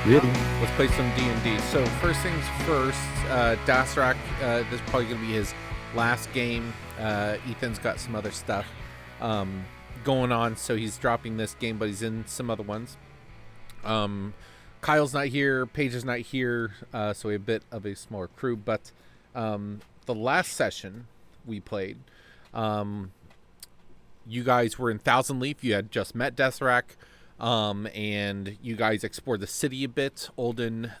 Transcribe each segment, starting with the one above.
Ready. Let's play some D&D. So first things first, Dasrak, this is probably going to be his last game. Ethan's got some other stuff going on, so he's dropping this game, but he's in some other ones. Kyle's not here, Paige is not here, so we have a bit of a smaller crew, but the last session we played, you guys were in Thousand Leaf. You had just met Dasrak. And you guys explored the city a bit. Olden,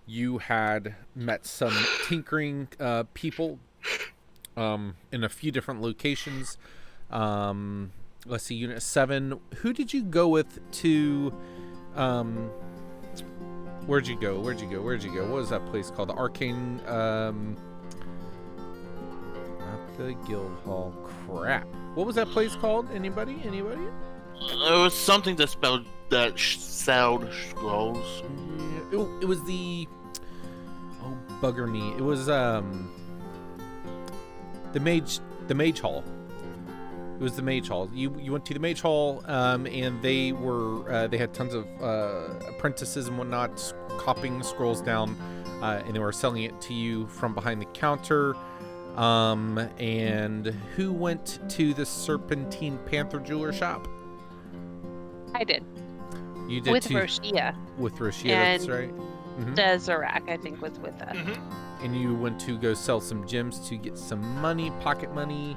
you had met some tinkering people in a few different locations. Let's see, Unit 7. Who did you go with to... Where'd you go? What was that place called? The Arcane... not the Guild Hall. Crap. What was that place called? Anybody? It was something that spelled that sound scrolls. It was the bugger me. It was the mage hall. It was the mage hall. You went to the mage hall, and they had tons of apprentices and whatnot copying scrolls down, and they were selling it to you from behind the counter. And who went to the Serpentine Panther jeweler shop? I did. You did with too. Roshia. With Roshia, and that's right. Dezarak, I think, was with us. And you went to go sell some gems to get some money, pocket money.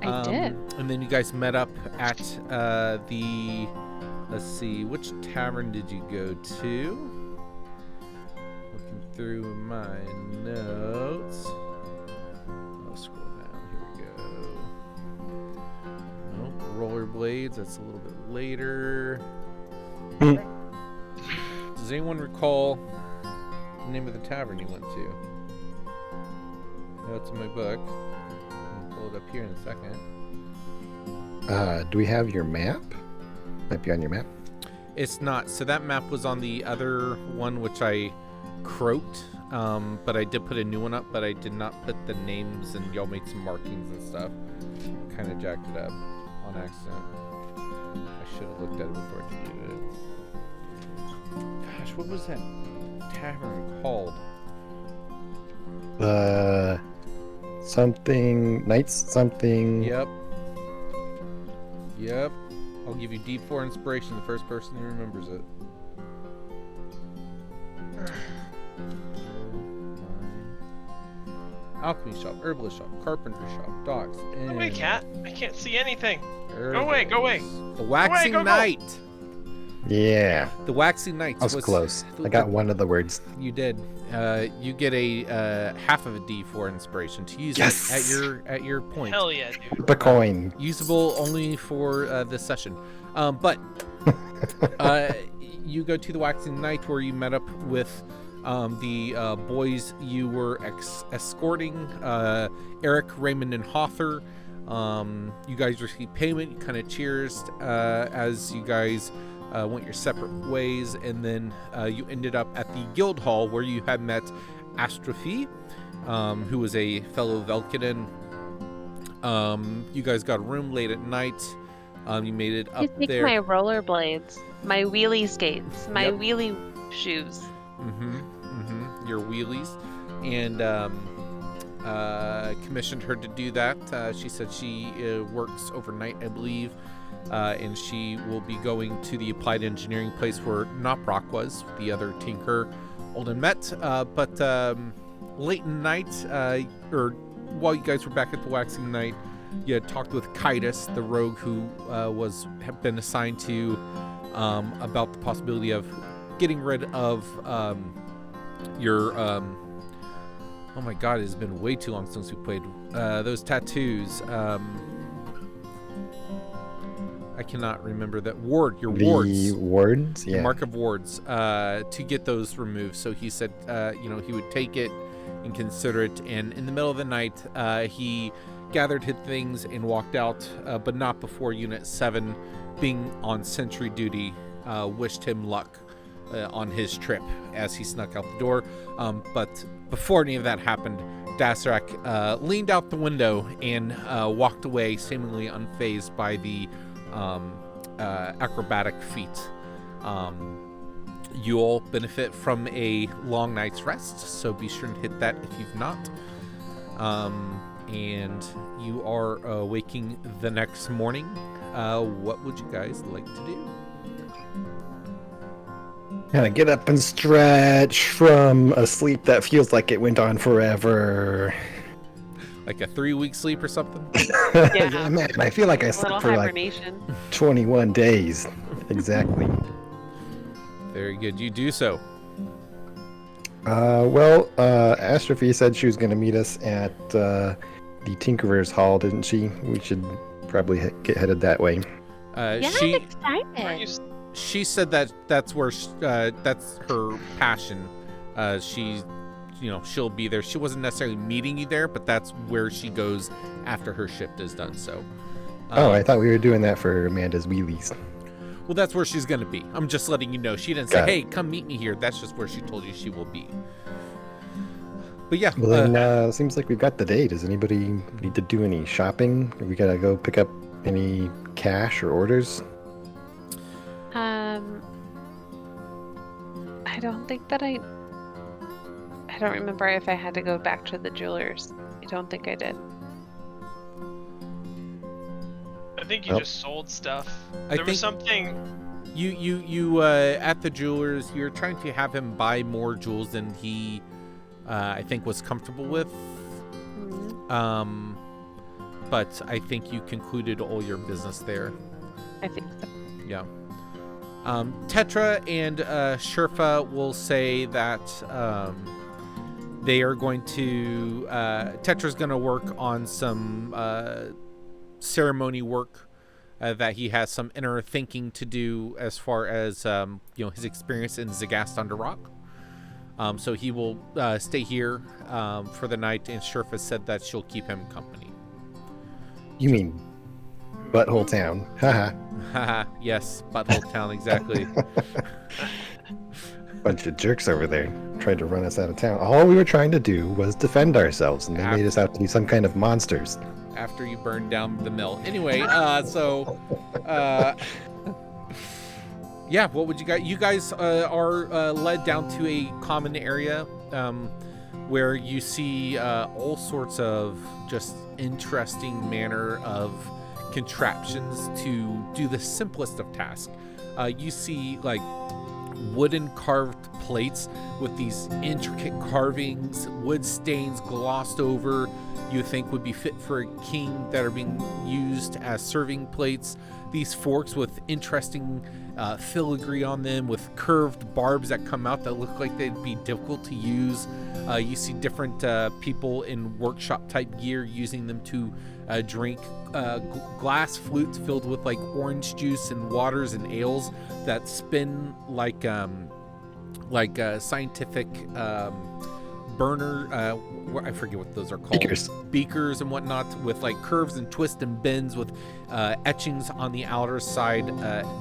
I did. And then you guys met up at the... Let's see, which tavern did you go to? Looking through my notes. I'll scroll down. Here we go. Nope, rollerblades. That's a little bit later. Does anyone recall the name of the tavern you went to? No, it's in my book. I'll pull it up here in a second. Do we have your map? Might be on your map. It's not. So that map was on the other one, which I croaked. But I did put a new one up, but I did not put the names, and y'all made some markings and stuff. Kind of jacked it up on accident. I should have looked at it before I deleted it. Gosh, what was that tavern called? Something Knights something. Yep. I'll give you D4 inspiration, the first person who remembers it. Alchemy shop, herbalist shop, carpenter shop, docks, and... Go away, cat. I can't see anything. Herbals. Go away. The Waxing Knight. Yeah. The Waxing Knight. I was close. I got one of the words. You did. You get a half of a D4 inspiration to use Yes! it at your point. Hell yeah, dude. The coin. Usable only for this session. But you go to the Waxing Knight where you met up with the boys you were escorting, Eric, Raymond, and Hawther. You guys received payment. You kind of cheers as you guys went your separate ways, and then you ended up at the guild hall where you had met Astrophy, who was a fellow Velkanen. You guys got a room late at night. You made it up there. My rollerblades, my wheelie skates, my wheelie shoes. Your wheelies, and commissioned her to do that. She said she works overnight, I believe, and she will be going to the applied engineering place where Noprock was, the other tinker Olden met. But late in night, or while you guys were back at the Waxing Knight, you had talked with Kitus, the rogue who had been assigned to you about the possibility of getting rid of your oh my god, it has been way too long since we played those tattoos. I cannot remember that ward. Your wards. The wards, yeah. The mark of wards. To get those removed. So he said, he would take it and consider it. And in the middle of the night, he gathered his things and walked out, but not before Unit 7, being on sentry duty, wished him luck on his trip as he snuck out the door. But before any of that happened, Dasrak leaned out the window and walked away, seemingly unfazed by the acrobatic feat. You all benefit from a long night's rest, so be sure to hit that if you've not. And you are waking the next morning. What would you guys like to do? Kind of get up and stretch from a sleep that feels like it went on forever. Like a 3-week sleep or something? Yeah, man, I feel like I A little slept for like hibernation. 21 days. Exactly. Very good. You do so. Astrophy said she was going to meet us at the Tinkerer's Hall, didn't she? We should probably get headed that way. Yeah, She I'm excited. she said that's where that's her passion. She'll be there. She wasn't necessarily meeting you there, but that's where she goes after her shift is done. So. I thought we were doing that for Amanda's wheelies. Well, that's where she's going to be. I'm just letting you know. She didn't say, Got it. hey, come meet me here. That's just where she told you she will be. But yeah. Well, then, seems like we've got the day. Does anybody need to do any shopping? We got to go pick up any cash or orders? I don't think that I don't remember if I had to go back to the jewelers. I don't think I did. I think you Well, just sold stuff. I There was think- something. You at the jewelers, you're trying to have him buy more jewels than he, I think, was comfortable with. Mhm. But I think you concluded all your business there. I think so. Yeah. Tetra and Sherfa will say that they are going to. Tetra's going to work on some ceremony work that he has some inner thinking to do as far as his experience in Zagast Under Rock. So he will stay here for the night, and Sherfa said that she'll keep him company. You mean Butthole Town? Haha. Haha, yes, Butthole Town, exactly. Bunch of jerks over there tried to run us out of town. All we were trying to do was defend ourselves, and they made us out to be some kind of monsters. After you burned down the mill. Anyway, yeah, what would you guys? You guys are led down to a common area where you see all sorts of just interesting manner of contraptions to do the simplest of tasks. You see like wooden carved plates with these intricate carvings, wood stains glossed over, you think would be fit for a king, that are being used as serving plates. These forks with interesting filigree on them, with curved barbs that come out that look like they'd be difficult to use. You see different people in workshop type gear using them to drink glass flutes filled with like orange juice and waters and ales that spin like scientific burner. I forget what those are called. Beakers and whatnot, with like curves and twists and bends with etchings on the outer side.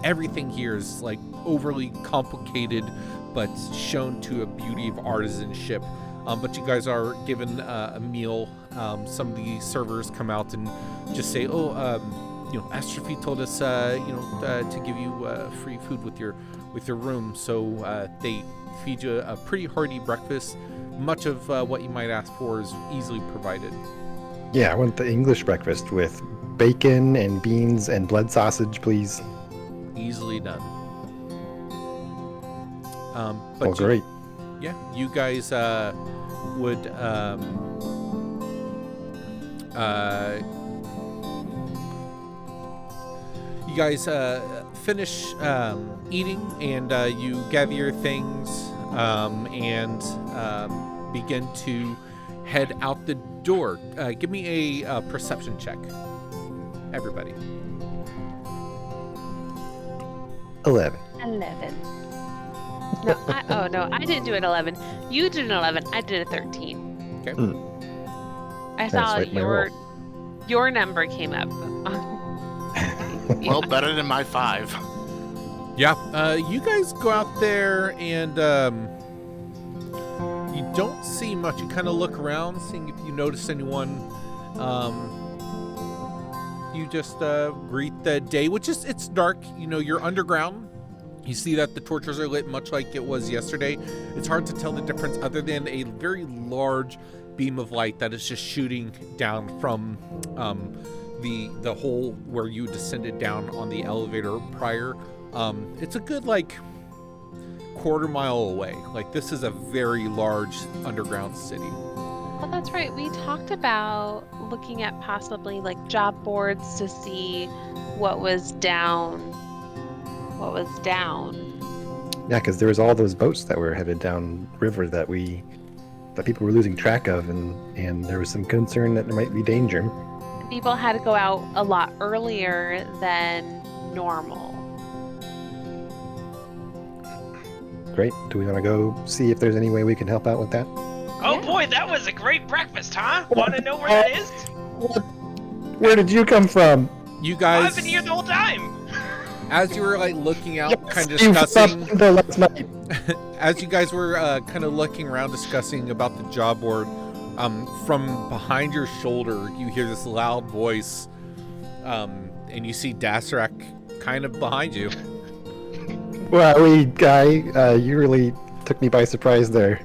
Everything here is like overly complicated, but shown to a beauty of artisanship. But you guys are given a meal. Some of the servers come out and just say, Astrophy told us, to give you free food with your room. So they feed you a pretty hearty breakfast. Much of what you might ask for is easily provided. Yeah, I want the English breakfast with bacon and beans and blood sausage, please. Easily done. But great. Yeah, you guys would you guys finish eating, and you gather your things and begin to head out the door. Give me a perception check, everybody. 11. 11. No, I didn't do an 11. You did an 11. I did a 13. Okay. I saw right, my your number came up. Well, better than my 5. Yeah, you guys go out there and you don't see much. You kind of look around, seeing if you notice anyone. You just greet the day, which is, it's dark. You know, you're underground. You see that the torches are lit much like it was yesterday. It's hard to tell the difference other than a very large beam of light that is just shooting down from the hole where you descended down on the elevator prior. It's a good like quarter mile away. Like, this is a very large underground city. Oh, that's right. We talked about looking at possibly like job boards to see what was down. Yeah, because there was all those boats that were headed down river that people were losing track of, and there was some concern that there might be danger. People had to go out a lot earlier than normal. Great. Do we want to go see if there's any way we can help out with that? Oh Yeah. boy, that was a great breakfast, huh? Want to know where that is? Where did you come from? You guys, I've been here the whole time. as you were like looking out, kind of You discussing, slept until last night. as you guys were kind of looking around discussing about the job board, from behind your shoulder, you hear this loud voice, and you see Dasrak kind of behind you. Wow, guy, you really took me by surprise there.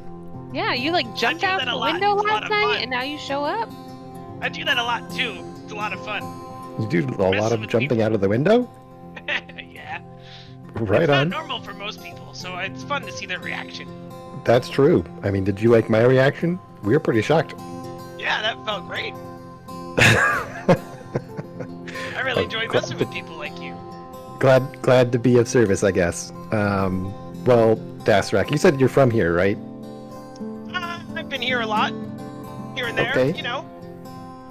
Yeah, you like jumped do out that a the lot. window It's a lot last of night fun. and now you show up? I do that a lot too. It's a lot of fun. You do a lot Messing of with jumping people. out of the window? Yeah. Right It's on. not normal for most people, so it's fun to see their reaction. That's true. I mean, did you like my reaction? We were pretty shocked. Yeah, that felt great. I really Oh, enjoy glad messing with people like you. glad to be of service, I guess. Well, Dasrak, you said you're from here, right? I've been here a lot. Here and there, Okay. you know.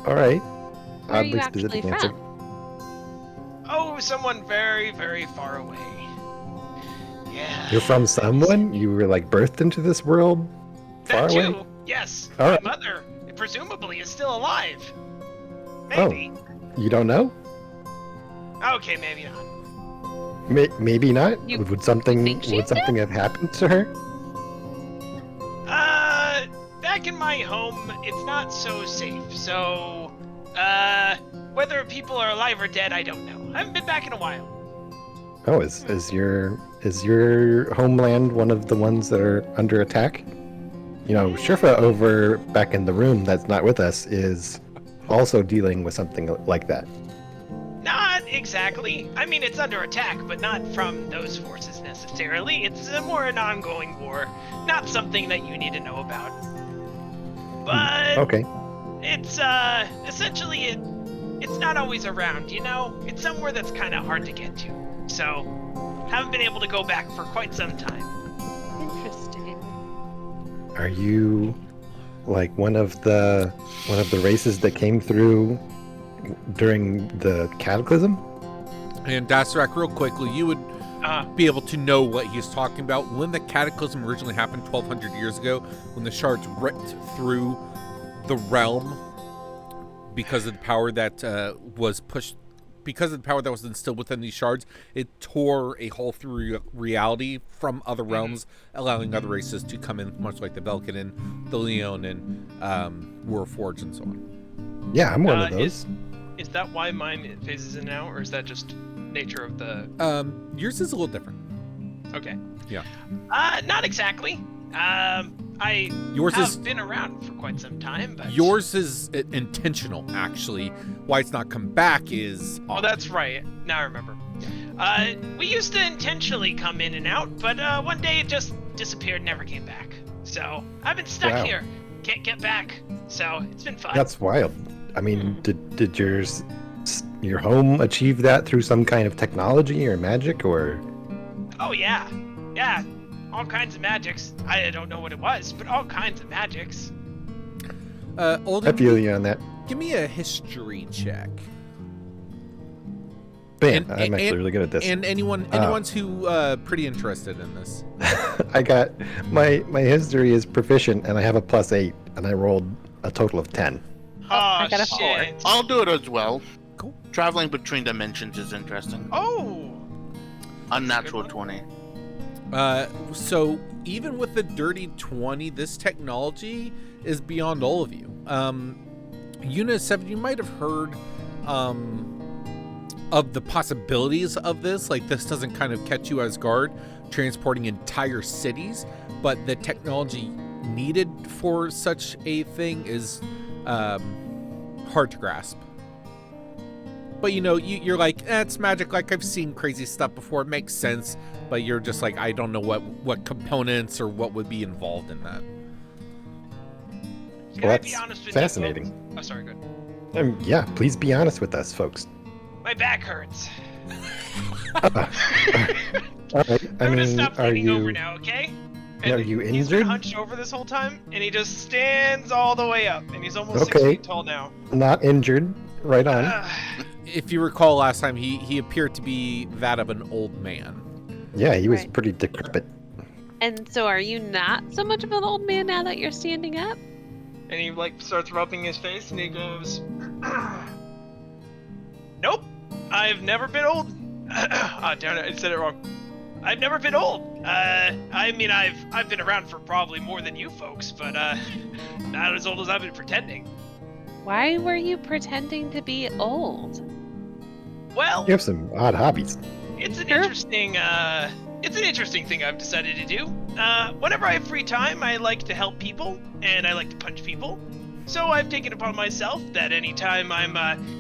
All right. Where are you Oddly actually specific answer. from? Oh, someone very, very far away. Yeah. You're from someone? You were like birthed into this world far That away? too. Yes. All My right. mother, presumably, is still alive. Oh. Maybe. You don't know? Okay, maybe not. Maybe not. You Would something think she's have happened to her? Back in my home, it's not so safe. So, whether people are alive or dead, I don't know. I haven't been back in a while. Oh, is your homeland one of the ones that are under attack? You know, Shirfa over back in the room that's not with us is also dealing with something like that. Not exactly. I mean, it's under attack, but not from those forces necessarily. It's more an ongoing war, not something that you need to know about. But Okay. it's essentially it's not always around, you know? It's somewhere that's kind of hard to get to. So, haven't been able to go back for quite some time. Interesting. Are you like one of the races that came through during the cataclysm? And Dasrak, real quickly, you would Uh, be able to know what he's talking about. When the cataclysm originally happened 1,200 years ago, when the shards ripped through the realm because of the power that was pushed, because of the power that was instilled within these shards, it tore a hole through reality from other realms, allowing other races to come in, much like the Belkin and the Leon and Warforged and so on. Yeah, I'm one of those. is that why mine phases in now, or is that just nature of the... Yours is a little different. Okay. Yeah. Not exactly. I Yours have is been around for quite some time, but... yours is intentional, actually. Why it's not come back is Oh, odd. that's right. Now I remember. We used to intentionally come in and out, but one day it just disappeared and never came back. So, I've been stuck Wow. here. Can't get back. So, it's been fun. That's wild. I mean, did your home achieve that through some kind of technology or magic or? Oh, yeah. Yeah. All kinds of magics. I don't know what it was, but all kinds of magics. I Olden, feel you on that. give me a history check. Bam, And- I'm actually and- really good at this. And anyone's who pretty interested in this. I got my history is proficient and I have a +8 and I rolled a total of 10. I got a shit. I'll do it as well. Cool. Traveling between dimensions is interesting. Oh! Unnatural Good 20. So even with the dirty 20, this technology is beyond all of you. Unit 7, you might have heard of the possibilities of this. Like, this doesn't kind of catch you as guard, transporting entire cities, but the technology needed for such a thing is hard to grasp. But you're like, it's magic. Like, I've seen crazy stuff before. It makes sense. But you're just like, I don't know what components or what would be involved in that. Can Well, I that's be honest with fascinating. you, folks? Oh, sorry, good. Yeah, please be honest with us, folks. My back hurts. All right. I'm gonna stop are leaning over you now, okay? are you He's been injured? hunched over this whole time, and he just stands all the way up, and he's almost 6 Okay. feet tall now. Not injured? Right on. If you recall last time, he appeared to be that of an old man. Yeah, he was Right. pretty decrepit. And so are you not so much of an old man now that you're standing up? And he like starts rubbing his face, and he goes, "Nope, I've never been old." Damn it, I said it wrong. I've never been old. I mean, I've been around for probably more than you folks, but not as old as I've been pretending. Why were you pretending to be old? Well, You have some odd hobbies. it's an Sure. interesting thing I've decided to do. Whenever I have free time, I like to help people, and I like to punch people. So I've taken upon myself that anytime I'm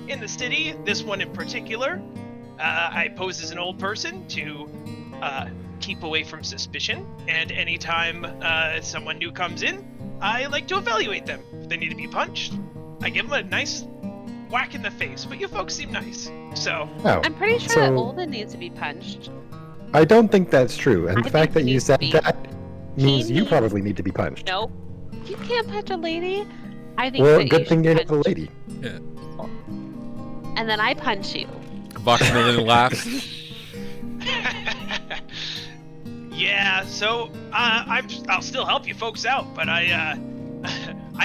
in the city, this one in particular, I pose as an old person to keep away from suspicion. And anytime someone new comes in, I like to evaluate them. If they need to be punched, I give them a nice whack in the face. But you folks seem nice, so Oh, I'm pretty sure So- that Olden needs to be punched. I don't think that's true. And I the fact think that he you needs said to be. that means you needs- probably need to be punched. Nope. You can't punch a lady. I think Well, that good you thing should you're not a punch- lady. And then I punch you. Voxmelon laughs. yeah. So I'll still help you folks out, but I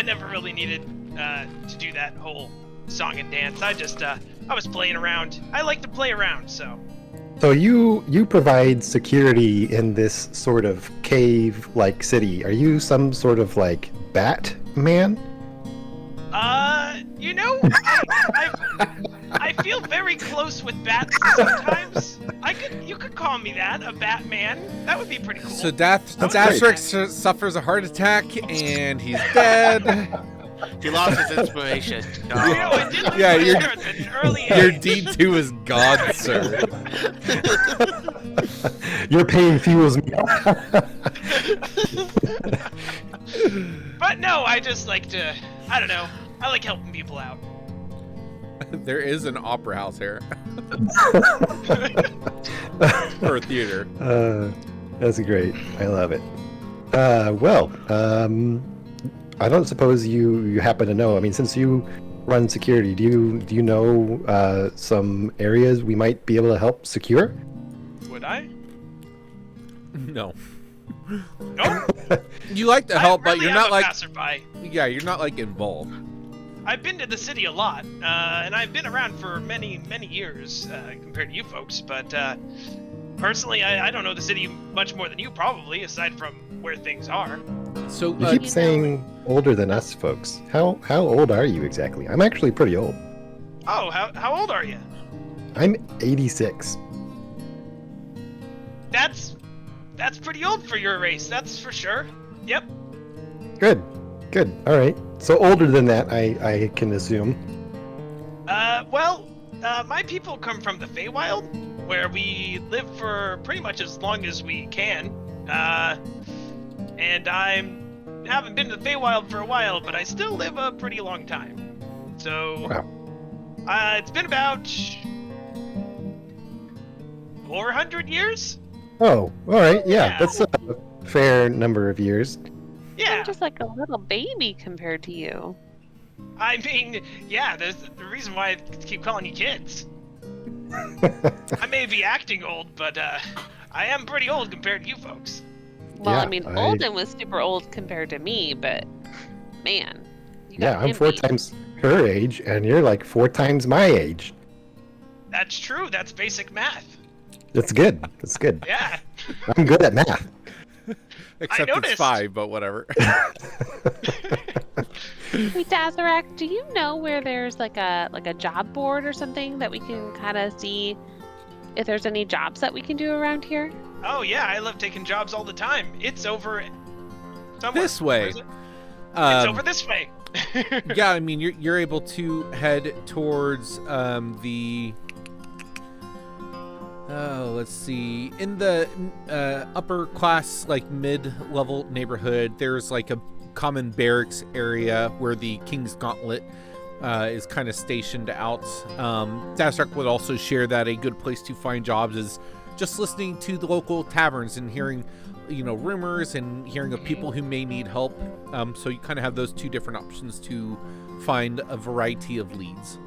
never really needed to do that whole song and dance. I was playing around. I like to play around, so. So you provide security in this sort of cave-like city. Are you some sort of like Batman? I feel very close with bats sometimes. You could call me that, a Batman. That would be pretty cool. So That's Dastrick suffers a heart attack and he's dead. He lost his inspiration. No. I did lose Yeah, my you're- hair at an early Your age. D2 is God, sir. Your pain fuels me. But no, I just like to, I don't know, I like helping people out. There is an opera house here. Or a theater. That's great. I love it. I don't suppose you happen to know. I mean, since you run security, do you know some areas we might be able to help secure? Would I? No. Nope. You like to help, I but really you're am not a like, passerby. yeah, you're not like involved. I've been to the city a lot, and I've been around for many years compared to you folks. But personally, I don't know the city much more than you probably, aside from where things are. So You uh, keep you know- saying older than us, folks. How old are you exactly? I'm actually pretty old. Oh, how old are you? I'm 86. That's pretty old for your race, that's for sure. Yep. Good. All right. So older than that, I can assume. My people come from the Feywild, where we live for pretty much as long as we can. And haven't been to the Feywild for a while, but I still live a pretty long time. So, Wow. It's been about 400 years. Oh, all right. Yeah, Yeah. that's a fair number of years. Yeah. I'm just like a little baby compared to you. I mean, yeah. There's the reason why I keep calling you kids. I may be acting old, but I am pretty old compared to you folks. Well, Yeah, I mean, Olden was super old compared to me, but man, you got Yeah, I'm him 4 beat. times her age, and you're like 4 times my age. That's true. That's basic math. That's good. That's good. Yeah. I'm good at math. Except it's noticed. 5, but whatever. Wait, Dazarak, do you know where there's like a job board or something that we can kind of see if there's any jobs that we can do around here? Oh yeah, I love taking jobs all the time. It's over somewhere. This way. Where is it? It's over Um, this way. yeah, I mean, you're able to head towards the. Oh, let's see. In the upper class, like mid-level neighborhood, there's like a common barracks area where the King's Gauntlet is kind of stationed out. Dazarak would also share that a good place to find jobs is just listening to the local taverns and hearing, rumors and hearing of people who may need help. So you kind of have those two different options to find a variety of leads.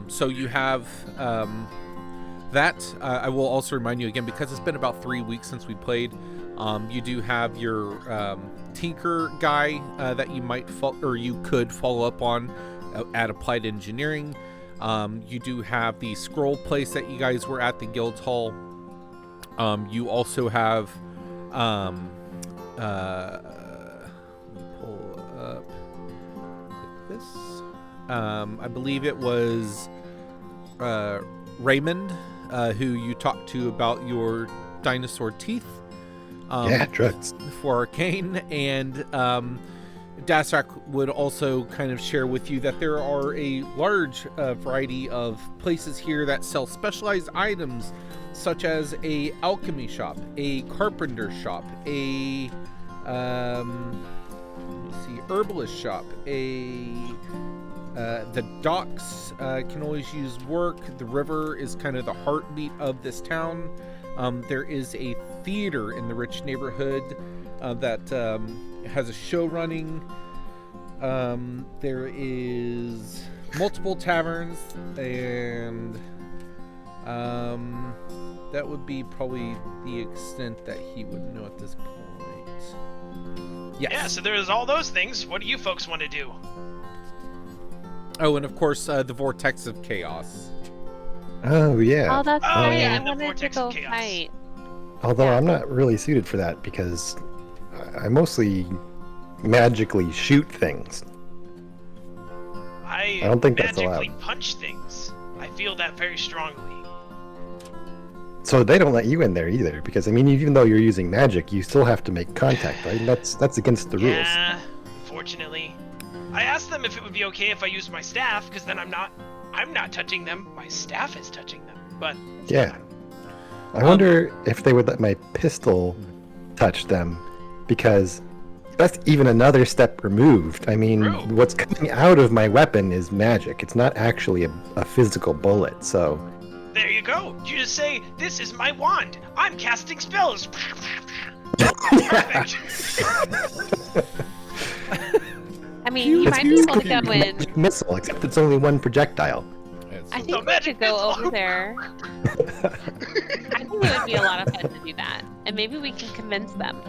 So you have that. I will also remind you again, because it's been about 3 weeks since we played. You do have your tinker guy that you might you could follow up on at Applied Engineering. You do have the scroll place that you guys were at the guild hall. You also have let me pull up this. I believe it was Raymond who you talked to about your dinosaur teeth. Drugs. For Arcane, and Dazarak would also kind of share with you that there are a large variety of places here that sell specialized items, such as a alchemy shop, a carpenter shop, a herbalist shop, the docks can always use work. The river is kind of the heartbeat of this town. There is a theater in the rich neighborhood that has a show running. There is multiple taverns, and that would be probably the extent that he would know at this point. Yes. Yeah, so there's all those things. What do you folks want to do? Oh, and of course, the Vortex of Chaos. Oh, yeah. Oh, that's Oh, right. yeah, I the wanted to Vortex go of Chaos. fight. Although Yeah. I'm not really suited for that because I mostly magically shoot things. I don't think that's magically allowed. punch things. I feel that very strongly. So they don't let you in there either because, I mean, even though you're using magic, you still have to make contact, right? That's against the rules. Yeah, unfortunately. I asked them if it would be okay if I used my staff, because then I'm not touching them. My staff is touching them. But Yeah. I wonder if they would let my pistol touch them, because that's even another step removed. I mean, True. what's coming out of my weapon is magic. It's not actually a physical bullet, so... there you go. You just say, "This is my wand. I'm casting spells." Perfect. I mean, you might be able to go in. Magic missile, except it's only one projectile. I The think we magic could go missile. over there. I think it would be a lot of fun to do that, and maybe we can convince them.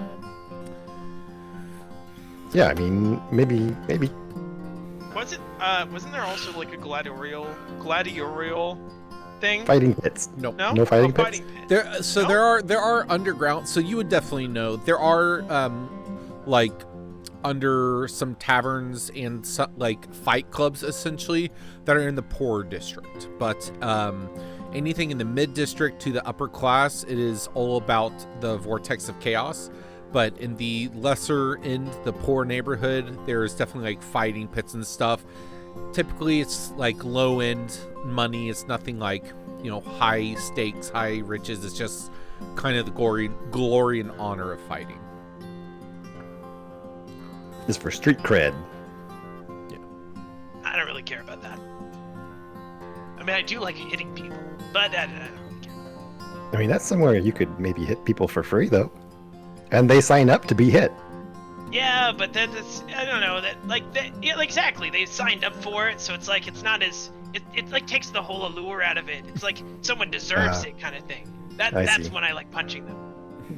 Yeah, I mean, maybe. Wasn't there also like a gladiatorial thing? Fighting pits. Nope. No? No fighting Oh, pits? pit. There are underground, so you would definitely know. There are like under some taverns and like fight clubs essentially that are in the poor district, but anything in the mid district to the upper class, it is all about the Vortex of Chaos. But in the lesser end, the poor neighborhood, there's definitely like fighting pits and stuff. Typically it's like low end money. It's nothing like, high stakes, high riches. It's just kind of the glory and honor of fighting. Is for street cred. I don't really care about that. I mean, I do like hitting people, but I don't really care. I mean, that's somewhere you could maybe hit people for free, though. And they sign up to be hit. Yeah, but that's I don't know exactly. They signed up for it, so it's like it's not as it like takes the whole allure out of it. It's like someone deserves it kind of thing. That's see. when I like punching them.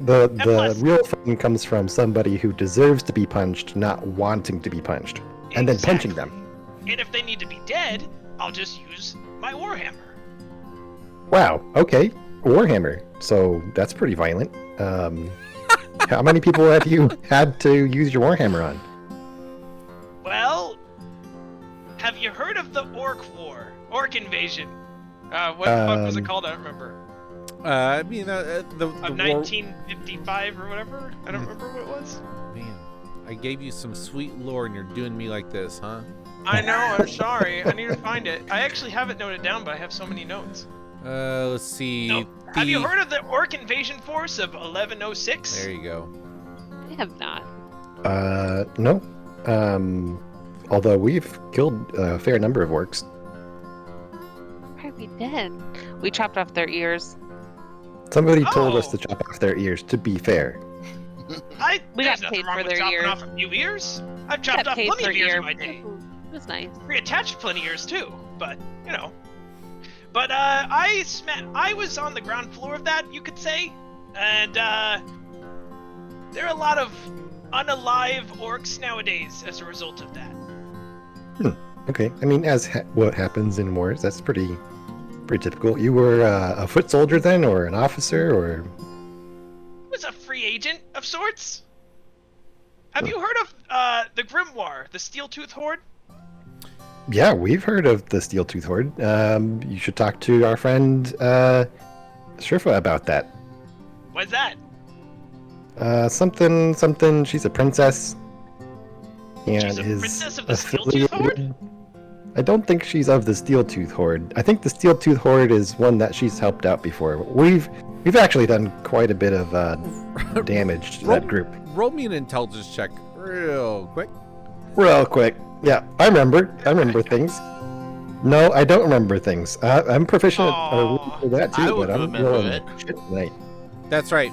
The plus- real fun comes from somebody who deserves to be punched, not wanting to be punched, and then punching them. And if they need to be dead, I'll just use my warhammer. Wow. Okay. Warhammer. So that's pretty violent. How many people have you had to use your Warhammer on? Well, have you heard of the Orc War? Orc Invasion? What the fuck was it called? I don't remember. I mean, the Of war... 1955 or whatever? I don't remember what it was. Man, I gave you some sweet lore and you're doing me like this, huh? I know, I'm sorry. I need to find it. I actually have it noted down, but I have so many notes. Let's see. No. Have you heard of the Orc Invasion Force of 1106? There you go. I have not. No. Although we've killed a fair number of orcs. Right, we did. We chopped off their ears. Somebody told us Oh. to chop off their ears, to be fair. We There's got nothing paid wrong for with their chopping ears. off a few ears. I've We chopped got off paid plenty per of ears ear. in my day. It was nice. Reattached plenty ears too, but you know. But I was on the ground floor of that, you could say, and there are a lot of unalive orcs nowadays as a result of that. Okay, I mean, what happens in wars, that's pretty typical. You were a foot soldier then, or an officer, or... I was a free agent of sorts. Have you heard of the Grimoire, the Steel-Tooth Horde? Yeah, we've heard of the Steel-Tooth Horde. You should talk to our friend Sherfa about that. What's that? Something. She's a princess. And She's a is princess of the Steel-Tooth Horde? I don't think she's of the Steel-Tooth Horde. I think the Steel-Tooth Horde is one that she's helped out before. We've actually done quite a bit of damage to that group. Roll me an intelligence check real quick. Real quick. Yeah, I remember things. No, I don't remember things. I'm proficient Aw, at that too, I but would I'm remember rolling it. shit tonight. That's right.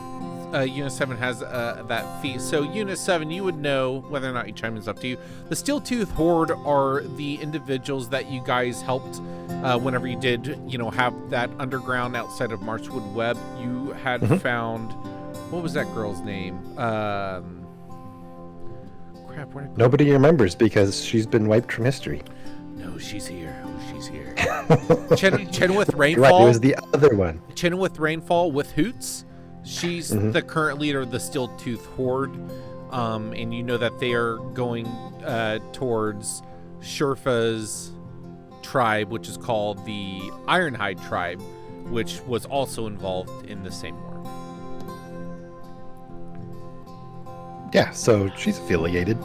Unit 7 has that feat. So Unit 7, you would know whether or not you chime in is up to you. The Steel-Tooth Horde are the individuals that you guys helped whenever you did, have that underground outside of Marchwood Web. You had found, what was that girl's name? Crap, where did I put Nobody remembers because she's been wiped from history. No, she's here. Oh, she's here. Chenoweth Right, it Rainfall. was the other one. Chenoweth Rainfall with Hoots. She's the current leader of the Steel-Tooth Horde, and you know that they are going towards Sherfa's tribe, which is called the Ironhide tribe, which was also involved in the same war. Yeah, so she's affiliated.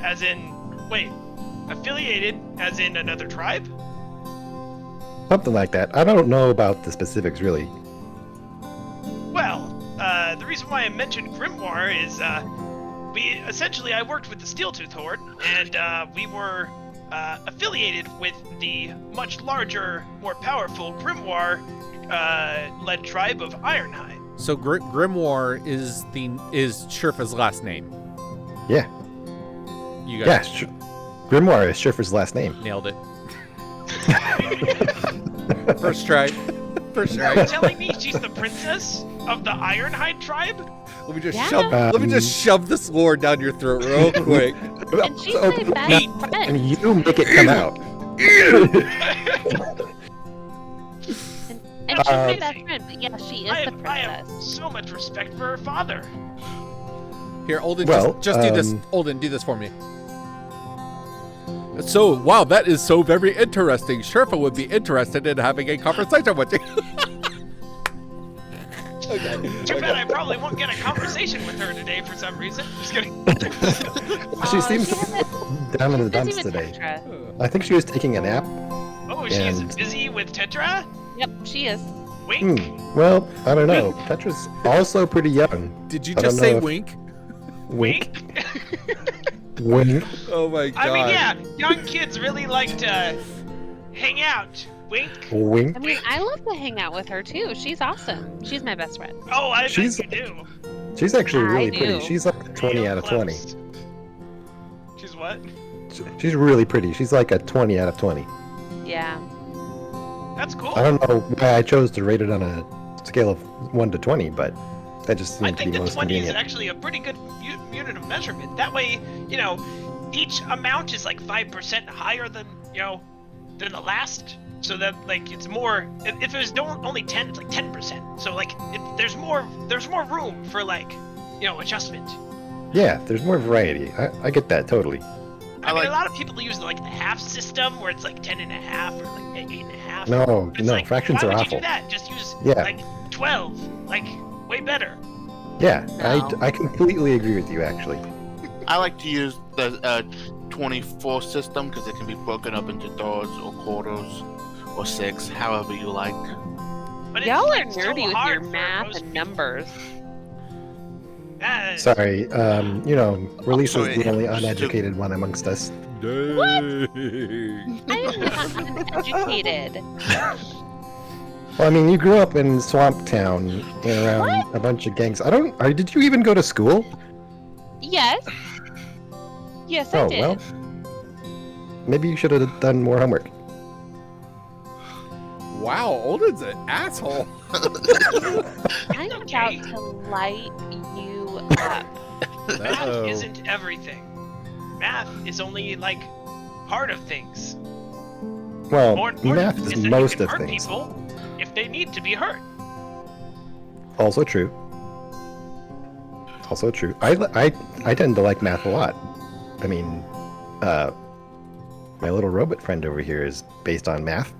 As in, wait, affiliated as in another tribe? Something like that. I don't know about the specifics, really. Well, the reason why I mentioned Grimoire is, I worked with the Steel-Tooth Horde, and we were affiliated with the much larger, more powerful Grimoire led tribe of Ironhide. So Grimoire is Sherfa's last name. Yeah. You Yeah, guys Grimoire is Sherfa's last name. nailed it. First try. First Are you try. telling me she's the princess of the Ironhide tribe? Let me just Yeah. let me just shove this lore down your throat real quick. And she's So- my best and friend. you make it come out. And she's my best friend. But yeah, she is I the have princess. so much respect for her father. Here, Olden, Well, just do this. Olden, do this for me. So, wow, that is so very interesting. Sherfa would be interested in having a conversation with you. Too bad I probably won't get a conversation with her today for some reason. Just kidding. She seems down in the Busy dumps with today. Tetra. I think she was taking a nap. Oh, she's And- busy with Tetra? Yep, she is. Wink. Well, I don't know. Tetra's also pretty young. Did you I just don't say know if- wink? Wink. Wink. Oh my god. I mean, yeah, young kids really like to hang out. Wink. Wink. I mean, I love to hang out with her too. She's awesome. She's my best friend. Oh, I She's- bet you do. She's actually I really do. pretty. She's like a 20 out of 20. She's what? She's really pretty. She's like a 20 out of 20. Yeah. That's cool. I don't know why I chose to rate it on a scale of 1 to 20, but that just I seemed to think be that most 20 is convenient. actually a pretty good unit of measurement. That way, each amount is like 5% higher than, than the last, so that like it's more. If there's only 10, it's like 10%. So like there's more room for like adjustment. Yeah, there's more variety. I get that totally. I mean, a lot of people use like the half system, where it's like 10.5 or like 8.5. No, It's no, like, fractions why are would awful. you do that? Just use Yeah. like 12, like way better. Yeah, No. I completely agree with you, actually. I like to use the 24 system because it can be broken up into thirds or quarters or 6, however you like. But Y'all are it's, like, nerdy so with hard your for math most and people. numbers. Sorry, Release sorry, is the only it was too- uneducated one amongst us. Dang. I am not uneducated. Well, I mean, you grew up in Swamp Town and around a bunch of gangs. Did you even go to school? Yes. Yes, I Oh, did. well. Maybe you should have done more homework. Wow, Olden's an asshole. I'm about to light you up. Math Uh-oh. isn't everything. Math is only like part of things. Well, More important math is is that most you can of hurt things. people if they need to be hurt. Also true. Also true. I tend to like math a lot. I mean, my little robot friend over here is based on math.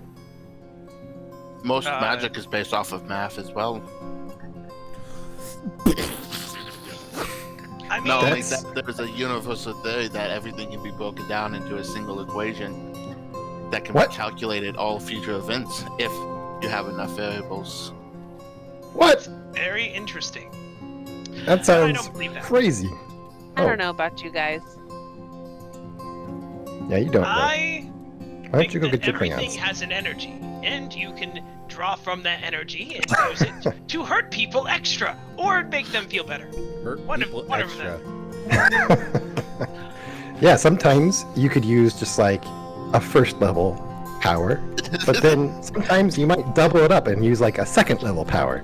Most Uh, magic is based off of math as well. I mean, Not only That's- that, there's a universal theory that everything can be broken down into a single equation that can What? be calculated all future events if you have enough variables. What? very interesting. That I sounds don't believe that. crazy. I Oh, don't know about you guys. Yeah, you don't know. I Why don't you go think get your that everything crayons? has an energy, and you can draw from that energy and use it to hurt people extra or make them feel better. Hurt Whatever- people whatever extra. Yeah, sometimes you could use just like a first level power, but then sometimes you might double it up and use like a second level power.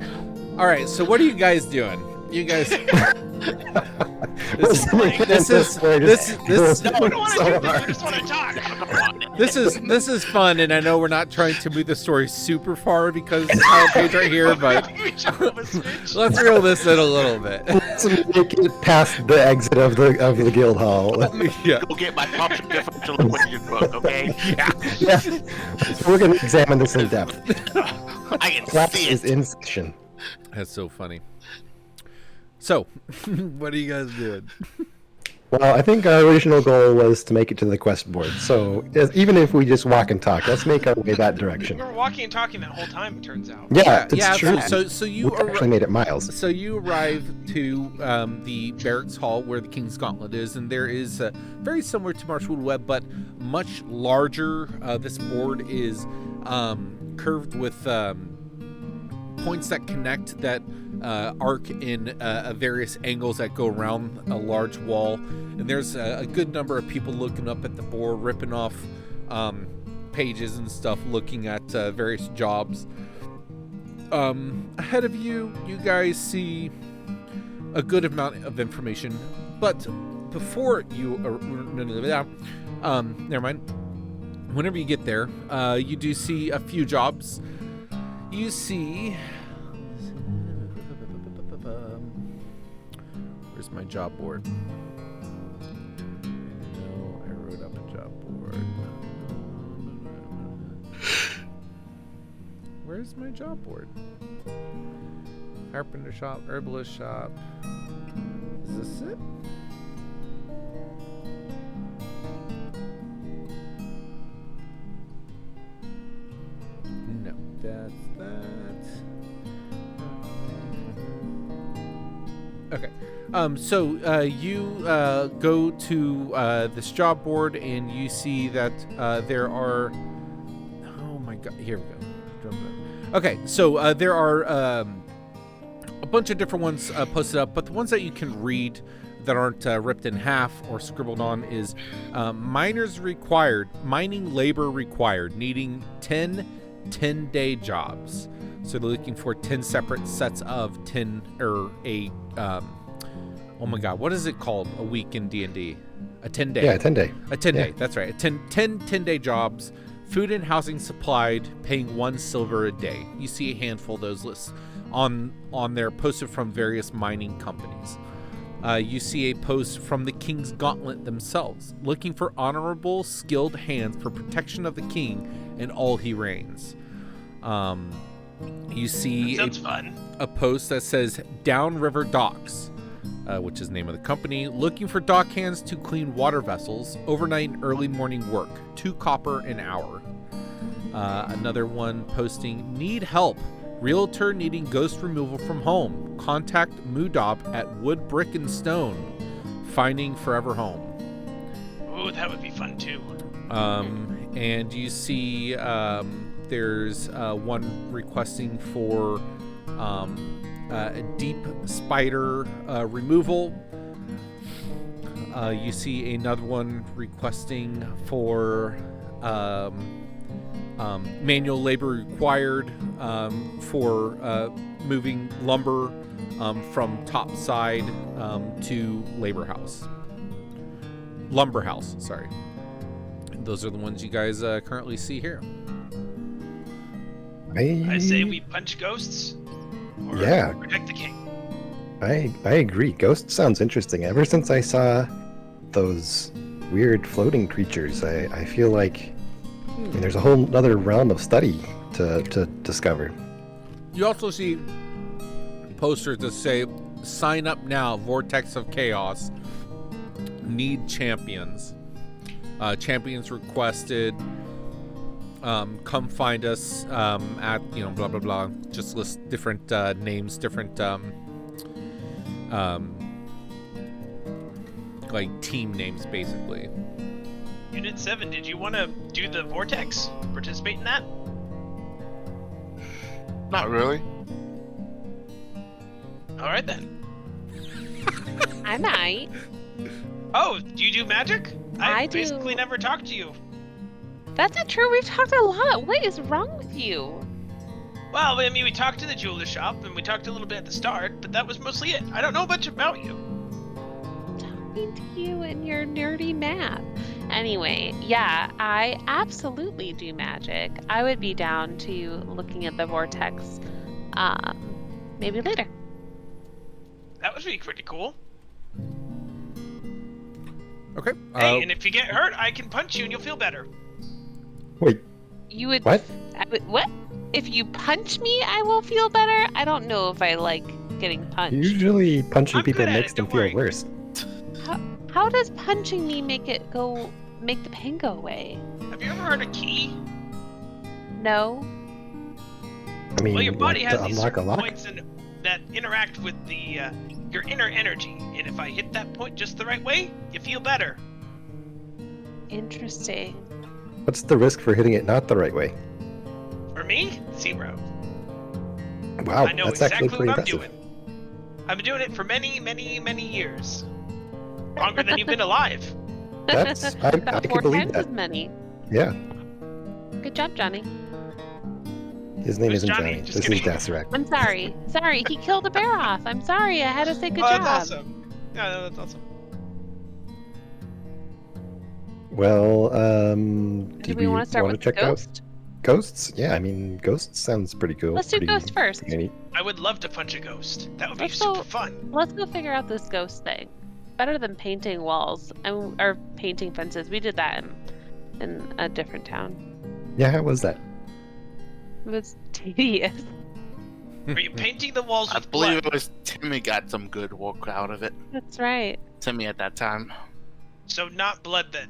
All right, so what are you guys doing? You guys. What's the like- intent this of where is- just this- goes No, I don't want to so do this. I hard? just want to talk. This is fun, and I know we're not trying to move the story super far because Tyler Page right here, but We should move a switch. let's reel this in a little bit. Let's make it past the exit of the guild hall. Yeah. Go get my function differential equation book, okay? Yeah, we're gonna examine this in depth. I can Class see is it. in session. That's so funny. So, what are you guys doing? Well, I think our original goal was to make it to the quest board. So even if we just walk and talk, let's make our way that We direction. were walking and talking that whole time, it turns out. Yeah, it's yeah. true. So you we actually made it miles. So you arrive to the barracks hall where the King's Gauntlet is, and there is very similar to Marshwood Web, but much larger. This board is curved with points that connect that arc in various angles that go around a large wall. And there's a good number of people looking up at the board, ripping off pages and stuff, looking at various jobs. Ahead of you, you guys see a good amount of information, but before you, never mind. Whenever you get there, you do see a few jobs. You see, where's my job board? No, I wrote up a job board. Where's my job board? Carpenter shop, herbalist shop. Is this it? No, that's that. Okay. So you go to this job board and you see that there are. Oh my God! Here we go. Okay, so there are a bunch of different ones posted up, but the ones that you can read that aren't ripped in half or scribbled on is miners required, mining labor required, needing 10-day jobs. So they're looking for 10 separate sets of 10 or a oh my God, what is it called? A week in D&D? A 10-day. Yeah, 10-day. A 10-day, Yeah. that's right. 10-day jobs food and housing supplied, paying 1 silver a day. You see a handful of those lists on there posted from various mining companies. You see a post from the King's Gauntlet themselves, looking for honorable, skilled hands for protection of the king and all he reigns. You see Sounds fun. a post that says Downriver Docks, which is the name of the company, looking for dock hands to clean water vessels, overnight and early morning work, 2 copper an hour. Another one posting, need help, realtor needing ghost removal from home, contact Mudob at Wood, Brick, and Stone, finding forever home. Oh, that would be fun too. And you see there's one requesting for a deep spider removal. You see another one requesting for manual labor required for moving lumber from top side to lumber house, sorry. Those are the ones you guys currently see here. I say we punch ghosts. Or Yeah. protect the king. I agree. Ghost sounds interesting. Ever since I saw those weird floating creatures, I feel like there's a whole other realm of study to discover. You also see posters that say, sign up now, Vortex of Chaos, need champions. Champions requested, come find us at, blah, blah, blah. Just list different names, different like team names, basically. Unit 7, did you want to do the vortex? Participate in that? Not really. All right then. I might. Oh, do you do magic? I do. Basically never talked to you. That's not true. We've talked a lot. What is wrong with you? Well, I mean, we talked to the jeweler shop and we talked a little bit at the start, but that was mostly it. I don't know much about you. Talking to you and your nerdy math. Anyway, yeah, I absolutely do magic. I would be down to looking at the vortex maybe later. That would be pretty cool. Okay. Hey, and if you get hurt, I can punch you and you'll feel better. Wait, You would what? What? If you punch me, I will feel better? I don't know if I like getting punched. Usually punching I'm people good at makes it, them don't feel worry. worse. How does punching me make the pain go away? Have you ever heard of key? No. I mean, Well, your body like has to these unlock a certain lock? points that interact with the your inner energy, and if I hit that point just the right way, you feel better. Interesting. What's the risk for hitting it not the right way? For me, 0. Wow, I know that's exactly actually pretty what I'm impressive. doing. I've been doing it for many, many, many years. Longer than you've been alive. That's I About can 4 believe times that. as many. Yeah, Good job, Johnny. his name Who's isn't Johnny? Johnny. Just This kidding. is Dasarak. I'm sorry. Sorry, he killed a bear off. I'm sorry. I had to say good Oh, job. that's awesome. Yeah, no, that's awesome. Well, Do we want to start with check Ghost? out ghosts? Yeah, I mean, ghosts sounds pretty cool. Let's do pretty- Ghost first. pretty neat. I would love to punch a ghost. That would be Let's go- super fun. Let's go figure out this ghost thing. Better than painting walls or painting fences. We did that in a different town. Yeah, how was that? It was tedious. Are you painting the walls I with believe blood? it was Timmy got some good work out of it. That's right. Timmy at that time. So not blood then.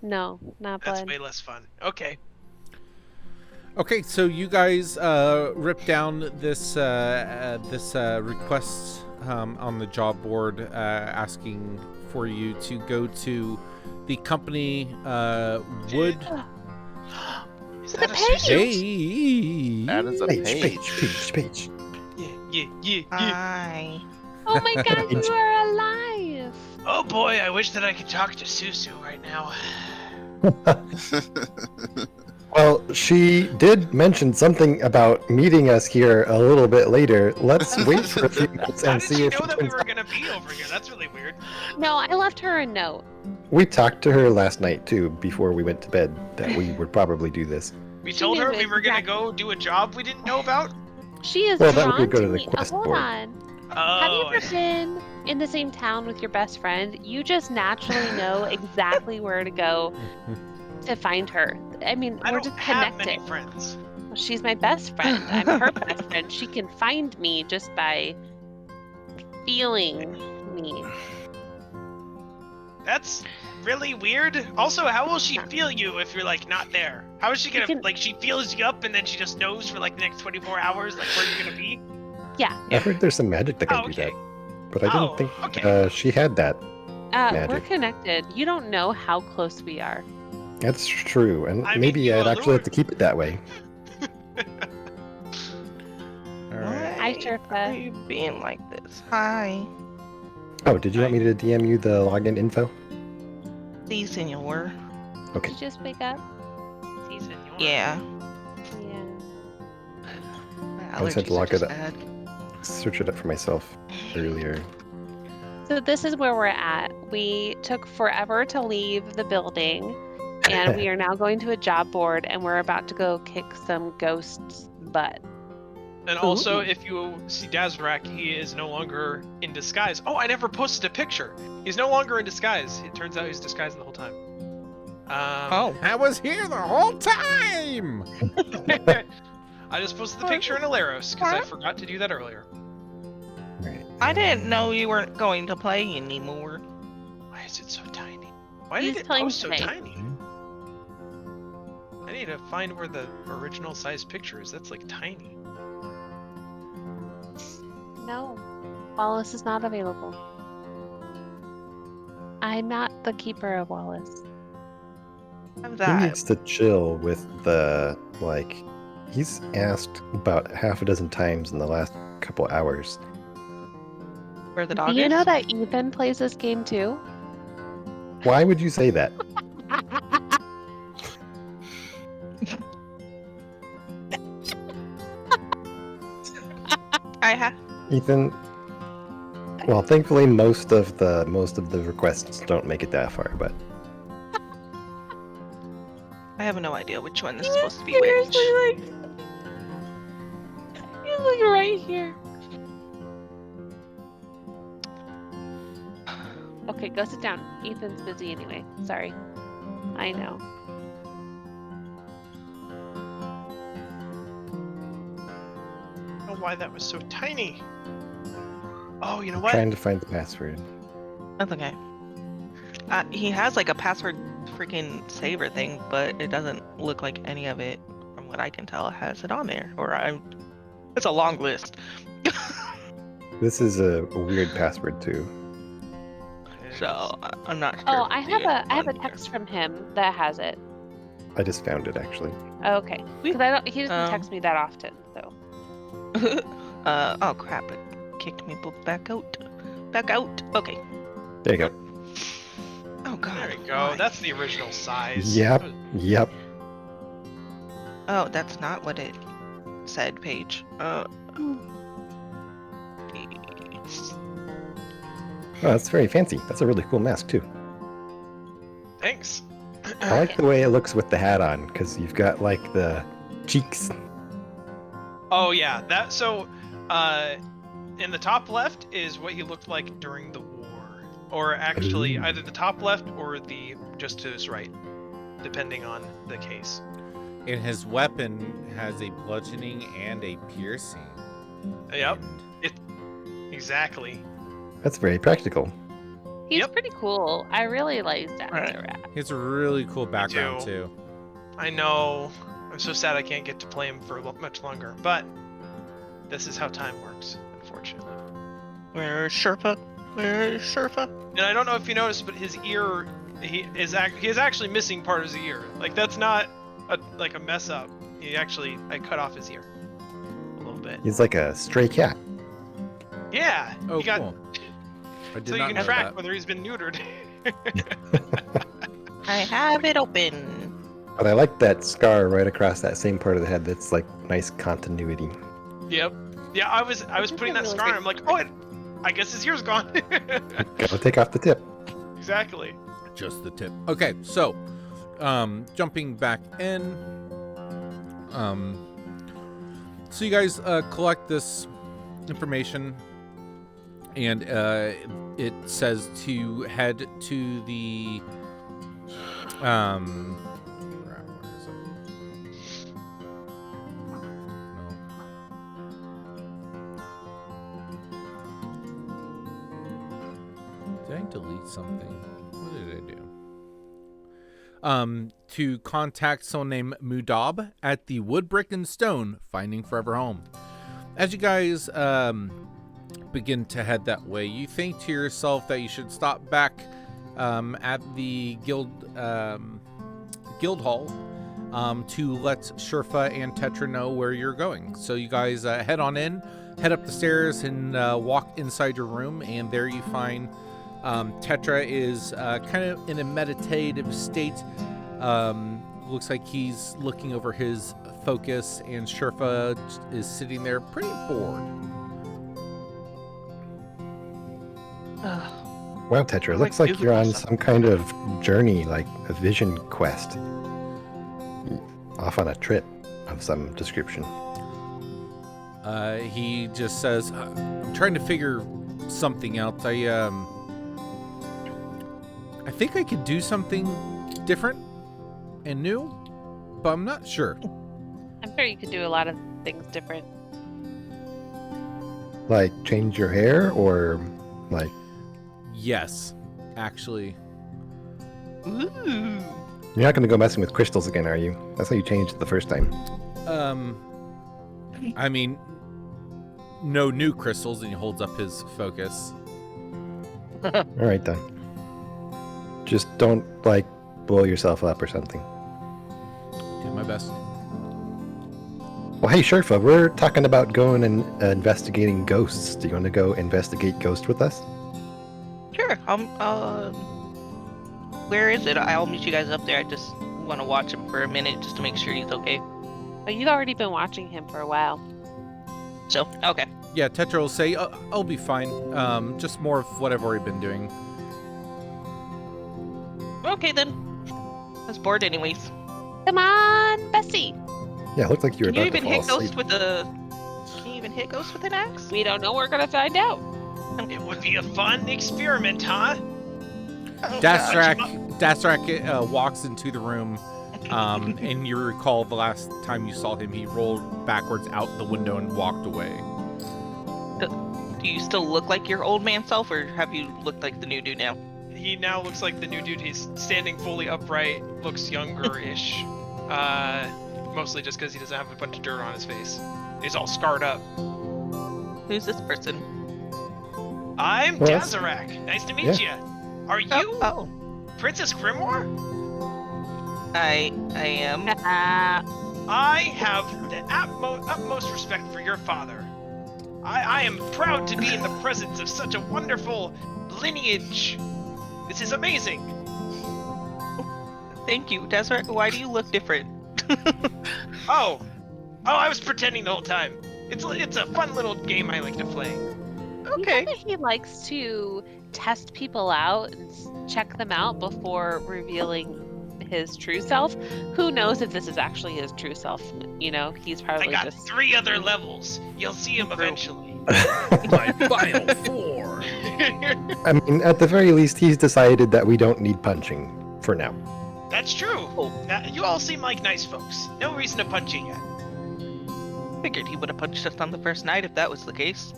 No, not That's blood. way less fun. Okay. Okay, so you guys ripped down this request on the job board asking for you to go to the company Wood. Is The that a page! sushi? Hey! That is a page. Page. Yeah. Hi. Oh my god, you are alive! Oh boy, I wish that I could talk to Susu right now. Well, she did mention something about meeting us here a little bit later. Let's wait for a few minutes How and did see she if know she that we turns were up. gonna be over here? That's really weird. No, I left her a note. We talked to her last night too, before we went to bed, that we would probably do this. We She told her knew we were gonna exactly. go do a job we didn't know about. She is Well, that drawn would go to the me. quest Hold board. on. Have you Oh, ever been in the same town with your best friend? You just naturally know exactly where to go to find her. I mean, I we're don't just have connected. many friends. Well, she's my best friend. I'm her best friend. She can find me just by feeling me. That's really weird. Also, how will she feel you if you're like not there? How is she gonna like? She feels you up and then she just knows for like the next 24 hours like where you're gonna be. Yeah. I've heard there's some magic that can do Okay. that, but I didn't think okay. she had that. We're Magic. connected. You don't know how close we are. That's true, and I mean, maybe you I'd actually allude- like to keep it that way. All right. Hi, Why are Sherpa. you being like this? Hi. Oh, did you want me to DM you the login info? Si, senor. Okay. Did you just wake up? Season, Yeah. Yeah. My I just had to allergies are lock it just up. bad. Search it up for myself earlier. So this is where we're at. We took forever to leave the building, and we are now going to a job board, and we're about to go kick some ghosts' butt. And also, Ooh. if you see Dazrak, he is no longer in disguise. Oh, I never posted a picture. He's no longer in disguise. It turns out he's disguising the whole time. Oh. I was here the whole time! I just posted the picture in Aleros because I forgot to do that earlier. Right. I didn't know you weren't going to play anymore. Why is it so tiny? Why He's did it playing post so today. tiny? I need to find where the original size picture is. That's like tiny. No, Wallace is not available. I'm not the keeper of Wallace. How's He that? needs to chill with the, like, he's asked about half a dozen times in the last couple hours. Where the dog Do you is? know that Ethan plays this game too? Why would you say that? I have. Ethan, well, thankfully most of the requests don't make it that far, but I have no idea which one is supposed to be which. Seriously, like, he's like right here. Okay, go sit down. Ethan's busy anyway. Sorry. I know. I don't know why that was so tiny. Oh, you know what? trying to find the password. That's okay. He has like a password freaking saver thing, but it doesn't look like any of it, from what I can tell, has it on there. It's a long list. This is a weird password too. So I'm not sure. Oh, if I the have a one text from him that has it. I just found it actually. Okay, because he doesn't text me that often, so. here. Oh crap! It kicked me back out. Back out. Okay. There you go. Oh god. There we go. why? That's the original size. Yep. Yep. Oh, that's not what it said, Paige. Oh, that's very fancy. That's a really cool mask too. Thanks. I like the way it looks with the hat on, because you've got like the cheeks. Oh yeah, that so in the top left is what he looked like during the war. Or actually Ooh. either the top left or the just to his right, depending on the case. And his weapon has a bludgeoning and a piercing. Yep. And Exactly. That's very practical. He's Yep. pretty cool. I really like that. Right. he has a really cool background too. too. I know. I'm so sad I can't get to play him for much longer, but this is how time works, unfortunately. Where's Sherpa? Where's Sherpa? And I don't know if you noticed, but his ear, he is actually missing part of his ear. Like that's not a mess up. I cut off his ear a little bit. He's like a stray cat. Yeah. Oh, you got, cool. I did so you not can know track that. whether he's been neutered. I have it open. But I like that scar right across that same part of the head. That's like nice continuity. Yep. Yeah, I was putting that really scar. great. I'm like, I guess his ear's gone. Gotta take off the tip. Exactly. Just the tip. Okay, so jumping back in. So you guys collect this information, and it says to head to the where is it? No. Did I delete something? What did I do? To contact someone named Mudab at the Wood, Brick, and Stone Finding Forever Home. As you guys begin to head that way, you think to yourself that you should stop back at the guild hall to let Sherfa and Tetra know where you're going. So you guys head on in, head up the stairs, and walk inside your room, and there you find Tetra is kind of in a meditative state. Looks like he's looking over his focus, and Sherfa is sitting there pretty bored. Wow, Tetra, I looks like like you're on music. some kind of journey, like a vision quest. Off on a trip of some description. He just says, I'm trying to figure something out. I think I could do something different and new, but I'm not sure. I'm sure you could do a lot of things different. Like change your hair, or like Yes, actually. Ooh. you're not going to go messing with crystals again, are you? That's how you changed it the first time. I mean, no new crystals, and he holds up his focus. All right then. Just don't like blow yourself up or something. Do my best. Well, hey Sherfa, we're talking about going and investigating ghosts. Do you want to go investigate ghosts with us? Sure. Where is it? I'll meet you guys up there. I just want to watch him for a minute just to make sure he's okay. But you've already been watching him for a while. So, okay. Yeah, Tetra will say, I'll be fine. Just more of what I've already been doing. Okay then. I was bored anyways. Come on, Bessie. Yeah, it looked like you were Can you about even to hit fall ghosts asleep. with a? Can you even hit ghosts with an axe? We don't know. We're gonna find out. It would be a fun experiment, huh? Oh, Dastrak walks into the room, and you recall the last time you saw him, he rolled backwards out the window and walked away. Do you still look like your old man self, or have you looked like the new dude now? He now looks like the new dude. He's standing fully upright, looks younger-ish. Mostly just because he doesn't have a bunch of dirt on his face. He's all scarred up. Who's this person? I'm Well, that's- Dazarak. Nice to meet you. Are you Oh, Princess Grimoire? I am. I have the utmost respect for your father. I am proud to be in the presence of such a wonderful lineage. This is amazing. Thank you, Desert. Why do you look different? Oh, I was pretending the whole time. It's a fun little game I like to play. Okay. You know that he likes to test people out and check them out before revealing his true self. Who knows if this is actually his true self? You know, he's I probably got just 3 other levels. You'll see him eventually. My final form. I mean, at the very least, he's decided that we don't need punching for now. That's true. Now, you all seem like nice folks. No reason to punch you yet. Figured he would have punched us on the first night if that was the case.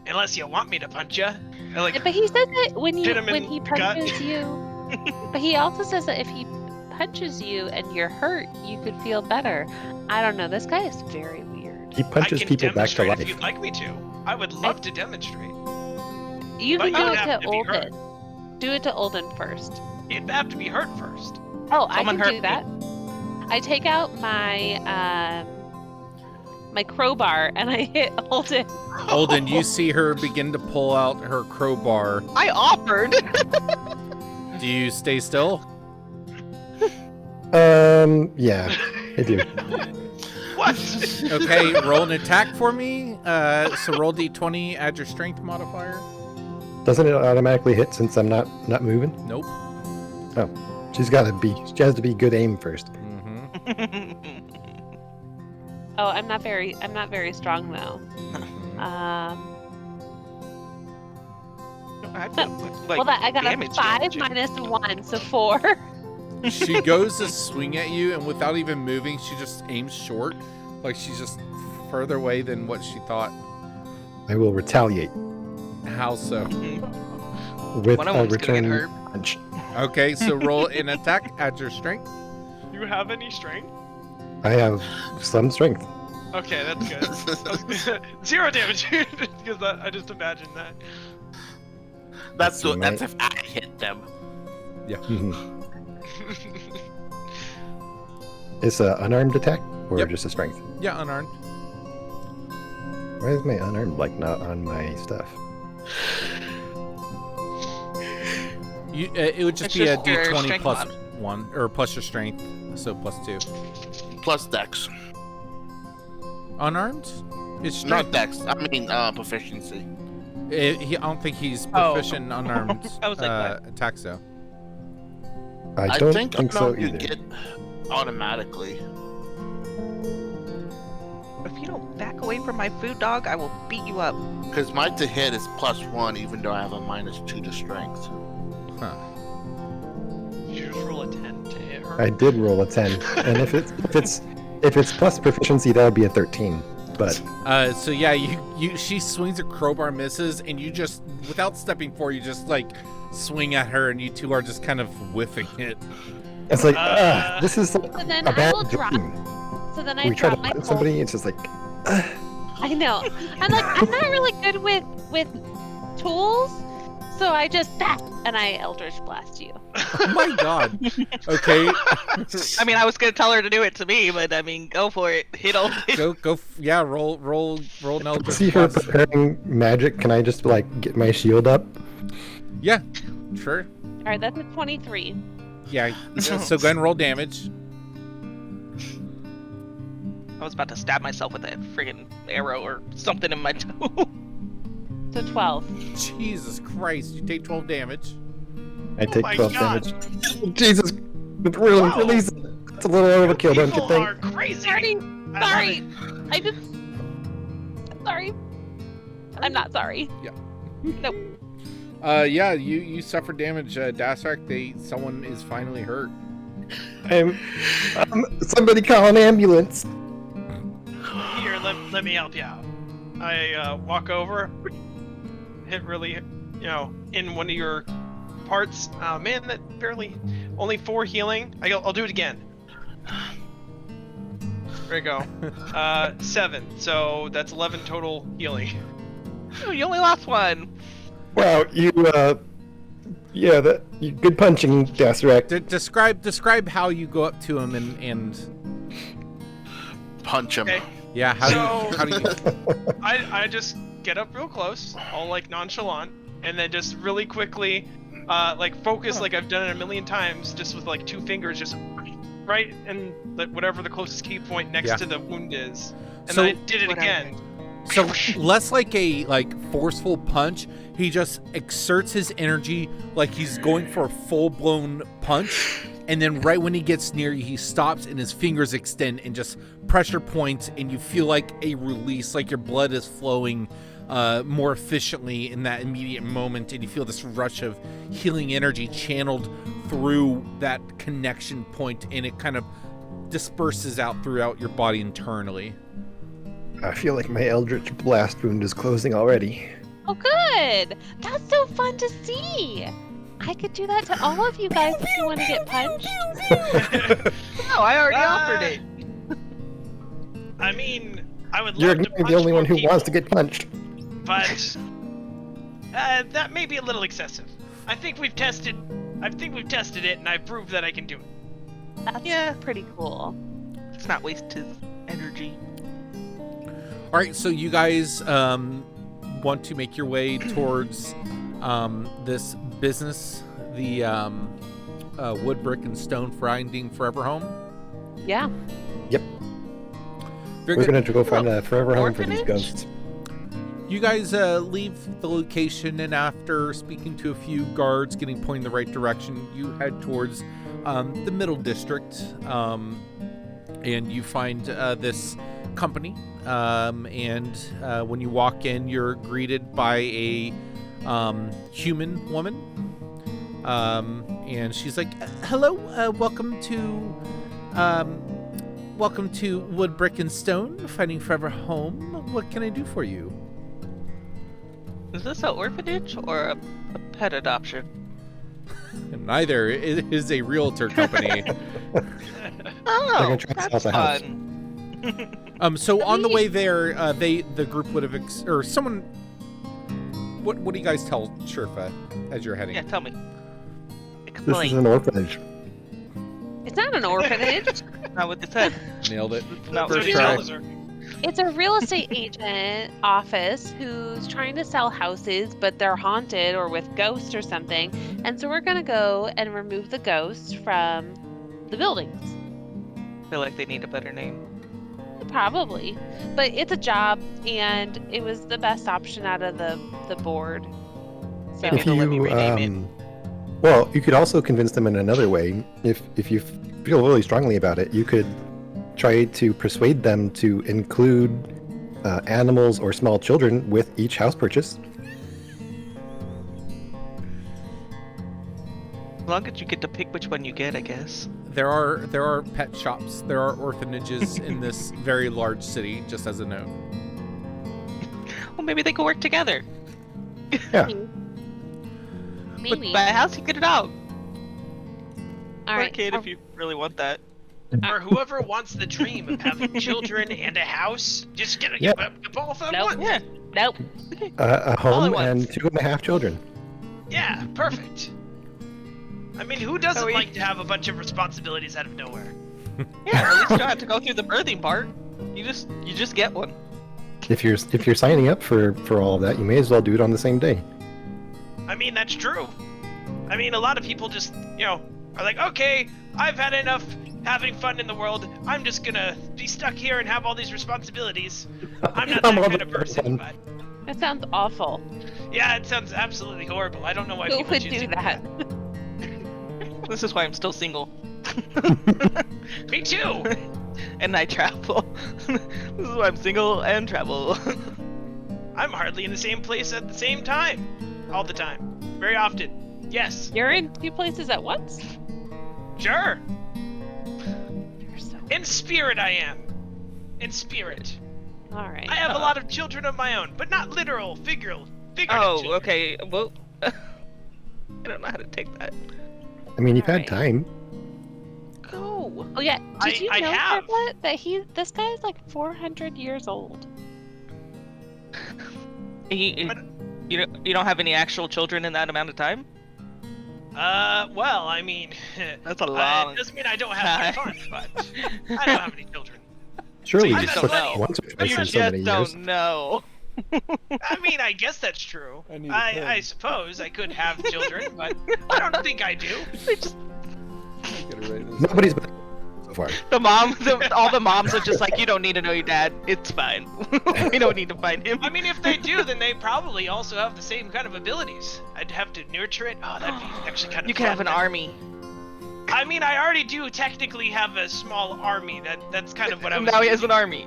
Unless you want me to punch you. Like, But he says that when Hit him when in he the gut. punches you, but he also says that if he punches you and you're hurt, you could feel better. I don't know. This guy is very weird. He punches I can people back to demonstrate life. if you'd like me to. I would love to demonstrate. You But can do you'd it have to to be hurt. Olden. Do it to Olden first. You'd have to be hurt first. Oh, Someone I hurt can do that. I take out my my crowbar and I hit Olden. Olden, you see her begin to pull out her crowbar. I offered. Do you stay still? Yeah, I do. What? Okay, roll an attack for me. So roll d20, add your strength modifier. Doesn't it automatically hit since I'm not moving? Nope. She has to be good aim first. Mm-hmm. Oh, I'm not very strong though. I feel like Well, I got a damage 5 damage. minus 1, so 4. She goes to swing at you, and without even moving, she just aims short. Like she's just further away than what she thought. I will retaliate How so? with One of a them's gonna get return hurt. punch. Okay, so roll an attack at your strength. You have any strength? I have some strength. Okay, that's good. 0 damage, because I just imagined that. That's That's that's if I hit them. Mhm. It's an unarmed attack or Yep. just a strength? Yeah, unarmed. Why is my unarmed like not on my stuff? It would just It's be a just your d20 strength plus mod. 1, or plus your strength, so plus 2. Plus Dex. Unarmed? It's Not strength. Dex. I mean proficiency. I don't think he's Oh. proficient in unarmed I was like, what? attacks, though. I don't think think so you either. get automatically. If you don't back away from my food, dog, I will beat you up. Because my to hit is +1, even though I have a -2 to strength. Huh. Did you just roll a 10 to hit her? I did roll a 10, and if it's plus proficiency, that would be a 13. But So yeah, she swings a crowbar, misses, and you just, without stepping forward, you just like swing at her, and you two are just kind of whiffing it. it's like, Uh, this is like So then a I bad will drop. dream. So then I We try to drop my find somebody, it's just like, I know. I'm not really good with tools, so I just and I Eldritch Blast you. Oh my god. Okay. I mean, I was gonna tell her to do it to me, but I mean, go for it. Yeah, roll an Eldritch see her Blast. preparing magic. Can I just like get my shield up? Yeah, sure. All right, that's a 23. Yeah, so go ahead and roll damage. I was about to stab myself with a friggin' arrow or something in my toe. So 12. Jesus Christ, you take 12 damage. I take my 12 God. damage. Jesus, really, Whoa. release. That's a little overkill, don't you People think? are crazy. Sorry. I love Sorry. it. I just. Sorry. I'm not sorry. Yeah, you suffer damage, Dasrak. Someone is finally hurt. Somebody call an ambulance. Here, let me help you out. I walk over, hit really, in one of your parts. Man, that barely, only 4 healing. I'll do it again. There you go. 7. So that's 11 total healing. Oh, you only lost 1. Wow, you good punching, Dasrak. Describe how you go up to him and Punch him. Okay. yeah, how do you I just get up real close, all like nonchalant, and then just really quickly, focus like I've done it a million times, just with like 2 fingers, just right in whatever the closest key point next Yeah. to the wound is, and So- then I did it again. So less like a forceful punch, he just exerts his energy like he's going for a full-blown punch, and then right when he gets near you, he stops and his fingers extend and just pressure points, and you feel like a release, like your blood is flowing more efficiently in that immediate moment, and you feel this rush of healing energy channeled through that connection point, and it kind of disperses out throughout your body internally. I feel like my Eldritch Blast wound is closing already. Oh, good. That's so fun to see. I could do that to all of you guys if you want to get punched. No, I already offered it. I mean, I would You're love to punch the only more one who people, wants to get punched. but that may be a little excessive. I think we've tested it, and I've proved that I can do it. That's pretty cool. Let's not waste his energy. All right, so you guys want to make your way towards this business, the wood, brick, and stone grinding forever home. Yeah. Very We're good. gonna go find a forever home for these Orphanage? ghosts. You guys leave the location, and after speaking to a few guards, getting pointed in the right direction, you head towards the middle district, and you find this company. And when you walk in, you're greeted by a human woman, and she's like, "Hello, welcome to Wood, Brick, and Stone, Fighting Forever Home. What can I do for you?" Is this an orphanage or a pet adoption? Neither. It is a realtor company. Oh, gonna try to that's sell the house. fun. So on the way there, the group would have or someone. What do you guys tell Sherfa as you're heading? Yeah, tell me. This Explain. is an orphanage. It's not an orphanage. Not what they said. Nailed it. No, That's what First he try. tells her. It's a real estate agent office who's trying to sell houses, but they're haunted or with ghosts or something. And so we're going to go and remove the ghosts from the buildings. I feel like they need a better name. Probably. But it's a job, and it was the best option out of the board. So Maybe If they'll let me you, rename well, you could also convince them in another way. If you feel really strongly about it, you could try to persuade them to include animals or small children with each house purchase. As long as you get to pick which one you get, I guess. There are pet shops. There are orphanages in this very large city. Just as a note. Well, maybe they could work together. maybe. Buy a house, you get it out. All Or right. kid, if you really want that. For whoever wants the dream of having children and a house, just get Yeah. both at Nope. once. Yeah. Nope. A home want. and 2.5 children. Yeah, perfect. I mean, who doesn't Oh, we- like to have a bunch of responsibilities out of nowhere? Yeah, at least you don't have to go through the birthing part. You just get one. If you're signing up for all of that, you may as well do it on the same day. I mean, that's true. I mean, a lot of people just, are like, okay, I've had enough having fun in the world. I'm just gonna be stuck here and have all these responsibilities. I'm not that kind of person, but That sounds awful. yeah, it sounds absolutely horrible. I don't know why Who people would choose do to that? This is why I'm still single. Me too. And I travel. This is why I'm single and travel. I'm hardly in the same place at the same time, all the time, very often. Yes, You're in two places at once? sure. You're so... In spirit, I am. In spirit. All right. I have a lot of children of my own, but not literal, figurative Oh, children. okay. Well, I don't know how to take that. I mean, you've had Alright. time. Oh. Oh yeah. Did you I know have. that this guy is like 400 years old? You don't have any actual children in that amount of time? Well, I mean, That's a long it doesn't mean I don't have time. fun, but I don't have any children. Surely you you've just slept don't know. once or twice You in just so many years. don't know. I mean, I guess that's true. I need a I pen. suppose I could have children, but I don't think I do. They just, Nobody's been so far. all the moms are just like, you don't need to know your dad. It's fine. We don't need to find him. I mean, if they do, then they probably also have the same kind of abilities. I'd have to nurture it. Oh, that'd be actually kind of You could fun. have an army. I mean, I already do technically have a small army. That's kind of what I was. Now he has an army.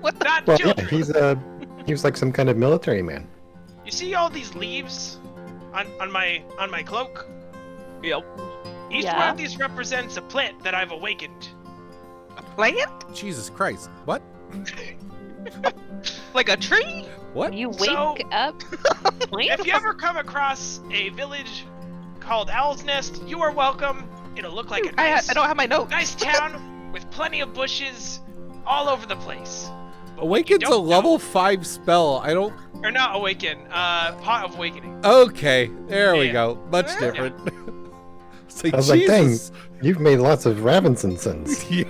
What the? Not Well, children. yeah, he's like some kind of military man. You see all these leaves on my cloak? Yep. Each Yeah. one of these represents a plant that I've awakened. Plant? Jesus Christ! What? Like a tree? What? You wake So- up. Plants? If you ever come across a village called Owl's Nest, you are welcome. It'll look like a nice, I don't have my notes. nice town with plenty of bushes all over the place. Awaken's a don't know- level 5 spell. I don't. Or not awaken, pot of awakening. Okay, there we Yeah. go. Much Yeah. different. It's like, I was like, dang, Jesus. you've made lots of Ravenson sins. Yeah.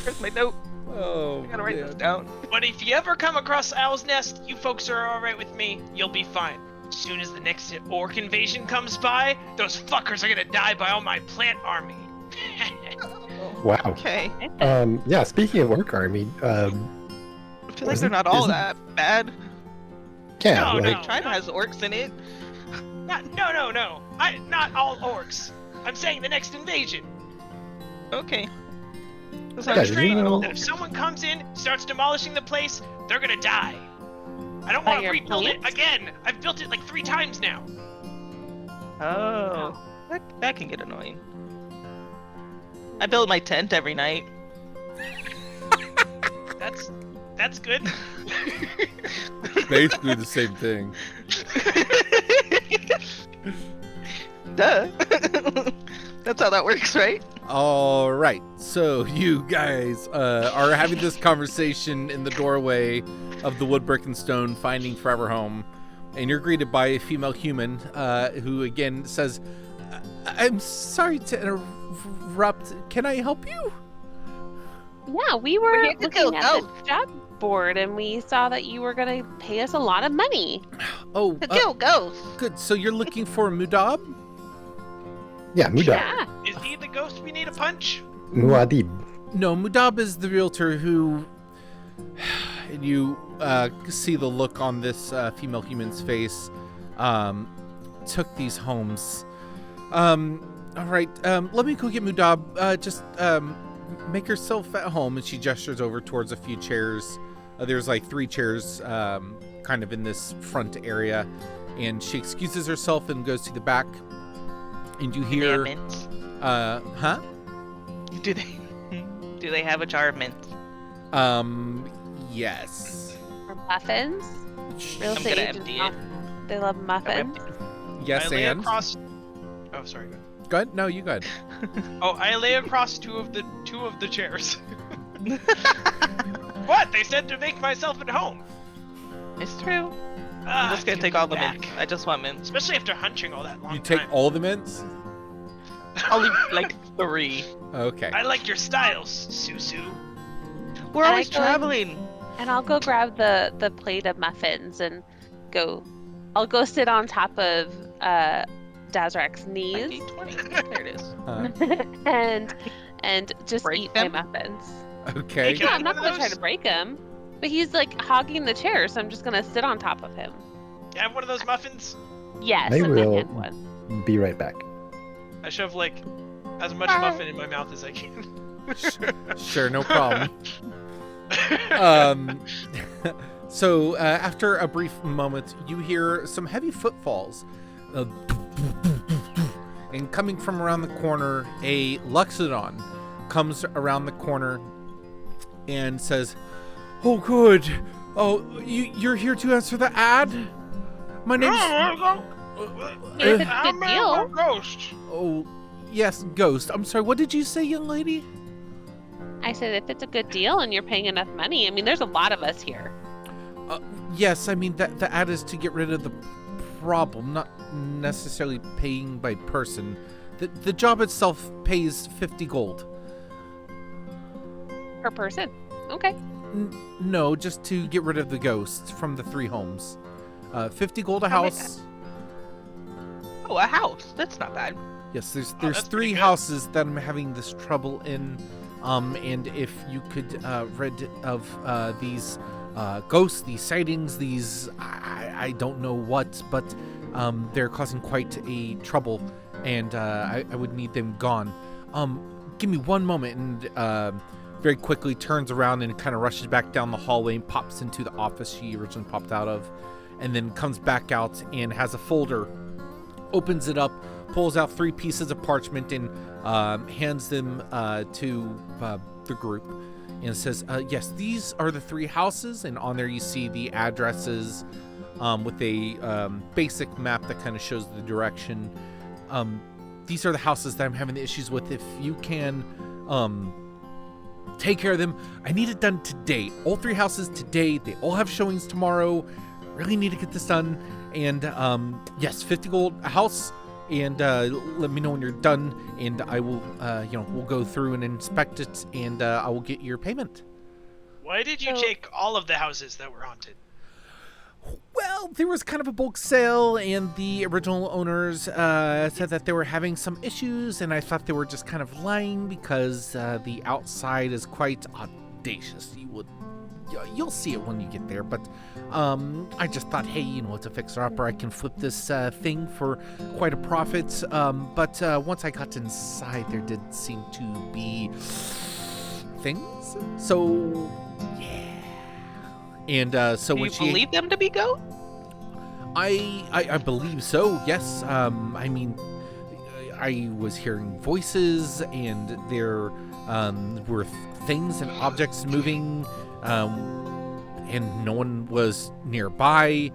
Where's my note? Oh, I gotta write this man. down. But if you ever come across Owl's Nest, you folks are alright with me, you'll be fine. As soon as the next orc invasion comes by, those fuckers are gonna die by all my plant army. Wow. Okay. Yeah, speaking of orc army, feel like they're not all that bad. Yeah, No, like, no. Tribe has orcs in it. No. Not all orcs. I'm saying the next invasion. Okay. That's Yeah, not did you Trained know- that if someone comes in, starts demolishing the place, they're gonna die. I don't By want to your rebuild it plants? again. I've built it like 3 times now. Oh, that can get annoying. I build my tent every night. That's good. Basically the same thing. Duh. That's how that works, right? All right, so you guys are having this conversation in the doorway of the wood, brick, and stone finding forever home, and you're greeted by a female human who again says, "I'm sorry to interrupt. Can I help you?" Yeah, we We're were here to looking kill at the job board and we saw that you were going to pay us a lot of money. Oh, To kill ghosts. good. So you're looking for Mudab? yeah, Mudab. Yeah. Is he the ghost we need a punch? Muad'Dib. No, Mudab is the realtor who. And you see the look on this female human's face. Took these homes. All right. Let me go get Mudab. Just make yourself at home. And she gestures over towards a few chairs. There's like 3 chairs, kind of in this front area, and she excuses herself and goes to the back. And you Do they hear, have mints? huh? Do they have a jar of mints? Yes. Or muffins. Real I'm estate gonna agents, empty it. they love muffins. Yes, I lay and across. Oh, sorry. go ahead. No, you go ahead. Oh, I lay across two of the chairs. What? They said to make myself at home. It's true. Ah, I'm just gonna give take me all the back. mints. I just want mints. Especially after hunching all that long You take time. all the mints. I'll leave like 3. Okay. I like your styles, Susu. We're I always feel like- traveling. And I'll go grab the plate of muffins and I'll go sit on top of Dazrak's knees 20. There it is. and just Break eat them? my muffins. Okay. Can Yeah, I I'm not have gonna one try of to those? break him, but he's like hogging the chair, so I'm just gonna sit on top of him. You have one of those muffins? Yes, I and will- then one. Be right back. I shove like as much Bye. muffin in my mouth as I can. Sure, no problem. So after a brief moment, you hear some heavy footfalls. And coming from around the corner, a Luxodon comes around the corner and says, "Oh, good. Oh, you're here to answer the ad? My name's... If it's a good deal. Ghost. Oh, yes, Ghost. I'm sorry, what did you say, young lady?" I said if it's a good deal and you're paying enough money. I mean, there's a lot of us here. Yes, I mean, the ad is to get rid of the problem, not necessarily paying by person. The job itself pays 50 gold. Per person. Okay. No, just to get rid of the ghosts from the 3 homes. 50 gold a How many- house. Oh, a house. That's not bad. Yes, there's that's 3 pretty good. houses that I'm having this trouble in. And if you could rid of these ghosts, these sightings, these I don't know what, but they're causing quite a trouble, and I would need them gone. Give me one moment, and very quickly turns around and kind of rushes back down the hallway and pops into the office she originally popped out of, and then comes back out and has a folder, opens it up, pulls out 3 pieces of parchment and hands them to the group and says, yes, these are the 3 houses, and on there you see the addresses with a basic map that kind of shows the direction. These are the houses that I'm having the issues with. If you can take care of them, I need it done today. All 3 houses today. They all have showings tomorrow. Really need to get this done. And yes, 50 gold a house. And let me know when you're done, and I will, we'll go through and inspect it, and I will get your payment. Why did you So- take all of the houses that were haunted? Well, there was kind of a bulk sale, and the original owners said that they were having some issues, and I thought they were just kind of lying because the outside is quite audacious. You would you'll see it when you get there. But I just thought, hey, it's a fixer-upper. I can flip this thing for quite a profit. But once I got inside, there did seem to be things. So, yeah. And so Do when you she believe them to be goat? I believe so. Yes. I mean, I was hearing voices, and there were things and objects moving, and no one was nearby.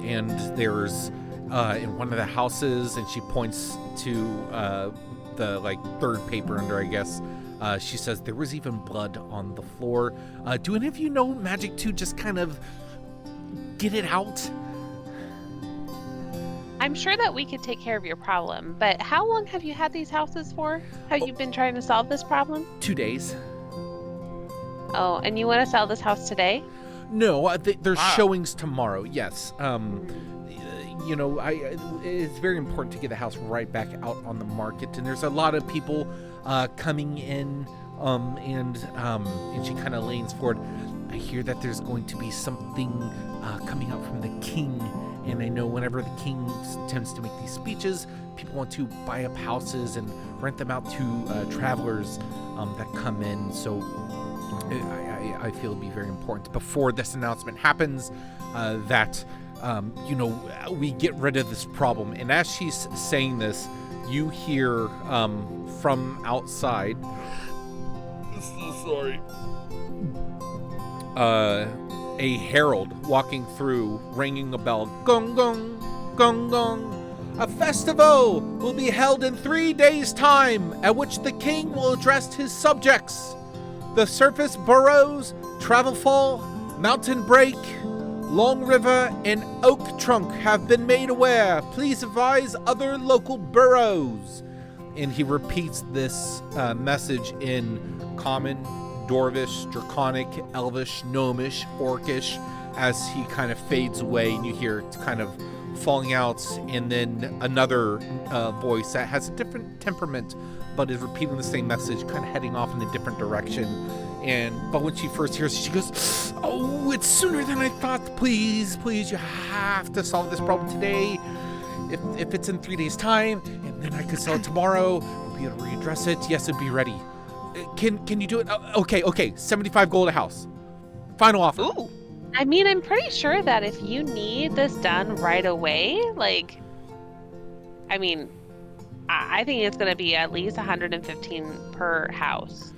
And there's in one of the houses, and she points to the third paper under, I guess. She says there was even blood on the floor. Do any of you know magic to just kind of get it out? I'm sure that we could take care of your problem, but how long have you had these houses for? Have you been trying to solve this problem? 2 days. Oh, and you want to sell this house today? No, there's showings tomorrow. Yes. It's very important to get the house right back out on the market, and there's a lot of people coming in, and she kind of leans forward. I hear that there's going to be something coming out from the king, and I know whenever the king tends to make these speeches, people want to buy up houses and rent them out to travelers that come in. So I feel it'd be very important before this announcement happens that we get rid of this problem. And as she's saying this, you hear from outside, so sorry, a herald walking through, ringing a bell. Gong, gong, gong, gong. A festival will be held in 3 days' time, at which the king will address his subjects. The surface boroughs, Travelfall, Mountain Break, Long River, and Oak Trunk have been made aware. Please advise other local boroughs. And he repeats this message in Common, Dwarvish, Draconic, Elvish, Gnomish, Orcish, as he kind of fades away, and you hear it kind of falling out, and then another voice that has a different temperament but is repeating the same message, kind of heading off in a different direction. But when she first hears it, she goes, "Oh, it's sooner than I thought. Please, you have to solve this problem today. If it's in 3 days' time, and then I could sell it tomorrow, we'll be able to readdress it. Yes, it'll be ready. Can you do it? Okay, 75 gold a house. Final offer." Ooh. I mean, I'm pretty sure that if you need this done right away, I think it's going to be at least 115 per house.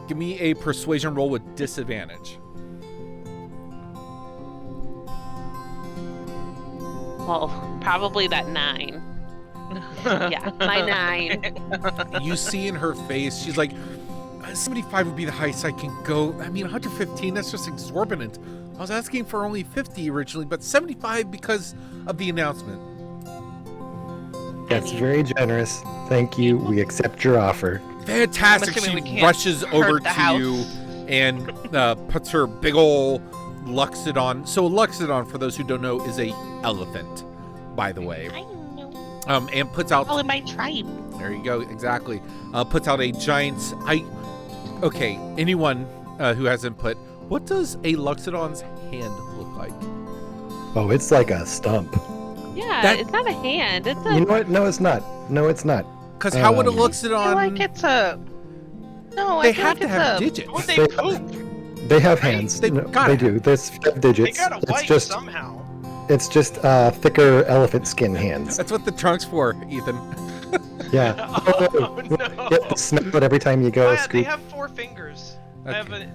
Give me a persuasion roll with disadvantage. Well, probably that 9. Yeah, my 9. You see in her face, she's like, 75 would be the highest I can go. I mean, 115, that's just exorbitant. I was asking for only 50 originally, but 75 because of the announcement. That's very generous. Thank you. We accept your offer. Fantastic. She rushes over to you and puts her big ol' Luxodon. So Luxodon, for those who don't know, is a elephant, by the way. I know. And puts out... All in my tribe. There you go, exactly. Puts out a giant... Okay, anyone who has input, what does a Luxodon's hand look like? Oh, it's like a stump. Yeah, it's not a hand. It's a... You know what? No, it's not. Because how would a Luxodon... I feel like it's a... No, They I feel have like to it's have a... digits. Or they poop. They have hands. They've No, gotta they do. There's digits. They gotta wipe somehow. It's just thicker elephant skin hands. That's what the trunk's for, Ethan. Yeah. Oh, no. You have to smell it every time you go. Oh, yeah, they Scoop. have 4 fingers. I have Okay.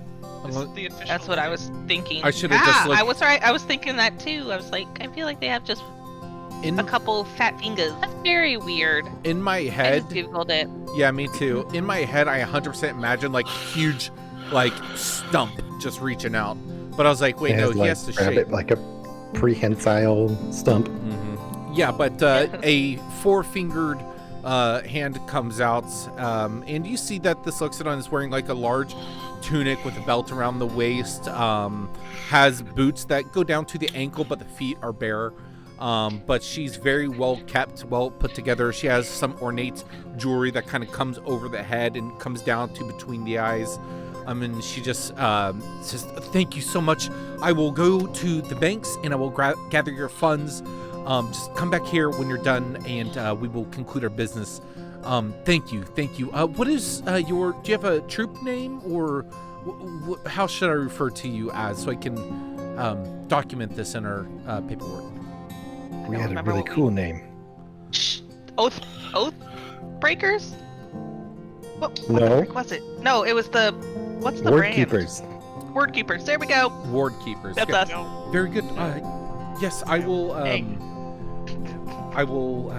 this is the official. That's what I was thinking. I should have just looked... I was right. I was thinking that too. I was like, I feel like they have just a couple fat fingers. That's very weird. In my I head... just Googled it. Yeah, me too. In my head, I 100% imagine huge, stump just reaching out. But I was like, wait, It no, has, he has to grab shape. it like a prehensile stump. Mm-hmm. Yeah, but a 4-fingered hand comes out, and you see that this Luxodon is wearing a large tunic with a belt around the waist, has boots that go down to the ankle, but the feet are bare. but she's very well kept, well put together. She has some ornate jewelry that kind of comes over the head and comes down to between the eyes. And she just says, "Thank you so much. I will go to the banks and I will gather your funds. Just come back here when you're done, and we will conclude our business. Thank you. What is do you have a troop name, or how should I refer to you as, so I can document this in our paperwork?" We had a really cool name. Shh. Oath breakers? What No. the frick was it? No, it was the what's the Ward brand? Keepers. Word keepers. There we go. Ward keepers. That's Good. us. Very good. Yes, I will. I will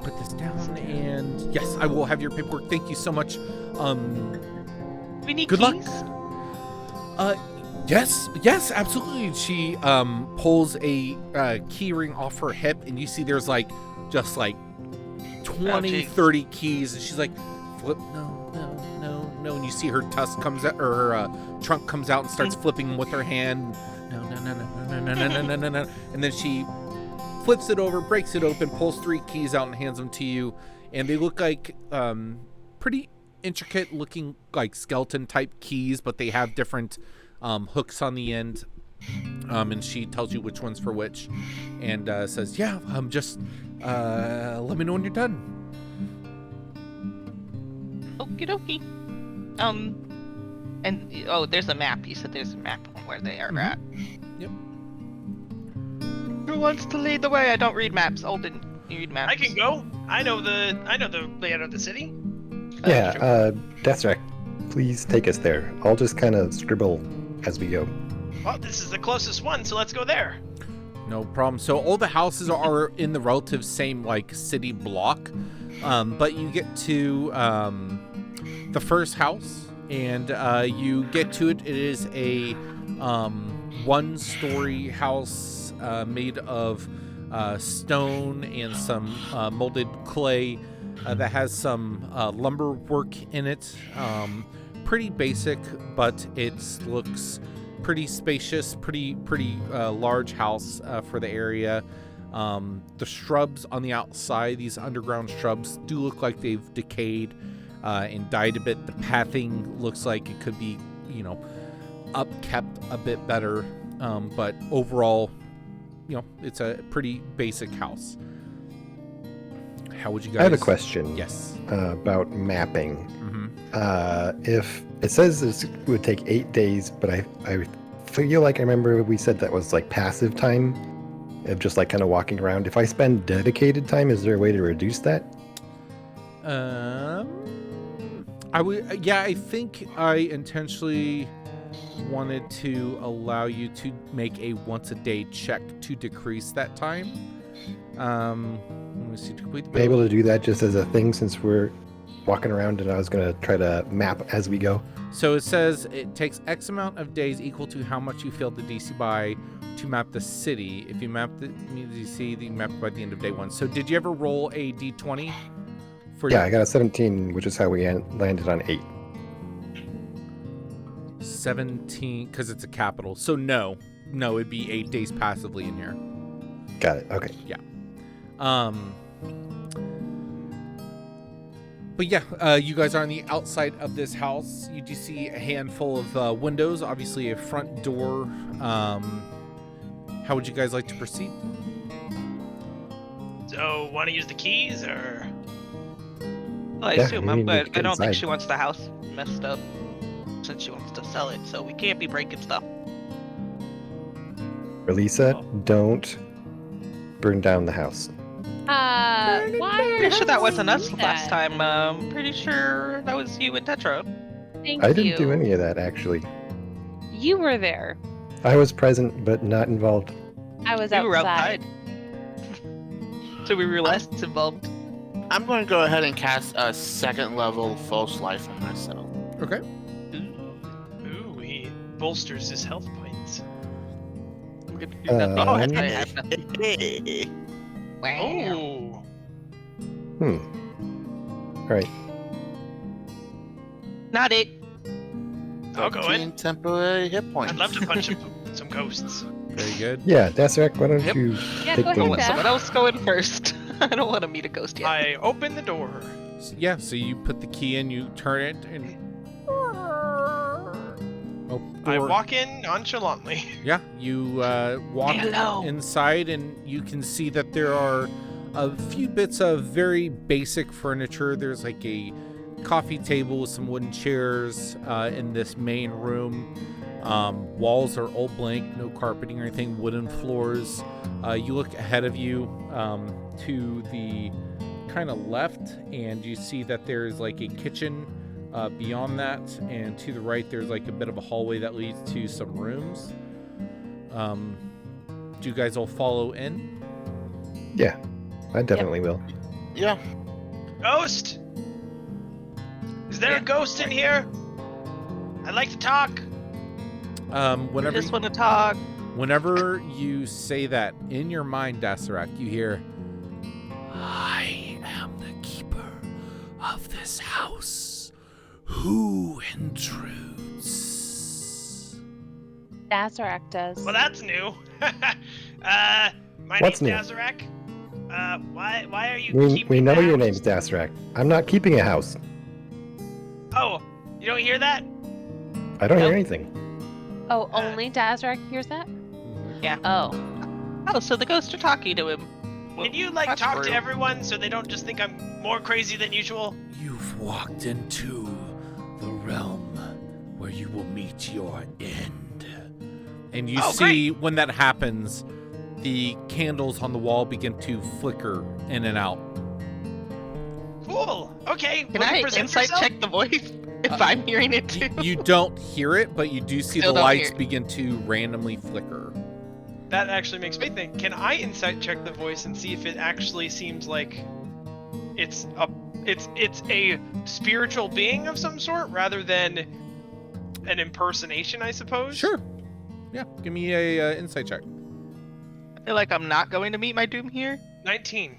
put this down, and yes, I will have your paperwork. Thank you so much. We need Good keys. luck. Yes, absolutely. She pulls a key ring off her hip, and you see there's just 20, geez. 30 keys, and she's like, flip, no, and you see her tusk comes out, or her trunk comes out and starts flipping with her hand. No, and then she flips it over, breaks it open, pulls 3 keys out and hands them to you, and they look like pretty intricate looking, like skeleton type keys, but they have different hooks on the end, and she tells you which one's for which, and says, "Yeah, just let me know when you're done." Okie dokie. And there's a map. You said there's a map on where they are at. Yep. Who wants to lead the way? I don't read maps. Olden, you read maps. I can go. I know the layout of the city. Yeah, Deathrack, please take us there. I'll just kind of scribble as we go. Well, this is the closest one, so let's go there. No problem. So all the houses are in the relative same city block, but you get to the first house, and you get to it. It is a 1-story house made of stone and some molded clay that has some lumber work in it. Pretty basic, but it looks pretty spacious, pretty large house for the area. The shrubs on the outside, these underground shrubs, do look like they've decayed and died a bit. The pathing looks like it could be, upkept a bit better, but overall, it's a pretty basic house. How would you guys? I have a question. Yes. About mapping. Mm-hmm. If it says this would take 8 days, but I feel like I remember we said that was passive time of just kind of walking around. If I spend dedicated time, is there a way to reduce that? I would. Yeah, I think I intentionally wanted to allow you to make a once-a-day check to decrease that time. Let me see. Be able to do that just as a thing, since we're walking around, and I was going to try to map as we go. So it says it takes X amount of days equal to how much you failed the DC by to map the city. If you map the DC, you map it by the end of day 1. So did you ever roll a D20? Yeah, I got a 17, which is how we landed on 8. 17, because it's a capital. So no, it'd be 8 days passively in here. Got it. Okay. Yeah. But yeah, you guys are on the outside of this house. You do see a handful of windows, obviously a front door. How would you guys like to proceed? So, want to use the keys, or? Well, I Yeah, assume, we need to but get I don't think inside. she wants the house messed up since she wants to sell it, so we can't be breaking stuff. Relisa, don't burn down the house. Why are Pretty sure that wasn't us doing last that? time. Pretty sure that was you and Tetra. Thank I you. didn't do any of that, actually. You were there. I was present, but not involved. I was We were outside. So we were less involved. I'm going to go ahead and cast a 2nd level false life on myself. Okay. Ooh, he bolsters his health points. We're gonna do nothing. Oh, It's and- gonna have nothing. Oh. All right. Not it. I'll go in. 13 temporary hit points. I'd love to punch some ghosts. Very good. Yeah, Dasrak, why don't Yep. you Yeah, take go the ahead, lead? Dad. Someone else go in first. I don't want to meet a ghost yet. I open the door. Yeah, so you put the key in, you turn it, and I door. walk in nonchalantly. Yeah, you walk Hello. inside, and you can see that there are a few bits of very basic furniture. There's like a coffee table with some wooden chairs in this main room. Walls are all blank, no carpeting or anything, wooden floors. You look ahead of you to the kind of left, and you see that there's like a kitchen beyond that, and to the right there's like a bit of a hallway that leads to some rooms. Do you guys all follow in? Yeah, I definitely will. Yeah. Ghost? Is there a ghost in here? I'd like to talk. I Whenever just want to talk. Whenever you say that in your mind, Dasarak, you hear, I am the keeper of this house. Who intrudes? Dazarak does. Well, that's new. My What's name's new? Dazarak. Why are you We keeping know the your house? name's Dasrak. I'm not keeping a house. Oh, you don't hear that? I don't hear Nope. anything. Oh, only Dazarak hears that? Yeah. Oh. Oh, so the ghosts are talking to him. Well, Can you like that's talk rude. to everyone so they don't just think I'm more crazy than usual? You've walked into the realm where you will meet your end. And you Oh, see when that happens, the candles on the wall begin to flicker in and out. Cool. Okay. Can will you I present insight yourself? check the voice if I'm hearing it too? You don't hear it, but you do see Still the don't lights hear it. begin to randomly flicker. That actually makes me think. Can I insight check the voice and see if it actually seems like it's a spiritual being of some sort rather than an impersonation, I suppose? Sure. Yeah, give me a insight check. I feel like I'm not going to meet my doom here. 19.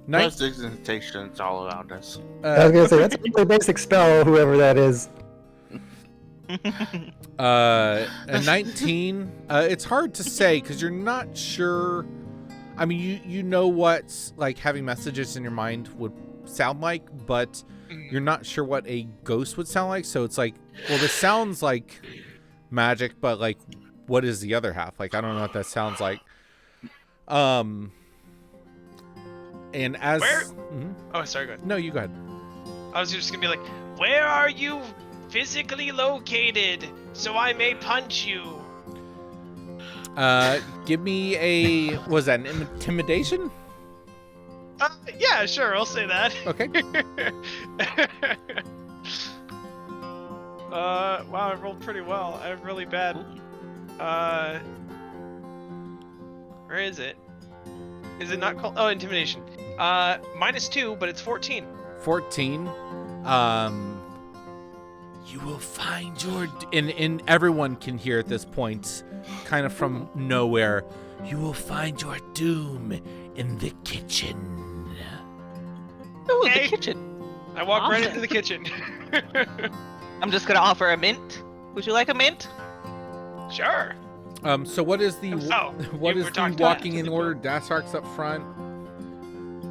Plus incantations all around us. I was gonna say that's a pretty basic spell, whoever that is. A 19. It's hard to say because you're not sure. I mean, you know what like having messages in your mind would sound like, but you're not sure what a ghost would sound like. So it's like, well, this sounds like magic, but like, what is the other half? Like, I don't know what that sounds like. And as Where- Mhm. Oh, sorry, go ahead. No, you go ahead. I was just gonna be like, where are you physically located so I may punch you? Give me a was that an intimidation? Yeah, sure, I'll say that. Okay. Wow, I rolled pretty well. I'm really bad. Where is it? Is it not called? Oh, intimidation. -2, but it's 14. 14. You will find your and everyone can hear at this point, kind of from nowhere. You will find your doom in the kitchen. Ooh, Okay. the kitchen. I walk right Awesome. into the kitchen. I'm just gonna offer a mint. Would you like a mint? Sure. So what is the Oh, what you is were the talking walking to in the order? Dasark's up front.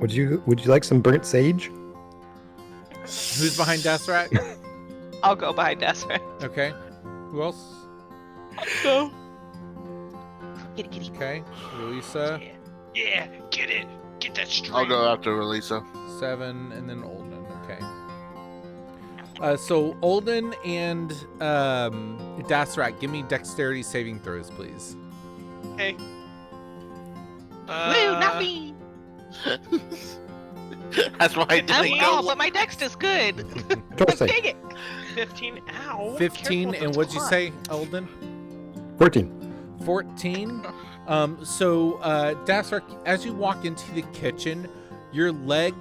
Would you like some burnt sage? Who's behind Dasarak? I'll go behind Desert. Okay. Who else? Go. Kitty, kitty. Okay. Elisa, Yeah, get it. Get that straight. I'll go after Elisa. 7, and then Olden. Okay. So Olden and Dasarak, give me dexterity saving throws, please. Okay. Woo, not me. That's why I I'm didn't all, go. but my dex is good. Torse. Dang it. 15. Ow. 15, careful and with what'd the you clock. say, Olden? 14. 14. Dasarak, as you walk into the kitchen, your leg,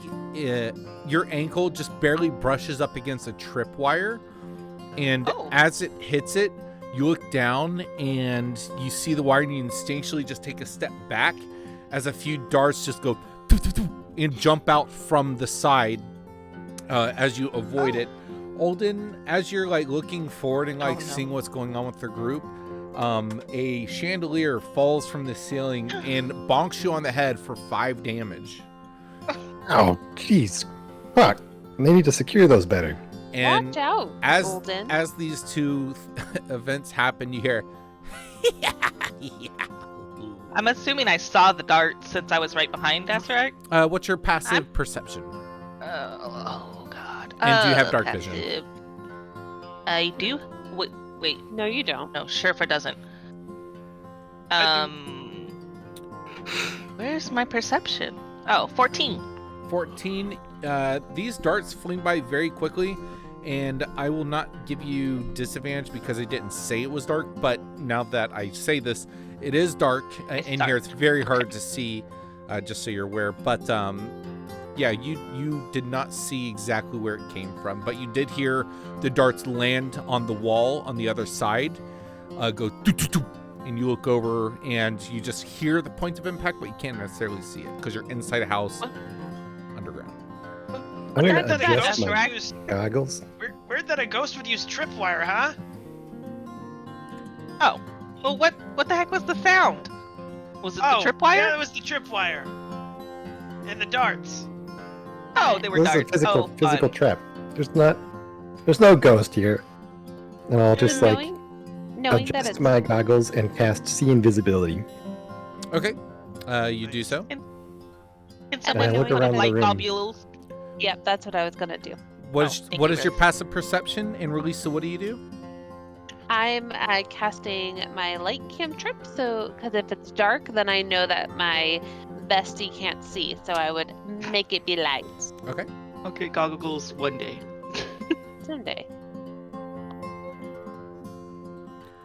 your ankle just barely brushes up against a tripwire. And Oh. as it hits it, you look down and you see the wire and you instinctually just take a step back as a few darts just go doo, doo, doo, and jump out from the side as you avoid it. Olden, as you're like looking forward and like Oh, no. seeing what's going on with the group, a chandelier falls from the ceiling and bonks you on the head for 5 damage. Oh, jeez. Fuck. They need to secure those better. And Watch out, Golden. as these two events happen, you hear, I'm assuming I saw the dart since I was right behind Deseret. what's your passive perception? Oh God. And do you have dark vision? passive. I do. Wait. No, you don't. No, Sherfa doesn't. Where's my perception? Oh, 14. 14. These darts fling by very quickly, and I will not give you disadvantage because I didn't say it was dark, but now that I say this, it is dark in here. It's very hard to see, just so you're aware. But yeah, you did not see exactly where it came from, but you did hear the darts land on the wall on the other side, go doo-doo-doo, and you look over and you just hear the point of impact, but you can't necessarily see it because you're inside a house underground. I'm Weird gonna that a adjust ghost my would use. goggles. Weird that a ghost would use tripwire, huh? Oh. Well, what the heck was the sound? Was it the Yeah, tripwire? it was the tripwire. And the darts. Oh, they were This is a darts. physical Fun. trap. There's no ghost here. And I'll just So like knowing that adjust it's my goggles and cast see invisibility. Okay, you do so. Can someone look put around up the light room. globules? Yep, that's what I was gonna do. thank What you, is your Riz. passive perception? And Releasa, what do you do? I'm casting my light cantrip, so because if it's dark, then I know that my bestie can't see, so I would make it be light Okay, goggles one day. someday.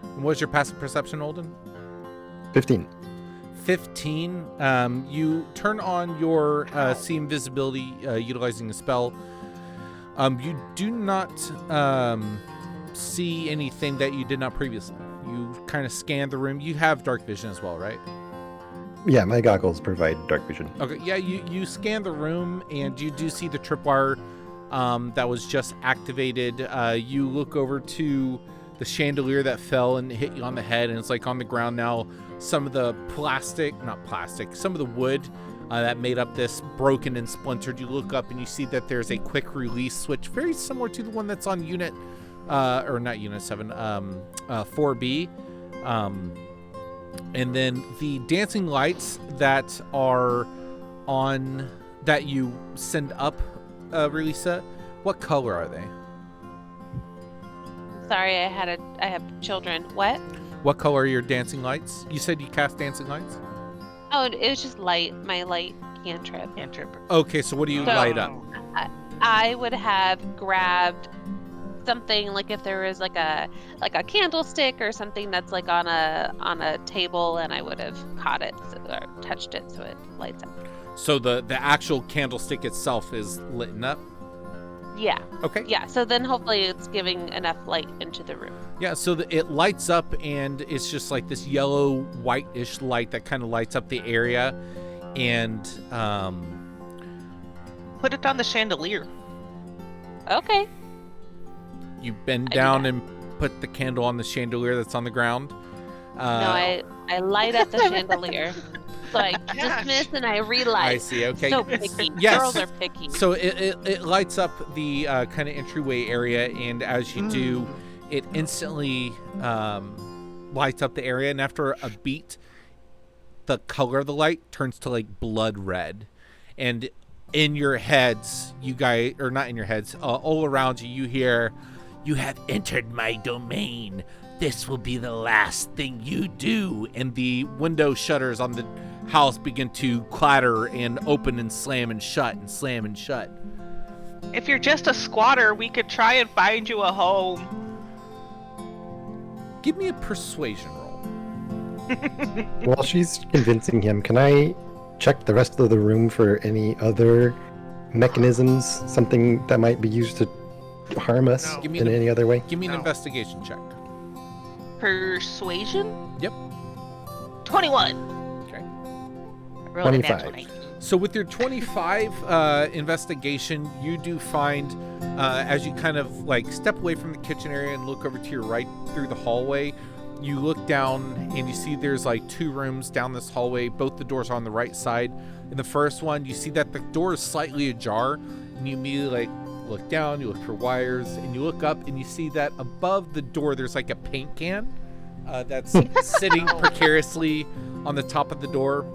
And what's your passive perception, Olden? 15. 15. You turn on your see invisibility utilizing a spell. You do not see anything that you did not previously. You kind of scan the room. You have dark vision as well, right? Yeah, my goggles provide dark vision. Okay, yeah, you scan the room and you do see the tripwire that was just activated. You look over to the chandelier that fell and hit you on the head, and it's like on the ground now. Some of the some of the wood that made up this broken and splintered. You look up and you see that there's a quick release switch, very similar to the one that's on unit, or not unit 7, 4B. And then the dancing lights that are on, that you send up, Releasa, what color are they? Sorry, I have children. What? What color are your dancing lights? You said you cast dancing lights? Oh, it was just light. My light cantrip. Okay, so what do you So- light up? I would have grabbed something like if there was like a candlestick or something that's like on a table, and I would have caught it or touched it so it lights up. So the actual candlestick itself is lit up? Yeah. Okay. Yeah. So then hopefully it's giving enough light into the room. Yeah, so it lights up, and it's just like this yellow, whitish light that kind of lights up the area, and Put it on the chandelier. Okay. you bend I do down that. and put the candle on the chandelier that's on the ground. No, I light up the chandelier. So I dismiss and I relight. I see. Okay. So picky. Yes. Girls are picky. So it lights up the kind of entryway area, and as you do, it instantly lights up the area, and after a beat, the color of the light turns to like blood red. And in your heads, you guys, or not in your heads, all around you, you hear, "You have entered my domain. This will be the last thing you do." And the window shutters on the house begin to clatter and open and slam and shut and slam and shut. If you're just a squatter, we could try and find you a home. Give me a persuasion roll. While she's convincing him, can I check the rest of the room for any other mechanisms, something that might be used to harm us No. Give me in an- any other way? Give me an No. investigation check. Persuasion? Yep. 21. Okay. I rolled a nat 25. 20. So with your 25 investigation, you do find, as you kind of like step away from the kitchen area and look over to your right through the hallway, You look down and you see there's like 2 rooms down this hallway. Both the doors are on the right side. In the first one, you see that the door is slightly ajar, and you immediately look down, you look for wires, and you look up and you see that above the door there's like a paint can that's sitting precariously on the top of the door.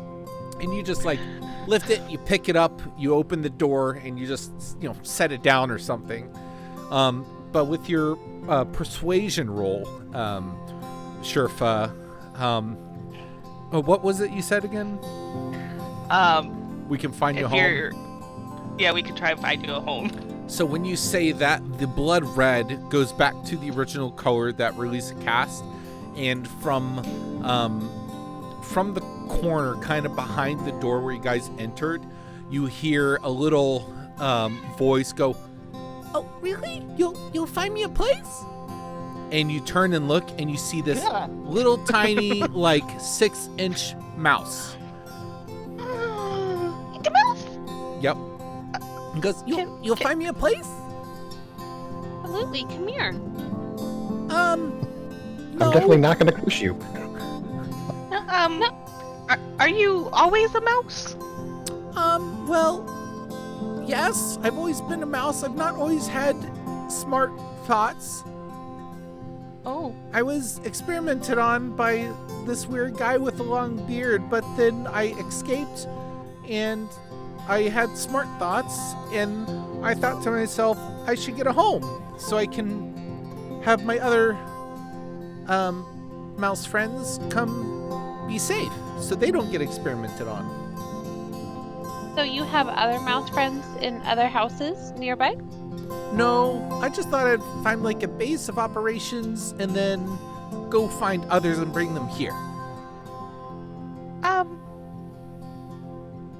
And you just like lift it, you pick it up, you open the door, and you just, set it down or something. But with your persuasion roll, Sherfa, what was it you said again? We can find you a home. Yeah, we can try and find you a home. So when you say that, the blood red goes back to the original color that Release cast, and from the corner, kind of behind the door where you guys entered, you hear a little voice go, "Oh, really? You'll find me a place?" And you turn and look, and you see this little tiny, like 6-inch mouse. The mouse? Yep. He goes, "You'll find me a place?" Absolutely. Come here. No. I'm definitely not going to push you. Are you always a mouse? Well, yes, I've always been a mouse. I've not always had smart thoughts. Oh. I was experimented on by this weird guy with a long beard, but then I escaped and I had smart thoughts, and I thought to myself, I should get a home so I can have my other mouse friends come be safe so they don't get experimented on. So you have other mouse friends in other houses nearby? No, I just thought I'd find like a base of operations and then go find others and bring them here.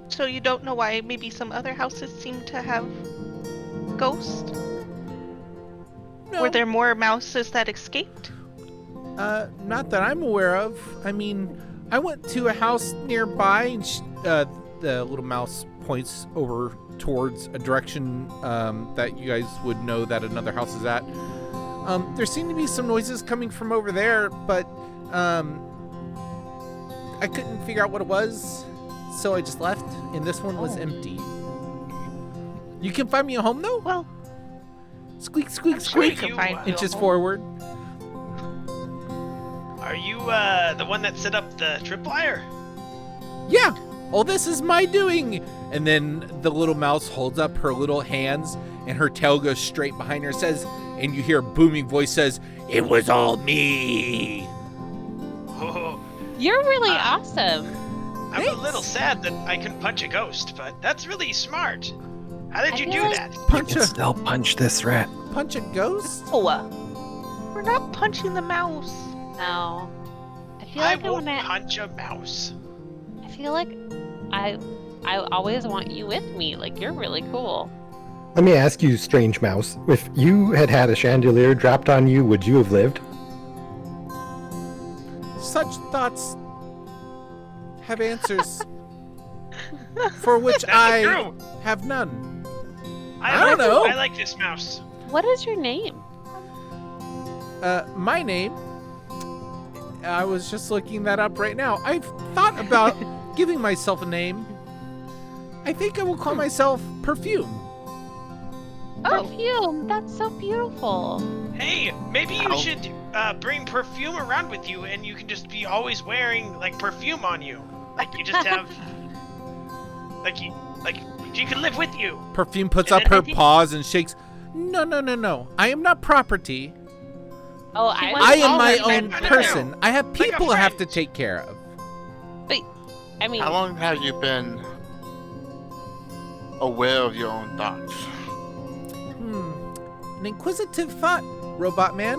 So you don't know why maybe some other houses seem to have ghosts? No. Were there more mouses that escaped? Not that I'm aware of. I mean, I went to a house nearby, and the little mouse points over towards a direction that you guys would know that another house is at. There seemed to be some noises coming from over there, but I couldn't figure out what it was, so I just left, and this one was empty. You can find me a home, though? Well, Squeak, squeak, I'm sure squeak. you can find you a Inches home. forward. Are you the one that set up the tripwire? Yeah, all this is my doing. And then the little mouse holds up her little hands, and her tail goes straight behind her, says, and you hear a booming voice says, "It was all me." Oh, You're really awesome. I'm Thanks. a little sad that I couldn't punch a ghost, but that's really smart. How did I you feel do like- that? Punch a Still punch this rat. ghost? oh, we're not punching the mouse. No. I feel I like I won't want to. punch a mouse. I feel like I always want you with me. Like, you're really cool. Let me ask you, strange mouse, if you had had a chandelier dropped on you, would you have lived? Such thoughts have answers for which That's I true. have none. I don't know. I like this mouse. What is your name? My name, I was just looking that up right now. I've thought about giving myself a name. I think I will call myself Perfume. Perfume. That's so beautiful. Hey, maybe you Ow. should bring perfume around with you, and you can just be always wearing like perfume on you. Like you just have, like you can live with you. Perfume puts And up then I her think- paws and shakes. No. I am not property. Oh, She I was I am all my her own friend. person. I have Like a people I have to friend. take care of. I mean, How long have you been aware of your own thoughts? An inquisitive thought, Robot Man.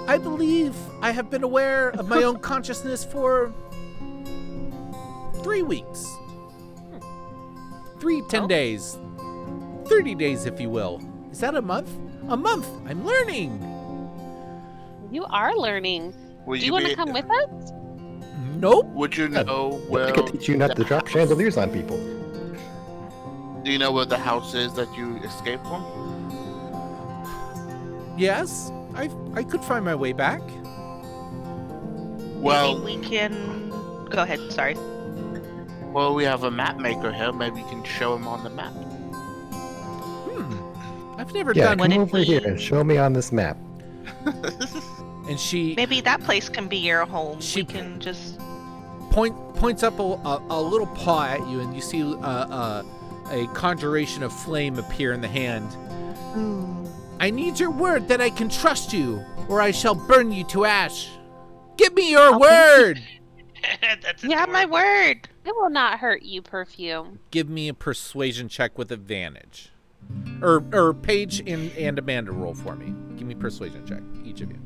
I believe I have been aware of my own consciousness for 3 weeks. 10 days. 30 days, if you will. Is that a month? A month! I'm learning! you are learning. Will Do you want to be- come with us? Nope. Would you know I where? could teach you not to drop chandeliers on people. Do you know where the house is that you escaped from? Yes, I could find my way back. Well, Maybe we can. Go ahead. Sorry. well, we have a map maker here. Maybe you can show him on the map. I've never Yeah, done. come What if over we- here and show me on this map. And she Maybe that place can be your home. She- We can just. points up a little paw at you, and you see a conjuration of flame appear in the hand. I need your word that I can trust you, or I shall burn you to ash. Give me your word. That's You have my adorable. word. It will not hurt you, Perfume. Give me a persuasion check with advantage. Or Paige and Amanda roll for me. Give me a persuasion check, each of you.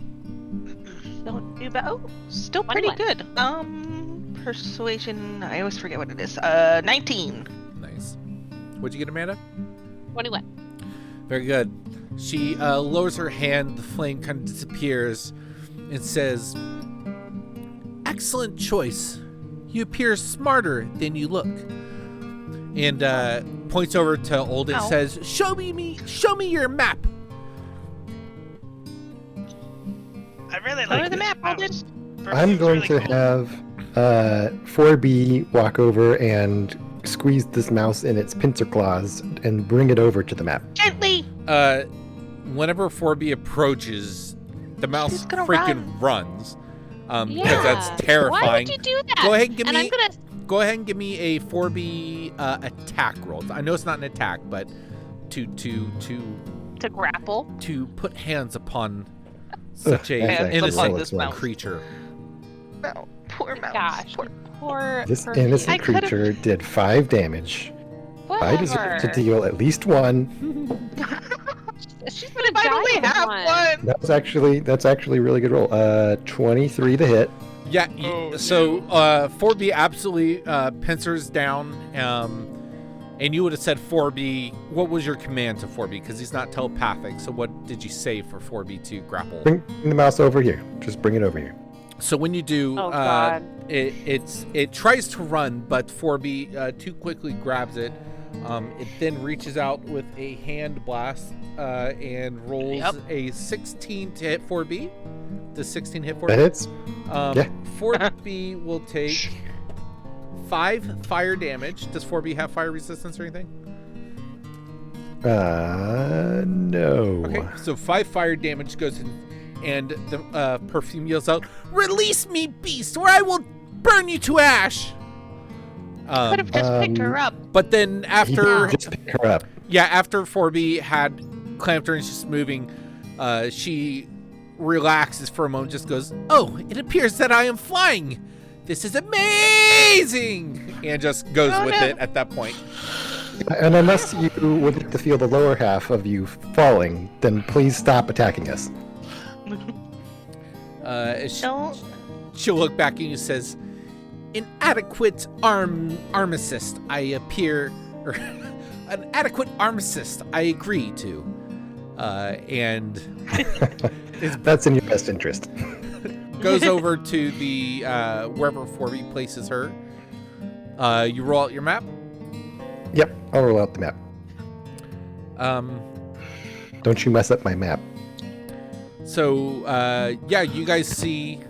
Don't do that. Oh, still pretty 21. good. Persuasion. I always forget what it is. 19. Nice. What'd you get, Amanda? 21. Very good. She lowers her hand, the flame kind of disappears, and says, "Excellent choice. You appear smarter than you look." And points over to Olden and Ow. says, Show me your map." I really Go like to the this map, Alden. mouse. I'm Perfume's going really to cool. have 4B walk over and squeeze this mouse in its pincer claws and bring it over to the map. Gently. Whenever 4B approaches, the mouse She's gonna freaking runs. Because Yeah. that's Why terrifying. would you do that? Go ahead and give and me I'm gonna. Go ahead and give me a 4B attack roll. I know it's not an attack, but to To grapple. put hands upon such a That's actually innocent upon this mouse. creature. No, poor mouse. Gosh. Poor- Poor This Perfume. innocent I could've- creature did 5 damage. I deserve to Whatever. deal at least 1. She's gonna I die only from have one. That's actually a really good roll. 23 to hit. Yeah, Oh, so 4B absolutely pincers down, and you would have said 4B. What was your command to 4B? Because he's not telepathic, so what did you say for 4B to grapple? Bring the mouse over here. Just bring it over here. So when you do, Oh, God. it tries to run, but 4B too quickly grabs it. It then reaches out with a hand blast and rolls Yep. a 16 to hit 4B. Does 16 hit 4B? That hits. Yeah. 4B will take 5 fire damage. Does 4B have fire resistance or anything? No. Okay, so 5 fire damage goes in, and the Perfume yells out, "Release me, beast, or I will burn you to ash!" Could have just picked her up. But then He after, did just pick her up. after 4B had clamped her and she's moving, she relaxes for a moment, just goes, "Oh, it appears that I am flying. This is amazing!" And just goes Oh, with no. it at that point. And unless you would like to feel the lower half of you falling, then please stop attacking us. Don't. She'll look back at you and says, "Inadequate armicist, I appear, or an adequate armicist, I agree to." And That's in your best interest. goes over to the wherever 4B places her. You roll out your map. Yep, I'll roll out the map. Don't you mess up my map. So you guys see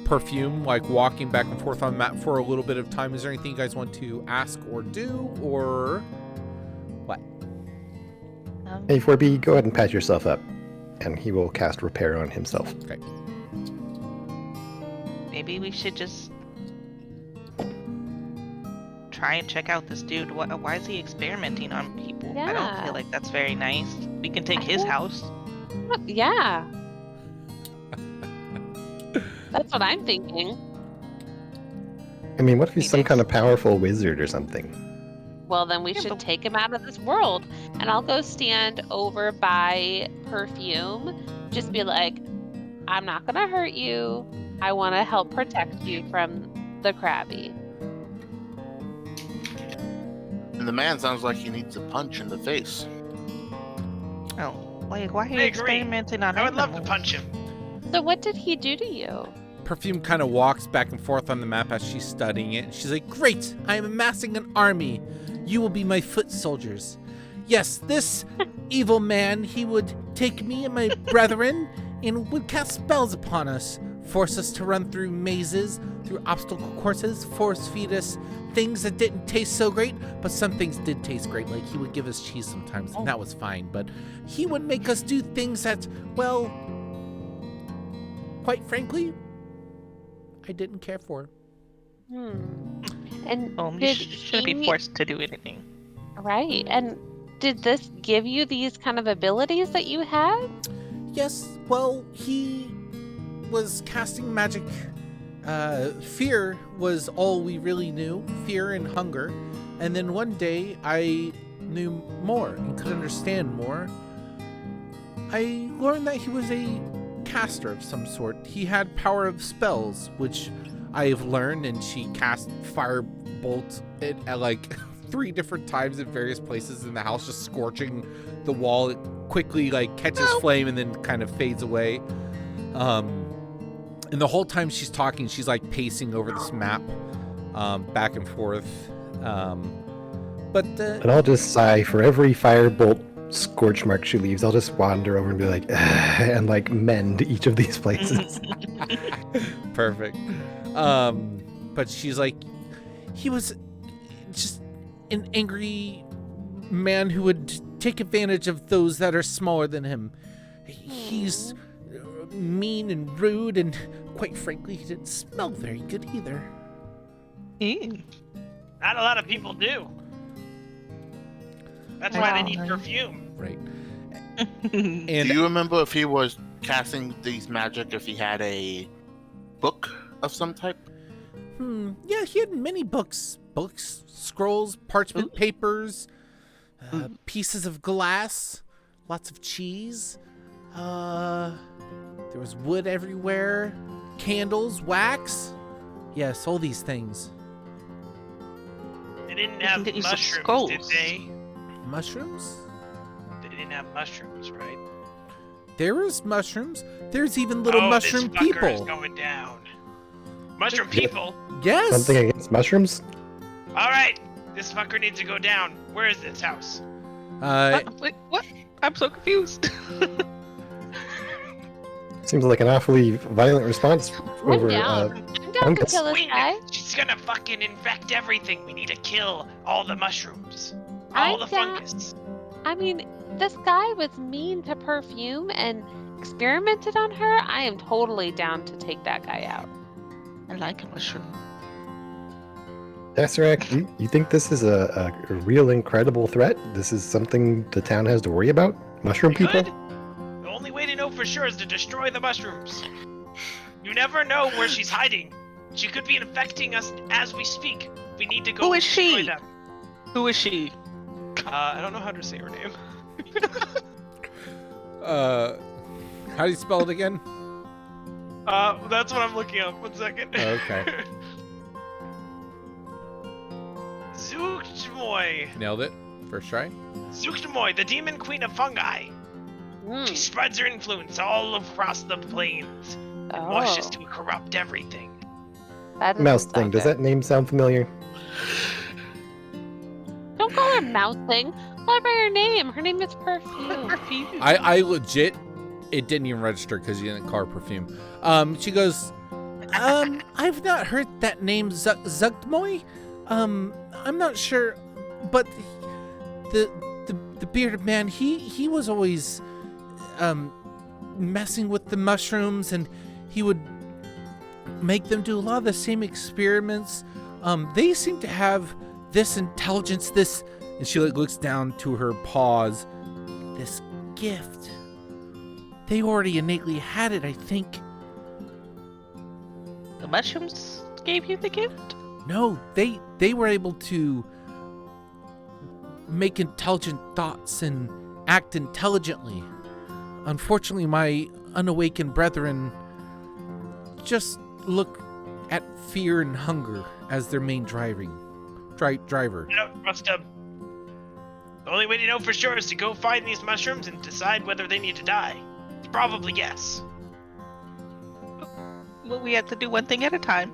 Perfume like walking back and forth on the map for a little bit of time. Is there anything you guys want to ask or do, or what? Hey, 4B, go ahead and patch yourself up. And he will cast Repair on himself. Okay. Maybe we should just try and check out this dude. Why is he experimenting on people? I don't Yeah. feel like that's very nice. We can take his house. Yeah. That's what I'm thinking. I mean, what if he's He some thinks- kind of powerful wizard or something? Well, then we Yeah, should but- take him out of this world. And I'll go stand over by Perfume. Just be like, I'm not going to hurt you. I want to help protect you from the Krabby. And the man sounds like he needs a punch in the face. Oh, like why are you I agree. experimenting on I would love to animals? punch him. So what did he do to you? Perfume kind of walks back and forth on the map as she's studying it. And she's like, "Great, I am amassing an army. You will be my foot soldiers. Yes, this evil man, he would take me and my brethren and would cast spells upon us force us to run through mazes, through obstacle courses, force feed us things that didn't taste so great, but some things did taste great. Like he would give us cheese sometimes, and that was fine. But he would make us do things that, well, quite frankly, I didn't care for. And You did shouldn't he- be forced to do anything. Right. And did this give you these kind of abilities that you have? Yes, well, he was casting magic. Fear was all we really knew, fear and hunger. And then one day I knew more and could understand more. I learned that he was a caster of some sort. He had power of spells, which I have learned, and she cast firebolt at like 3 different times in various places in the house, just scorching the wall. It quickly like catches flame and then kind of fades away. And the whole time she's talking, she's like pacing over this map, back and forth. And I'll just sigh for every firebolt scorch mark she leaves. I'll just wander over and be like, and like mend each of these places. Perfect. But she's like, he was just an angry man who would take advantage of those that are smaller than him. He's mean and rude, and quite frankly, he didn't smell very good either. Not a lot of people do. That's why they need perfume. Right. Do And you remember if he was casting these magic, if he had a book of some type? yeah, he had many books, scrolls, parchment papers, pieces of glass, lots of cheese. There was wood everywhere, candles, wax. Yes, all these things. They didn't can have get you some mushrooms, skulls. did they? Mushrooms? They didn't have mushrooms, right? There is mushrooms. There's even little oh, mushroom this fucker is people. going down. Mushroom people? Yes. Something against mushrooms? All right, this fucker needs to go down. Where is this house? Wait, what? I'm so confused. Seems like an awfully violent response over. down. I'm down to fungus. kill this Wait, guy. she's gonna fucking infect everything. We need to kill all the mushrooms. I'm All the down- fungus. I mean, this guy was mean to Perfume and experimented on her. I am totally down to take that guy out. I like a mushroom. Tesseract, you think this is a real incredible threat? This is something the town has to worry about? Mushroom We people? could. The only way to know for sure is to destroy the mushrooms. You never know where she's hiding. She could be infecting us as we speak. We need to go Who is destroy she? them. Who is she? I don't know how to say her name. How do you spell it again? That's what I'm looking up. 1 second. Okay. Zuchtmoy. Nailed it. First try. Zuchtmoy, the demon queen of fungi. She spreads her influence all across the plains and washes to corrupt everything. That doesn't Mouse sound thing, does good. that name sound familiar? Don't call her Mouse Thing. Call her by her name. Her name is Perfume. I legit, it didn't even register because you didn't call her Perfume. She goes, I've not heard that name Zugtmoy. I'm not sure, but the bearded man, he was always messing with the mushrooms, and he would make them do a lot of the same experiments. They seem to have this intelligence, and she like looks down to her paws, this gift. They already innately had it, I think. The mushrooms gave you the gift? No, they were able to make intelligent thoughts and act intelligently. Unfortunately, my unawakened brethren just look at fear and hunger as their main driver. Must have. The only way to know for sure is to go find these mushrooms and decide whether they need to die. Probably yes. Well, we have to do one thing at a time.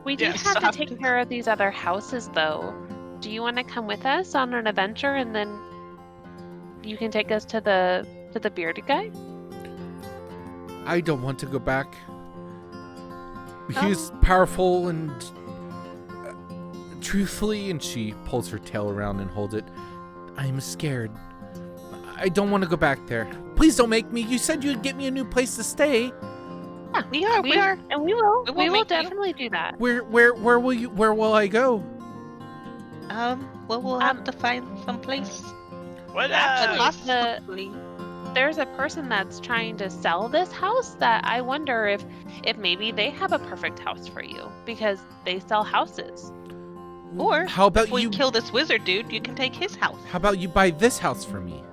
We do Yes. have to take care of these other houses, though. Do you want to come with us on an adventure, and then you can take us to the bearded guy? I don't want to go back. He's powerful and truthfully, and she pulls her tail around and holds it. I'm scared. I don't want to go back there. Please don't make me. You said you'd get me a new place to stay. Yeah, we are. And we will. We will We will make you. definitely do that. Where will I go? Well, we'll have to find some place. What? Possibly. There's a person that's trying to sell this house that I wonder if maybe they have a perfect house for you because they sell houses. Or how about if we you kill this wizard dude, you can take his house. How about you buy this house for me?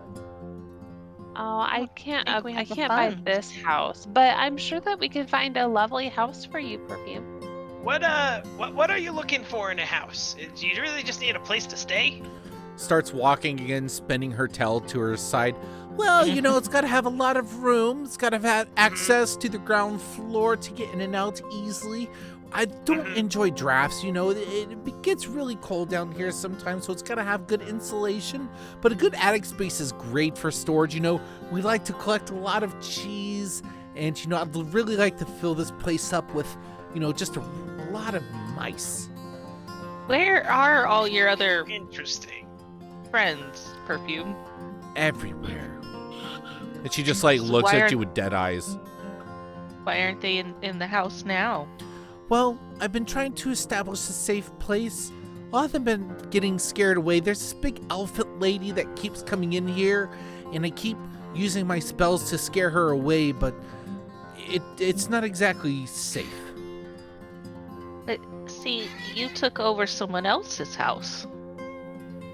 Oh, I can't. think we I have the can't buy funds. this house, but I'm sure that we can find a lovely house for you, Perfume. What are you looking for in a house? Do you really just need a place to stay? Starts walking again, spinning her tail to her side. Well, it's got to have a lot of room. It's got to have access to the ground floor to get in and out easily. I don't enjoy drafts, it gets really cold down here sometimes, so it's got to have good insulation. But a good attic space is great for storage. We like to collect a lot of cheese, and, I'd really like to fill this place up with, just a lot of mice. Where are all your other Interesting. friends, Perfume? Everywhere. And she just, looks why at aren't- you with dead eyes. Why aren't they in the house now? Well, I've been trying to establish a safe place. A lot of them been getting scared away. There's this big elephant lady that keeps coming in here, and I keep using my spells to scare her away, but it's not exactly safe. But see, you took over someone else's house.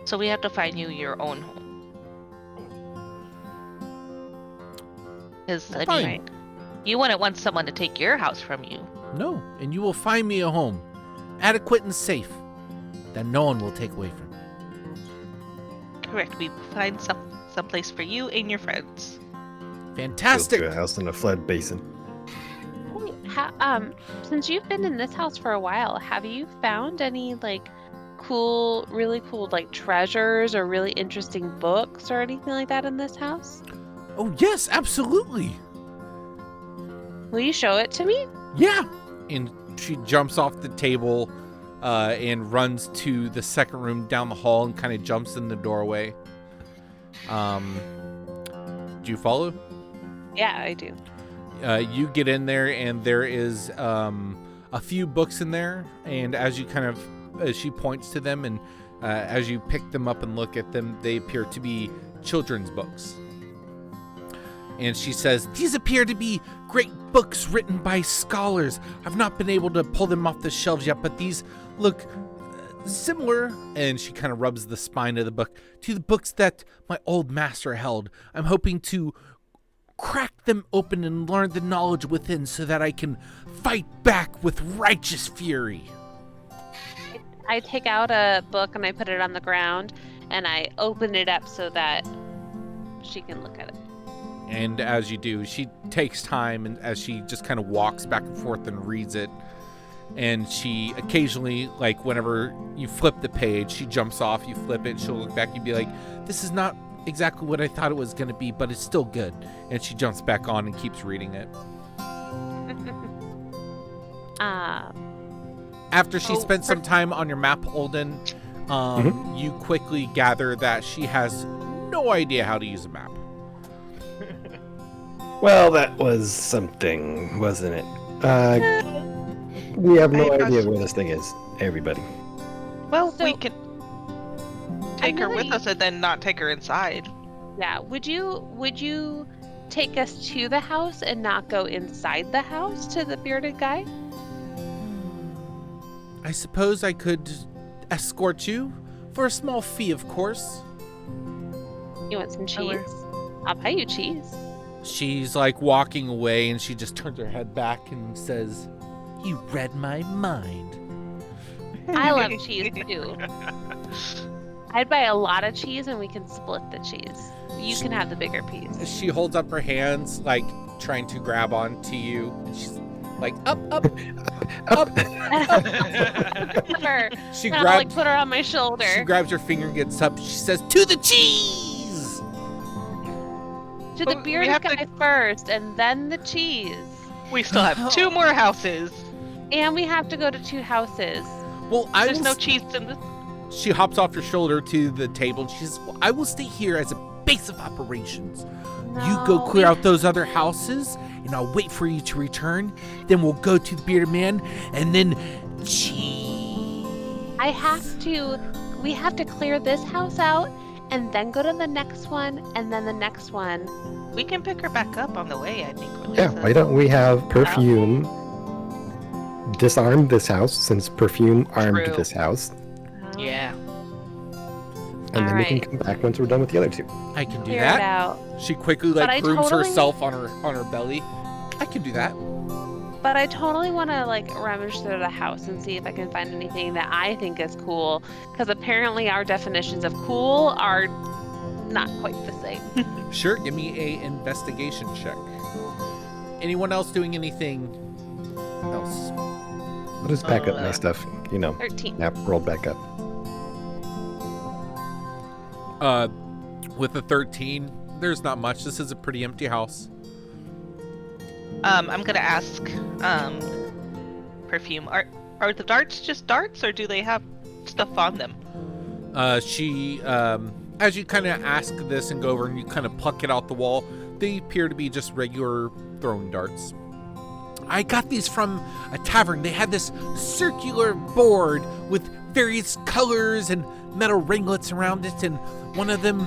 So we have to find you your own home. Because, I Fine. mean, you wouldn't want someone to take your house from you. No, and you will find me a home, adequate and safe, that no one will take away from me. Correct. We find some place for you and your friends. Fantastic! Goes to a house in a flood basin. Since you've been in this house for a while, have you found any really cool treasures or really interesting books or anything like that in this house? Oh yes, absolutely! Will you show it to me? Yeah! And she jumps off the table and runs to the second room down the hall and kind of jumps in the doorway. Do you follow? Yeah, I do. You get in there, and there is a few books in there, and as she points to them, and as you pick them up and look at them, they appear to be children's books. And she says, these appear to be great books written by scholars. I've not been able to pull them off the shelves yet, but these look similar, and she kind of rubs the spine of the book, to the books that my old master held. I'm hoping to crack them open and learn the knowledge within so that I can fight back with righteous fury. I take out a book and I put it on the ground and I open it up so that she can look at it. And as you do, she takes time, and as she just kind of walks back and forth and reads it, and she occasionally, whenever you flip the page, she jumps off, you flip it, she'll look back, you'd be like, this is not exactly what I thought it was going to be, but it's still good. And she jumps back on and keeps reading it. After she spent some time on your map, Olden, you quickly gather that she has no idea how to use a map. Well, that was something, wasn't it? We have no idea where this thing is, everybody. Well, So- we can take her with really- us and then not take her inside. Yeah, would you take us to the house and not go inside the house to the bearded guy? I suppose I could escort you for a small fee, of course. You want some cheese? Sure. I'll buy you cheese. She's walking away, and she just turns her head back and says, you read my mind. I love cheese too. I'd buy a lot of cheese and we can split the cheese. You can have the bigger piece. She holds up her hands, trying to grab onto you, and she's up, up, up. Her. She And I'll grabs put her on my shoulder. She grabs her finger and gets up. She says, to the cheese! To the But we bearded have guy to- first and then the cheese. We still have 2 more houses. And we have to go to 2 houses. Well, There's no cheese in this. She hops off your shoulder to the table and she says, well, I will stay here as a base of operations. You go clear out those other houses, and I'll wait for you to return. Then we'll go to the bearded man, and then cheese. We have to clear this house out, and then go to the next one, and then the next one. We can pick her back up on the way, I think. Yeah, why don't we have Perfume disarm this house, since Perfume armed True. this house, Yeah. and then we can Alright. come back once we're done with the other 2. I can do Clear it that. out. She quickly But I grooms totally- herself on her belly. I can do that. But I totally want to rummage through the house and see if I can find anything that I think is cool. Because apparently our definitions of cool are not quite the same. Sure, give me a investigation check. Anyone else doing anything else? I'll just back up my stuff, 13. Yep, roll back up. With a 13, there's not much. This is a pretty empty house. I'm gonna ask, Perfume, are the darts just darts, or do they have stuff on them? She, as you kind of ask this and go over and you kind of pluck it out the wall, they appear to be just regular throwing darts. I got these from a tavern. They had this circular board with various colors and metal ringlets around it, and one of them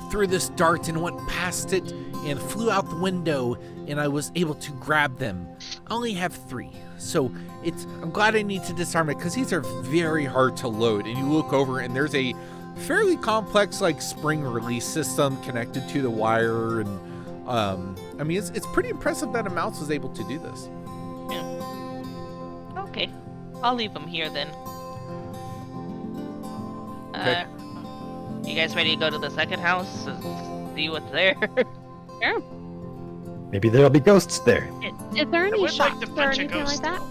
threw this dart and went past it and flew out the window, and I was able to grab them. I only have 3, so I'm glad I need to disarm it because these are very hard to load. And you look over and there's a fairly complex spring release system connected to the wire, and I mean it's pretty impressive that a mouse was able to do this. Okay. I'll leave them here then. Okay. You guys ready to go to the second house and see what's there? Sure. Maybe there'll be ghosts there. Is there any would like shops to or punch a anything ghost, like that?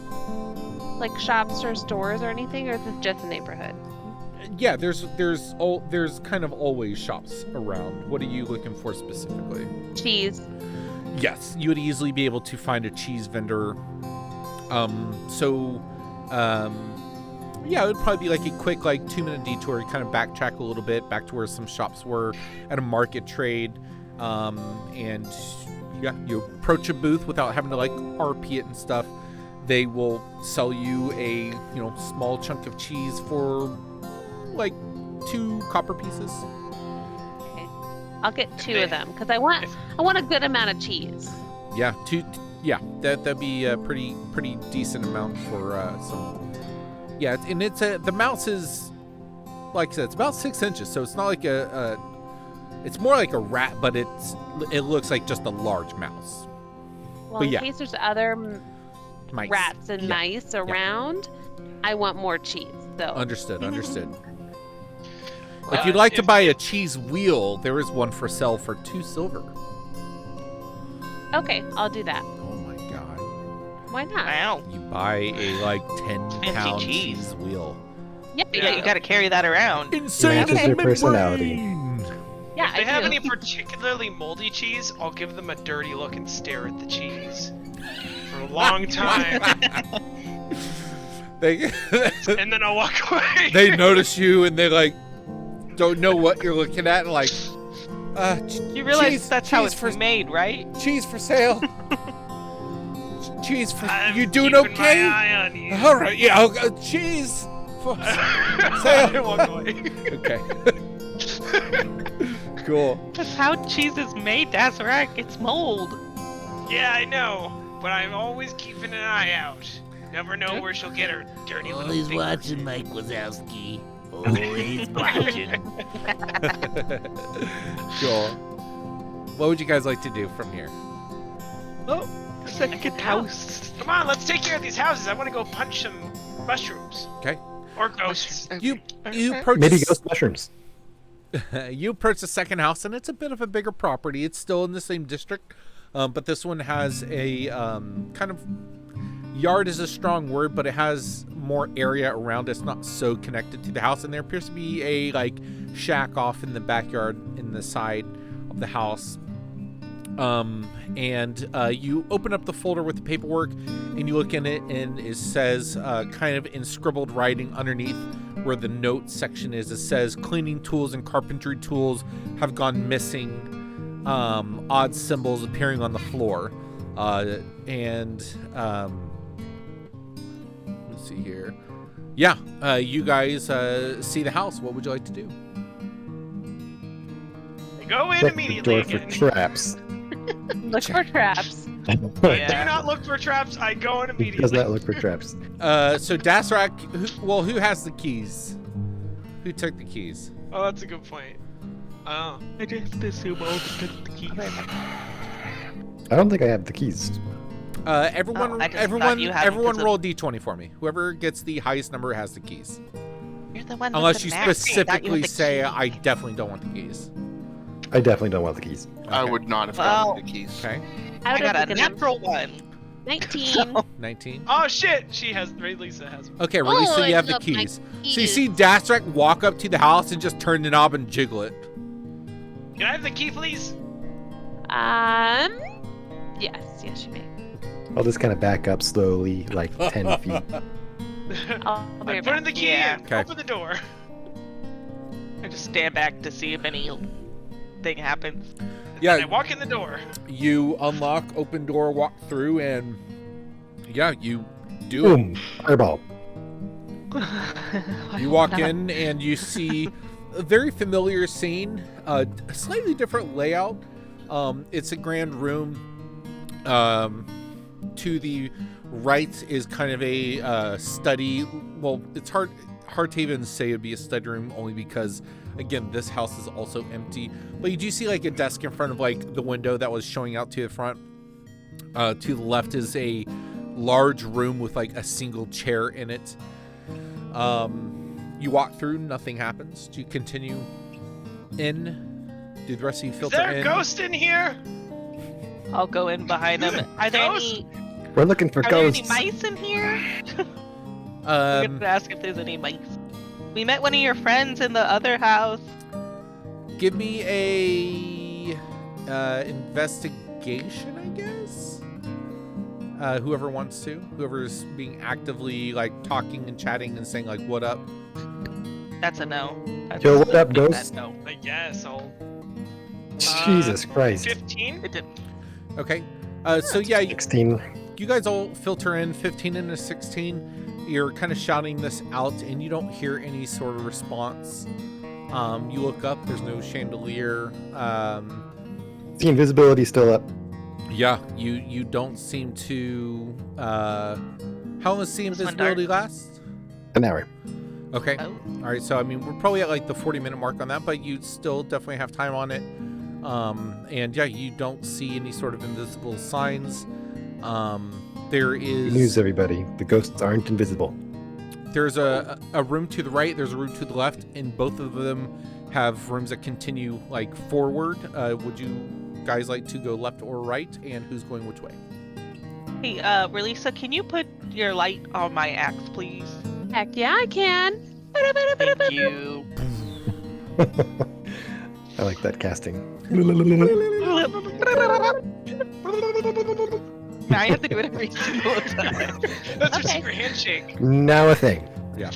Like shops or stores or anything, or is this just a neighborhood? Yeah, there's kind of always shops around. What are you looking for specifically? Cheese. Yes, you would easily be able to find a cheese vendor. Yeah, it would probably be a quick 2-minute detour. You kind of backtrack a little bit back to where some shops were at a market trade, and yeah, you approach a booth without having to RP it and stuff. They will sell you a small chunk of cheese for 2 copper pieces. Okay. I'll get 2 of them because I want a good amount of cheese. Yeah, 2. Yeah, that'd be a pretty decent amount for some. Yeah, and it's the mouse is, like I said, it's about 6 inches, so it's not like it's more like a rat, but it looks like just a large mouse. Well, But in yeah. case there's other Mice. rats and Yeah. mice around, I want more cheese. So Understood. Well, If you'd like to buy a cheese wheel, there is one for sale for 2 silver. okay, I'll do that. Oh my god. Why not? Wow. You buy a 10-pound cheese. cheese wheel. Yeah, Yeah, you gotta carry that around. Insane Matches their personality. yeah, If they I have do. any particularly moldy cheese, I'll give them a dirty look and stare at the cheese for a long time, They and then I'll walk away. they notice you and they don't know what you're looking at and You realize cheese, that's how cheese it's for male, right? cheese for sale. Cheese for I'm you doing keeping okay? My eye on you. All right, yeah, cheese for I sale. walk away. Okay. Cool. That's how cheese is made, Dazarak. It's mold. Yeah, I know, but I'm always keeping an eye out. Never know where she'll get her dirty little Always fingers. watching, Mike Wazowski. Always watching. Cool. What would you guys like to do from here? Oh, second house. Come on, let's take care of these houses. I want to go punch some mushrooms. Okay. Or ghosts. You approach Maybe ghost mushrooms. you approach the second house, and it's a bit of a bigger property. It's still in the same district, but this one has a kind of yard is a strong word, but it has more area around. It's not so connected to the house, and there appears to be a shack off in the backyard in the side of the house. And you open up the folder with the paperwork, and you look in it, and it says, kind of in scribbled writing underneath where the note section is, it says cleaning tools and carpentry tools have gone missing. Odd symbols appearing on the floor. Let's see here. Yeah, you guys see the house. What would you like to do? Go in Check the immediately door for again. traps. Look for traps. I do not look for traps. I go in He immediately. does not look for traps. So Dasrak, who has the keys? Who took the keys? Oh, that's a good point. Oh. I just assume all the keys. I don't think I have the keys. Everyone, Oh, I just everyone, thought you had it everyone, 'cause of- roll d20 for me. Whoever gets the highest number has the keys. You're the one. Unless with you the map. I thought you specifically had the say, key. I definitely don't want the keys. I definitely don't want the keys. I Okay. would not have Well- gotten the keys. Okay, I Out got of a the natural one. 19. 19. Oh shit! She has. Lisa has. Okay, Oh, Relisa, I you have the love my keys. So you keys. see Dasrak walk up to the house and just turn the knob and jiggle it. Can I have the key, please? Yes, you may. I'll just kind of back up slowly, like 10 feet. I'll be I right put in back. the key Yeah. and Okay. open the door. I just stand back to see if anything happens. And I Yeah, walk in the door. you unlock, open door, walk through, and yeah, you do it. Boom! Fireball. You walk in and you see a very familiar scene, a slightly different layout. It's a grand room. To the right is kind of a study. Well, it's hard to even say it'd be a study room, only because, again, this house is also empty. But you do see like a desk in front of like the window that was showing out to the front. To the left is a large room with like a single chair in it. You walk through, nothing happens. Do you continue in? Do the rest of you Is filter there a in? ghost in here? I'll go in behind them. Are there Ghost? any? We're looking for Are there ghosts. any mice in here? I'm Um, gonna ask if there's any mice. We met one of your friends in the other house. give me a investigation, I guess. Whoever wants to, whoever's being actively like talking and chatting and saying like "What up?" That's a no. Yo, what up, That's ghost? no. I guess I'll. Jesus Christ. 15. It didn't. Okay. So yeah, 16. you guys all filter in 15 into 16. You're kind of shouting this out, and you don't hear any sort of response. You look up. There's no chandelier. The invisibility's still up. Yeah, you don't seem to. How long does the This one invisibility last? An hour. Okay. Oh. All right. So I mean, we're probably at like the 40-minute mark on that, but you still definitely have time on it. And yeah, you don't see any sort of invisible signs. There Good is. news, everybody. The ghosts aren't invisible. There's a room to the right. There's a room to the left, and both of them have rooms that continue like forward. Would you guys like to go left or right? And who's going which way? Hey, Relisa, can you put your light on my axe, please? Heck yeah, I can. Thank you. I like that casting. Now I have to do it every single time. That's our Okay. secret handshake. Now a thing. Yeah.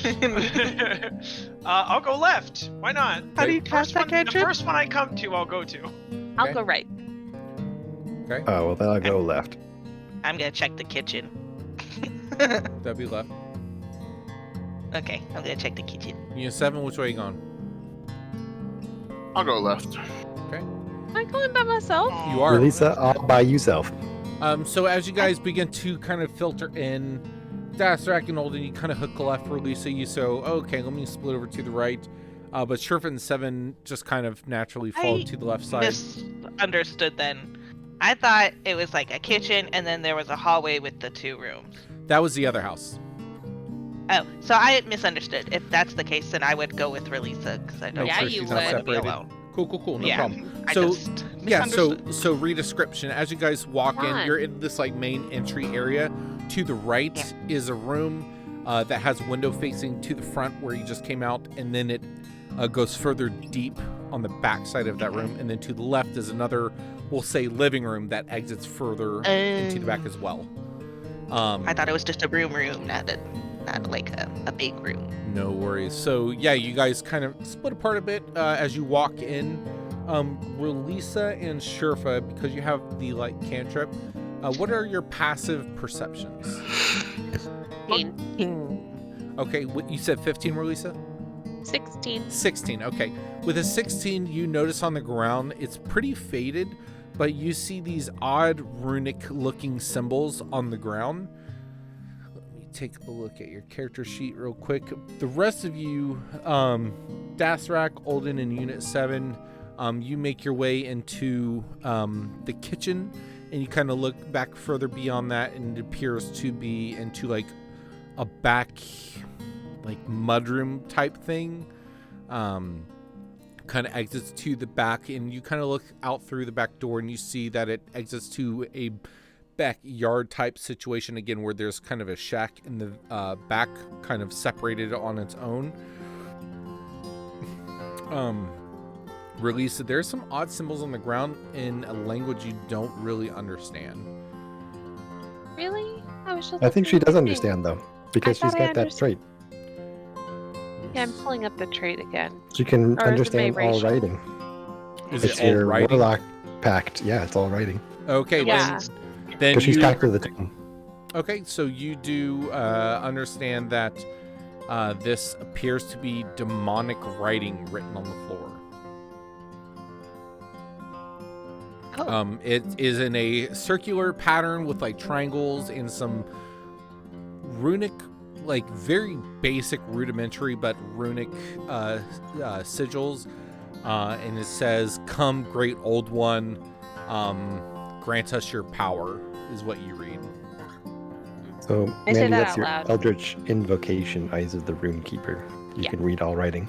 I'll go left. Why not? How do you cast that The cantrip? first one I come to, I'll go to. I'll Okay. go right. Okay. Oh, well, then I'll go left. I'm gonna check the kitchen. That'd be left. Okay, I'm gonna check the kitchen. You 7. Which way you going? I'll go left. Am I going by myself? You are. Relisa, all by yourself. So as you guys begin to kind of filter in, Dasrak and Olden, you kind of hook left for Lisa. You so okay. Let me split over to the right. But Sherf and 7 just kind of naturally fall I to the left side. Misunderstood then. I thought it was like a kitchen and then there was a hallway with the 2 rooms. That was the other house. Oh, so I had misunderstood. If that's the case, then I would go with Relisa because I don't Make Yeah, sure you she's would. not want to be separated. alone. Cool. No Yeah. problem. I So, just Yeah, misunderstood. so read description. As you guys walk in, Fun. you're in this like main entry area. To the right is a room that has window facing to the front where you just came out, and then it goes further deep on the back side of that room, and then to the left is another, we'll say, living room that exits further into the back as well. I thought it was just a room, not like a big room. No worries. So yeah, you guys kind of split apart a bit as you walk in. Relisa and Sherfa, because you have the like cantrip, what are your passive perceptions? 15. Okay, what you said 15, Relisa? 16. 16, okay. With a 16, you notice on the ground, it's pretty faded, but you see these odd runic-looking symbols on the ground. Let me take a look at your character sheet real quick. The rest of you, Dasrak, Olden, and Unit 7, you make your way into the kitchen, and you kind of look back further beyond that, and it appears to be into like a back, like mudroom type thing. Kind of exits to the back, and you kind of look out through the back door, and you see that it exits to a backyard type situation again, where there's kind of a shack in the back, kind of separated on its own. Relisa, there's some odd symbols on the ground in a language you don't really understand. Really? I think she does understand though, because she's got that trait. Yeah, I'm pulling up the trait again. She can Or is it understand all racial? writing. Is It's it all your writing? warlock pact. Yeah, it's all writing. Okay, Yeah. then Because she's you... packed with the tongue. Okay, so you do understand that this appears to be demonic writing written on the floor. Oh. It is in a circular pattern with like triangles and some runic, like very basic rudimentary but runic sigils, and it says, "Come, great old one, grant us your power," is what you read. So, I say Mandy, that that's out your loud. Eldritch Invocation, Eyes of the Runekeeper. You Yeah. can read all writing.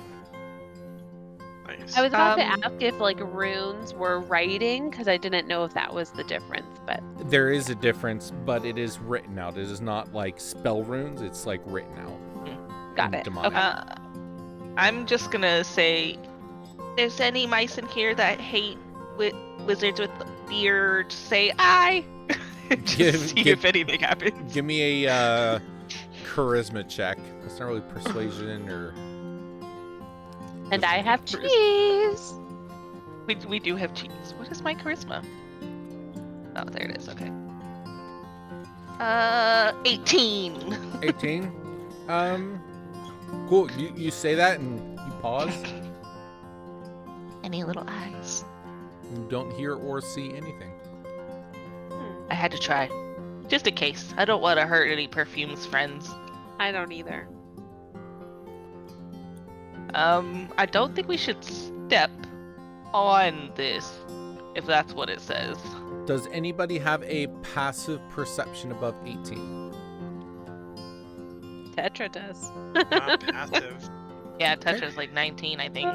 Nice. I was about to ask if like runes were writing, because I didn't know if that was the difference, but There is a difference, but it is written out. It is not like spell runes. It's like written out. got in it. demonic. Okay. I'm just gonna say, there's any mice in here that hate wizards with beards, say I. Just see if anything happens. Give me a charisma check. It's not really persuasion or... And I have cheese. We do have cheese. What is my charisma? Oh, there it is. Okay. 18. 18. Cool. You say that and you pause. Any little eyes? You don't hear or see anything. I had to try, just in case. I don't want to hurt any perfume's friends. I don't either. I don't think we should step on this, if that's what it says. Does anybody have a passive perception above 18? Tetra does. Not passive. Yeah, Tetra's like 19, I think.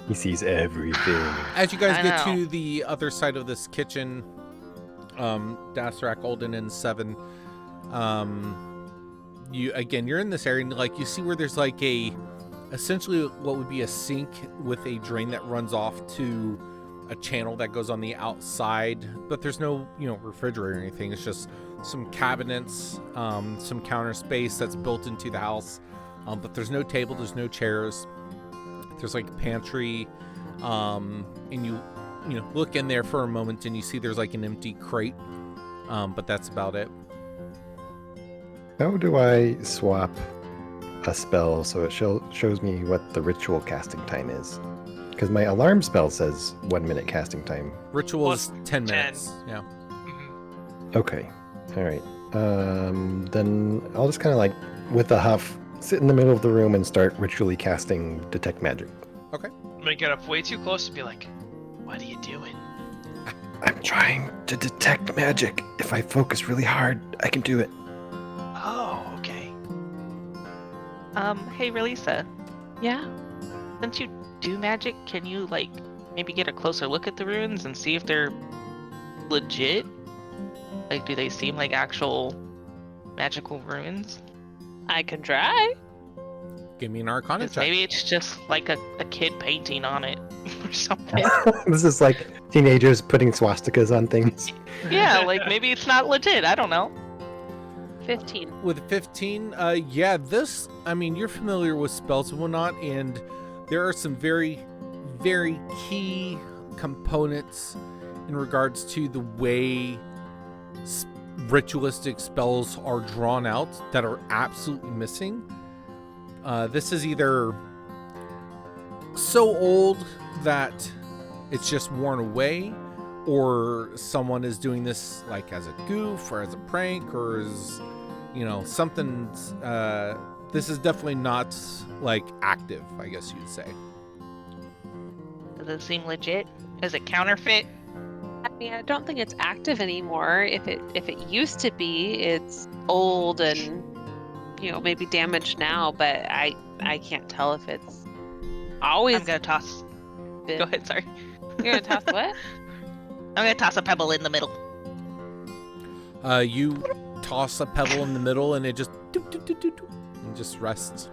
He sees everything. As you guys I get know. to the other side of this kitchen, Dasrak, Olden, and 7, you're in this area, and like you see where there's like essentially what would be a sink with a drain that runs off to a channel that goes on the outside, but there's no refrigerator or anything. It's just some cabinets, some counter space that's built into the house, but there's no table, there's no chairs. There's like a pantry, and you look in there for a moment and you see there's like an empty crate, but that's about it. How do I swap a spell so it shows me what the ritual casting time is? Because my alarm spell says 1 minute casting time. Ritual is Plus 10 10. minutes. Yeah. Mhm. Okay. All right. Then I'll just kind of like, with a huff, sit in the middle of the room and start ritually casting Detect Magic. Okay. I'm gonna get up way too close and be like, "What are you doing?" I'm trying to detect magic. If I focus really hard, I can do it. Oh, okay. Hey, Relisa, Yeah. since you do magic, can you like maybe get a closer look at the runes and see if they're legit? Like, do they seem like actual magical runes? I can try. Give me an Arcana 'Cause check. maybe it's just like a kid painting on it or something. This is like teenagers putting swastikas on things. Yeah, like maybe it's not legit. I don't know. 15. With 15, yeah, this, I mean, you're familiar with spells and whatnot, and there are some very, very key components in regards to the way ritualistic spells are drawn out that are absolutely missing. This is either so old that it's just worn away, or someone is doing this like as a goof or as a prank or as, you know, something. This is definitely not like active, I guess you'd say. Does it seem legit? Is it counterfeit? I mean, I don't think it's active anymore. If it used to be, it's old and, you know, maybe damaged now, but I can't tell if it's always I'm gonna toss. been. Go ahead, sorry. You're gonna toss what? I'm gonna toss a pebble in the middle. You toss a pebble in the middle and it just doop, doop, doop, doop, doop, and just rests.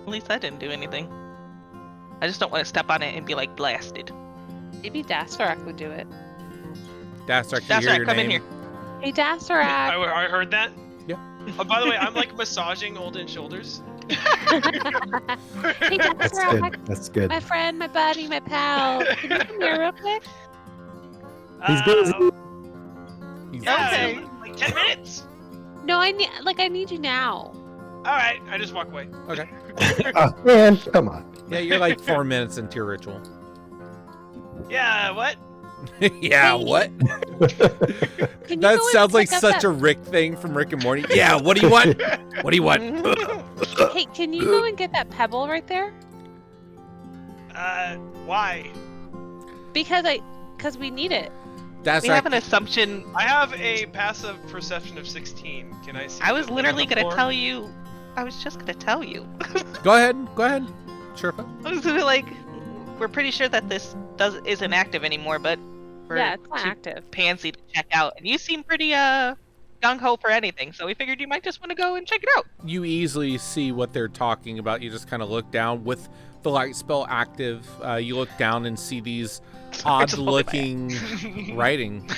At least I didn't do anything. I just don't want to step on it and be like blasted. Maybe Dastarak would do it. Dastarak, That's you hear right, your come in name. here. Hey, Dastarak. I heard that. Yeah. Oh, by the way, I'm like massaging Olden's shoulders. Hey, That's Dastarak. good. That's good. My friend, my buddy, my pal. Can you come here real quick? He's busy. Yeah, Okay. like 10 minutes. No, I need you now. All right, I just walk away. Okay. Oh, man, come on. Yeah, you're like 4 minutes into your ritual. Yeah, what? Yeah, Hey. what? Can you That go and sounds like pick up such a Rick thing from Rick and Morty. Yeah, what do you want? What do you want? Hey, can you go and get that pebble right there? Why? Because we need it. We have an Dastarak, assumption. I have a passive perception of 16. Can I see? I was the literally on the gonna floor? tell you. I was just gonna tell you. go ahead. Sherpa. I was gonna be like, we're pretty sure that this isn't active anymore, but we're Yeah, it's not too active. pansy to check out. And you seem pretty gung ho for anything, so we figured you might just want to go and check it out. You easily see what they're talking about. You just kind of look down with the light spell active. You look down and see these Sorry, just holding my odd-looking writing.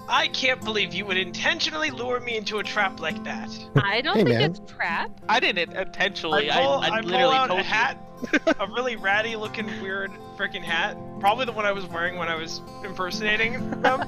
I can't believe you would intentionally lure me into a trap like that. I don't Hey, think man. it's trap. I didn't intentionally. I I pull literally out told a hat, a really ratty looking weird freaking hat, probably the one I was wearing when I was impersonating them.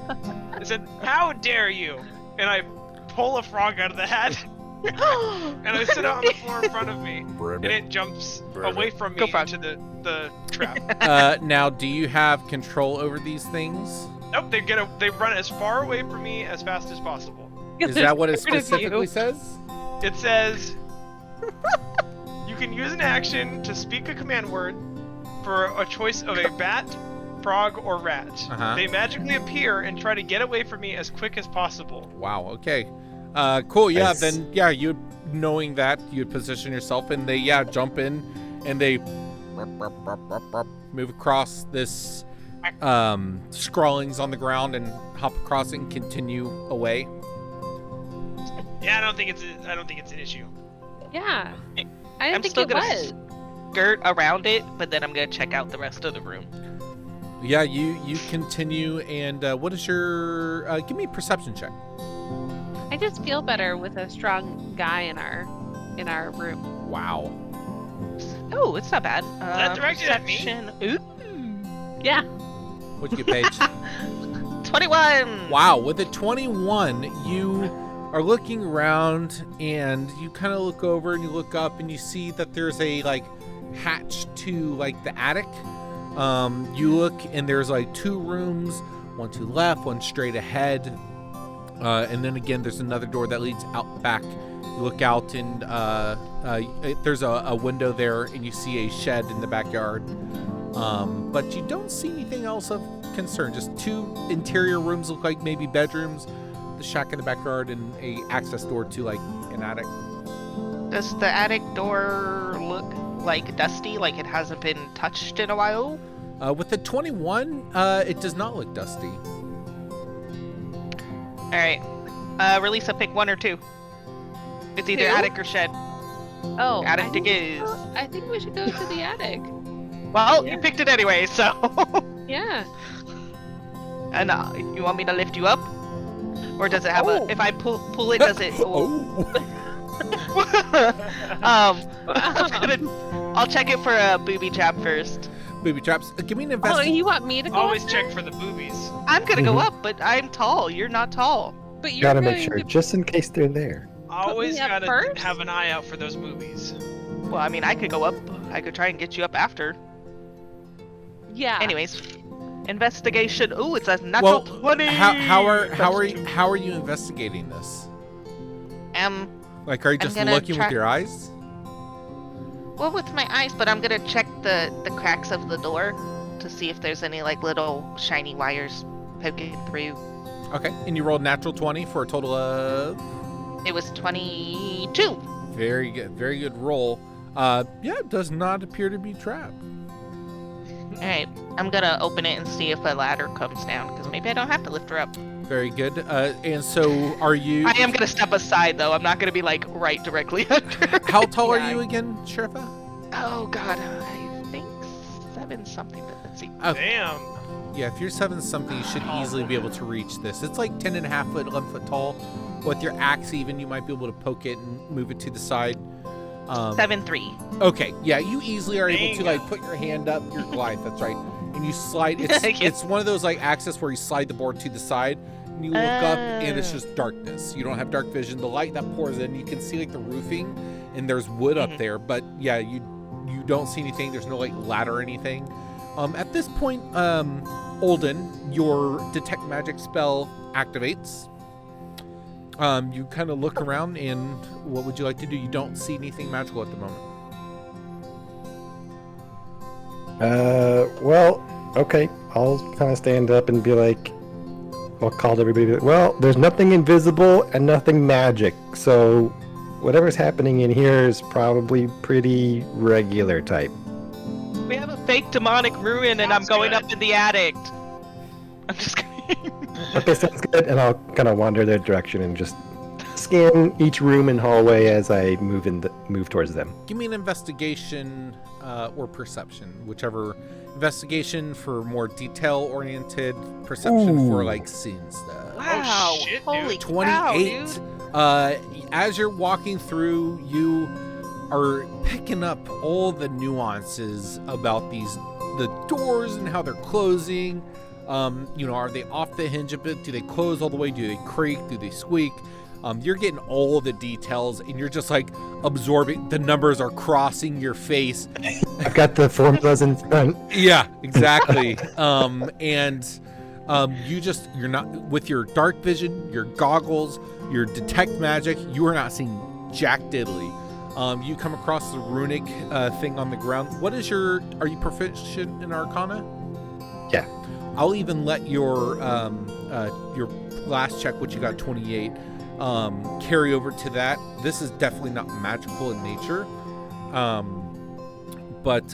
I said, "How dare you?" And I pull a frog out of the hat, and I sit it on the floor in front of me, and it jumps away from me Go frog. into the trap. Now, do you have control over these things? Nope, they run as far away from me as fast as possible. Is that what it Rid of you. specifically says? It says you can use an action to speak a command word for a choice of a bat, frog, or rat. Uh-huh. They magically appear and try to get away from me as quick as possible. Wow, okay. Cool, yeah, Nice. then, yeah, you knowing that, you'd position yourself and they, jump in and they move across this scrawlings on the ground and hop across it and continue away. Yeah, I don't think it's an issue. Yeah. I I'm didn't think still it gonna was. skirt around it, but then I'm gonna check out the rest of the room. Yeah, you continue, and what is your, give me a perception check. I just feel better with a strong guy in our room. Wow. Oh, it's not bad. that directed at me? Perception- Ooh, Yeah. What'd you get, Paige? 21. Wow, with a 21, you are looking around and you kind of look over and you look up and you see that there's a like hatch to like the attic. You look and there's like 2 rooms, one to the left, one straight ahead. And then again, there's another door that leads out back. You look out and there's a window there and you see a shed in the backyard. But you don't see anything else of concern. Just 2 interior rooms look like maybe bedrooms, the shack in the backyard, and a access door to like an attic. Does the attic door look like dusty, like it hasn't been touched in a while? With the 21, it does not look dusty. All right. Release a pick 1 or 2. It's either 2? attic or shed. Oh, Attic is. I think we should go to the attic. Well, Yeah. you picked it anyway, so. Yeah. And you want me to lift you up, or does it have a? If I pull it, does it? I'll check it for a booby trap first. Booby traps. Give me an Oh, investigation. you want me to go Always up check there? for the boobies. I'm gonna go up, but I'm tall. You're not tall. But you're Gotta make going sure, to- just in case they're there. Always up gotta first? have an eye out for those boobies. Well, I mean, I could go up. I could try and get you up after. Yeah. Anyways, investigation. Ooh, it's a natural 20. how are you investigating this? Like, are you just gonna looking try- with your eyes? Well, with my eyes, but I'm gonna check the cracks of the door to see if there's any like little shiny wires poking through. Okay, and you rolled natural 20 for a total of. It was 22. Very good roll. Yeah, it does not appear to be trapped. All right, I'm gonna open it and see if a ladder comes down, because maybe I don't have to lift her up. Very good. And so, are you? I am gonna step aside though. I'm not gonna be like right directly under. How tall Yeah. are you again, Sherifa? Oh God, I think 7 something. But let's see. Oh, Damn. yeah. If you're 7 something, you should easily be able to reach this. It's like 10.5 foot, 11 foot tall. With your axe, even you might be able to poke it and move it to the side. 7'3". Okay, yeah, you easily are able to Dang. like put your hand up, your Goliath, that's right, and you slide. It's Yeah. it's one of those like access where you slide the board to the side, and you look up, and it's just darkness. You don't have dark vision. The light that pours in, you can see like the roofing, and there's wood up there, but yeah, you don't see anything. There's no like ladder or anything. At this point, Olden, your detect magic spell activates. You kind of look around, and what would you like to do? You don't see anything magical at the moment. Well, okay. I'll kind of stand up and be like, I'll call to everybody. Well, there's nothing invisible and nothing magic, so whatever's happening in here is probably pretty regular type. We have a fake demonic ruin, and I'm Sounds going good. up in the attic. I'm just kidding. Okay, sounds good. And I'll kind of wander their direction and just scan each room and hallway as I move towards them. Give me an investigation or perception, whichever. Investigation for more detail-oriented, perception for Ooh. like seeing stuff. Wow! shit, dude. Holy cow, 28. dude. As you're walking through, you are picking up all the nuances about the doors and how they're closing. Are they off the hinge a bit? Do they close all the way? Do they creak? Do they squeak? You're getting all the details, and you're just like absorbing. The numbers are crossing your face. I've got the formulas in front. Yeah, exactly. You're not with your dark vision, your goggles, your detect magic. You are not seeing jack diddly. You come across the runic thing on the ground. Are you proficient in Arcana? Yeah. I'll even let your last check, which you got 28, carry over to that. This is definitely not magical in nature, but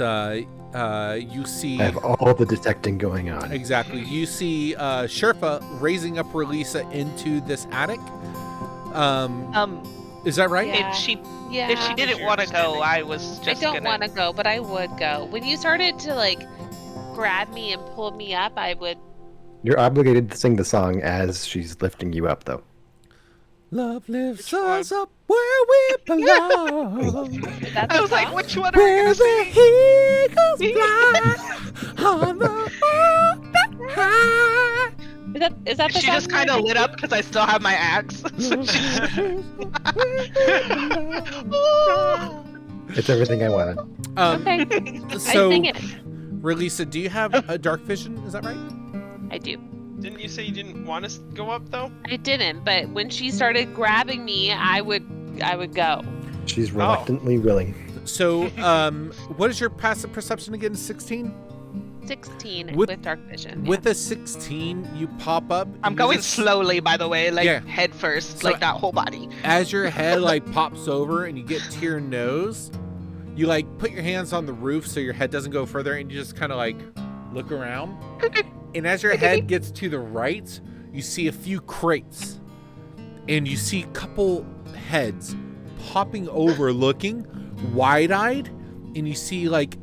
you see. I have all the detecting going on. Exactly. You see Sherpa raising up Relisa into this attic. Is that right? Yeah. If she Yeah. didn't want to go, I was I just don't gonna. want to go, but I would go. When you started to like grab me and pull me up, I would. You're obligated to sing the song as she's lifting you up, though. Love lifts us up where we belong. That's I a was like, song? which one are we Where gonna the sing? eagles fly on the mountain high. Is that the She song just you were kind of lit thinking? up because I still have my axe. So she's- It's everything I wanted. Okay. So, I sing it. Relisa, do you have a dark vision? Is that right? I do. Didn't you say you didn't want us to go up though? I didn't, but when she started grabbing me, I would go. She's reluctantly willing. So, what is your passive perception again? 16? 16 With- with dark vision. With a 16, you pop up. I'm you going just- slowly, by the way, like Yeah. head first, So- like not whole body. As your head like pops over and you get to your nose, you like put your hands on the roof so your head doesn't go further, and you just kind of like look around. And as your head gets to the right, you see a few crates, and you see a couple heads popping over looking, wide-eyed, and you see like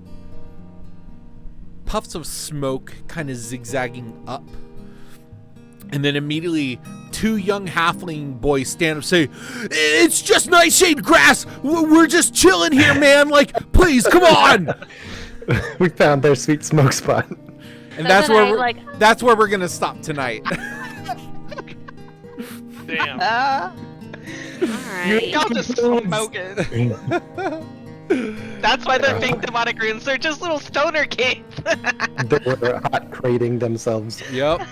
puffs of smoke kind of zigzagging up. And then immediately 2 young halfling boys stand up and say, "It's just nightshade grass. We're just chilling here, man. Like, please, come on." We found their sweet smoke spot. And that's where we're gonna stop tonight. Damn. All right. Y'all just smoking. That's why they're big demonic runes. They're just little stoner kids. They were hot crating themselves. Yep.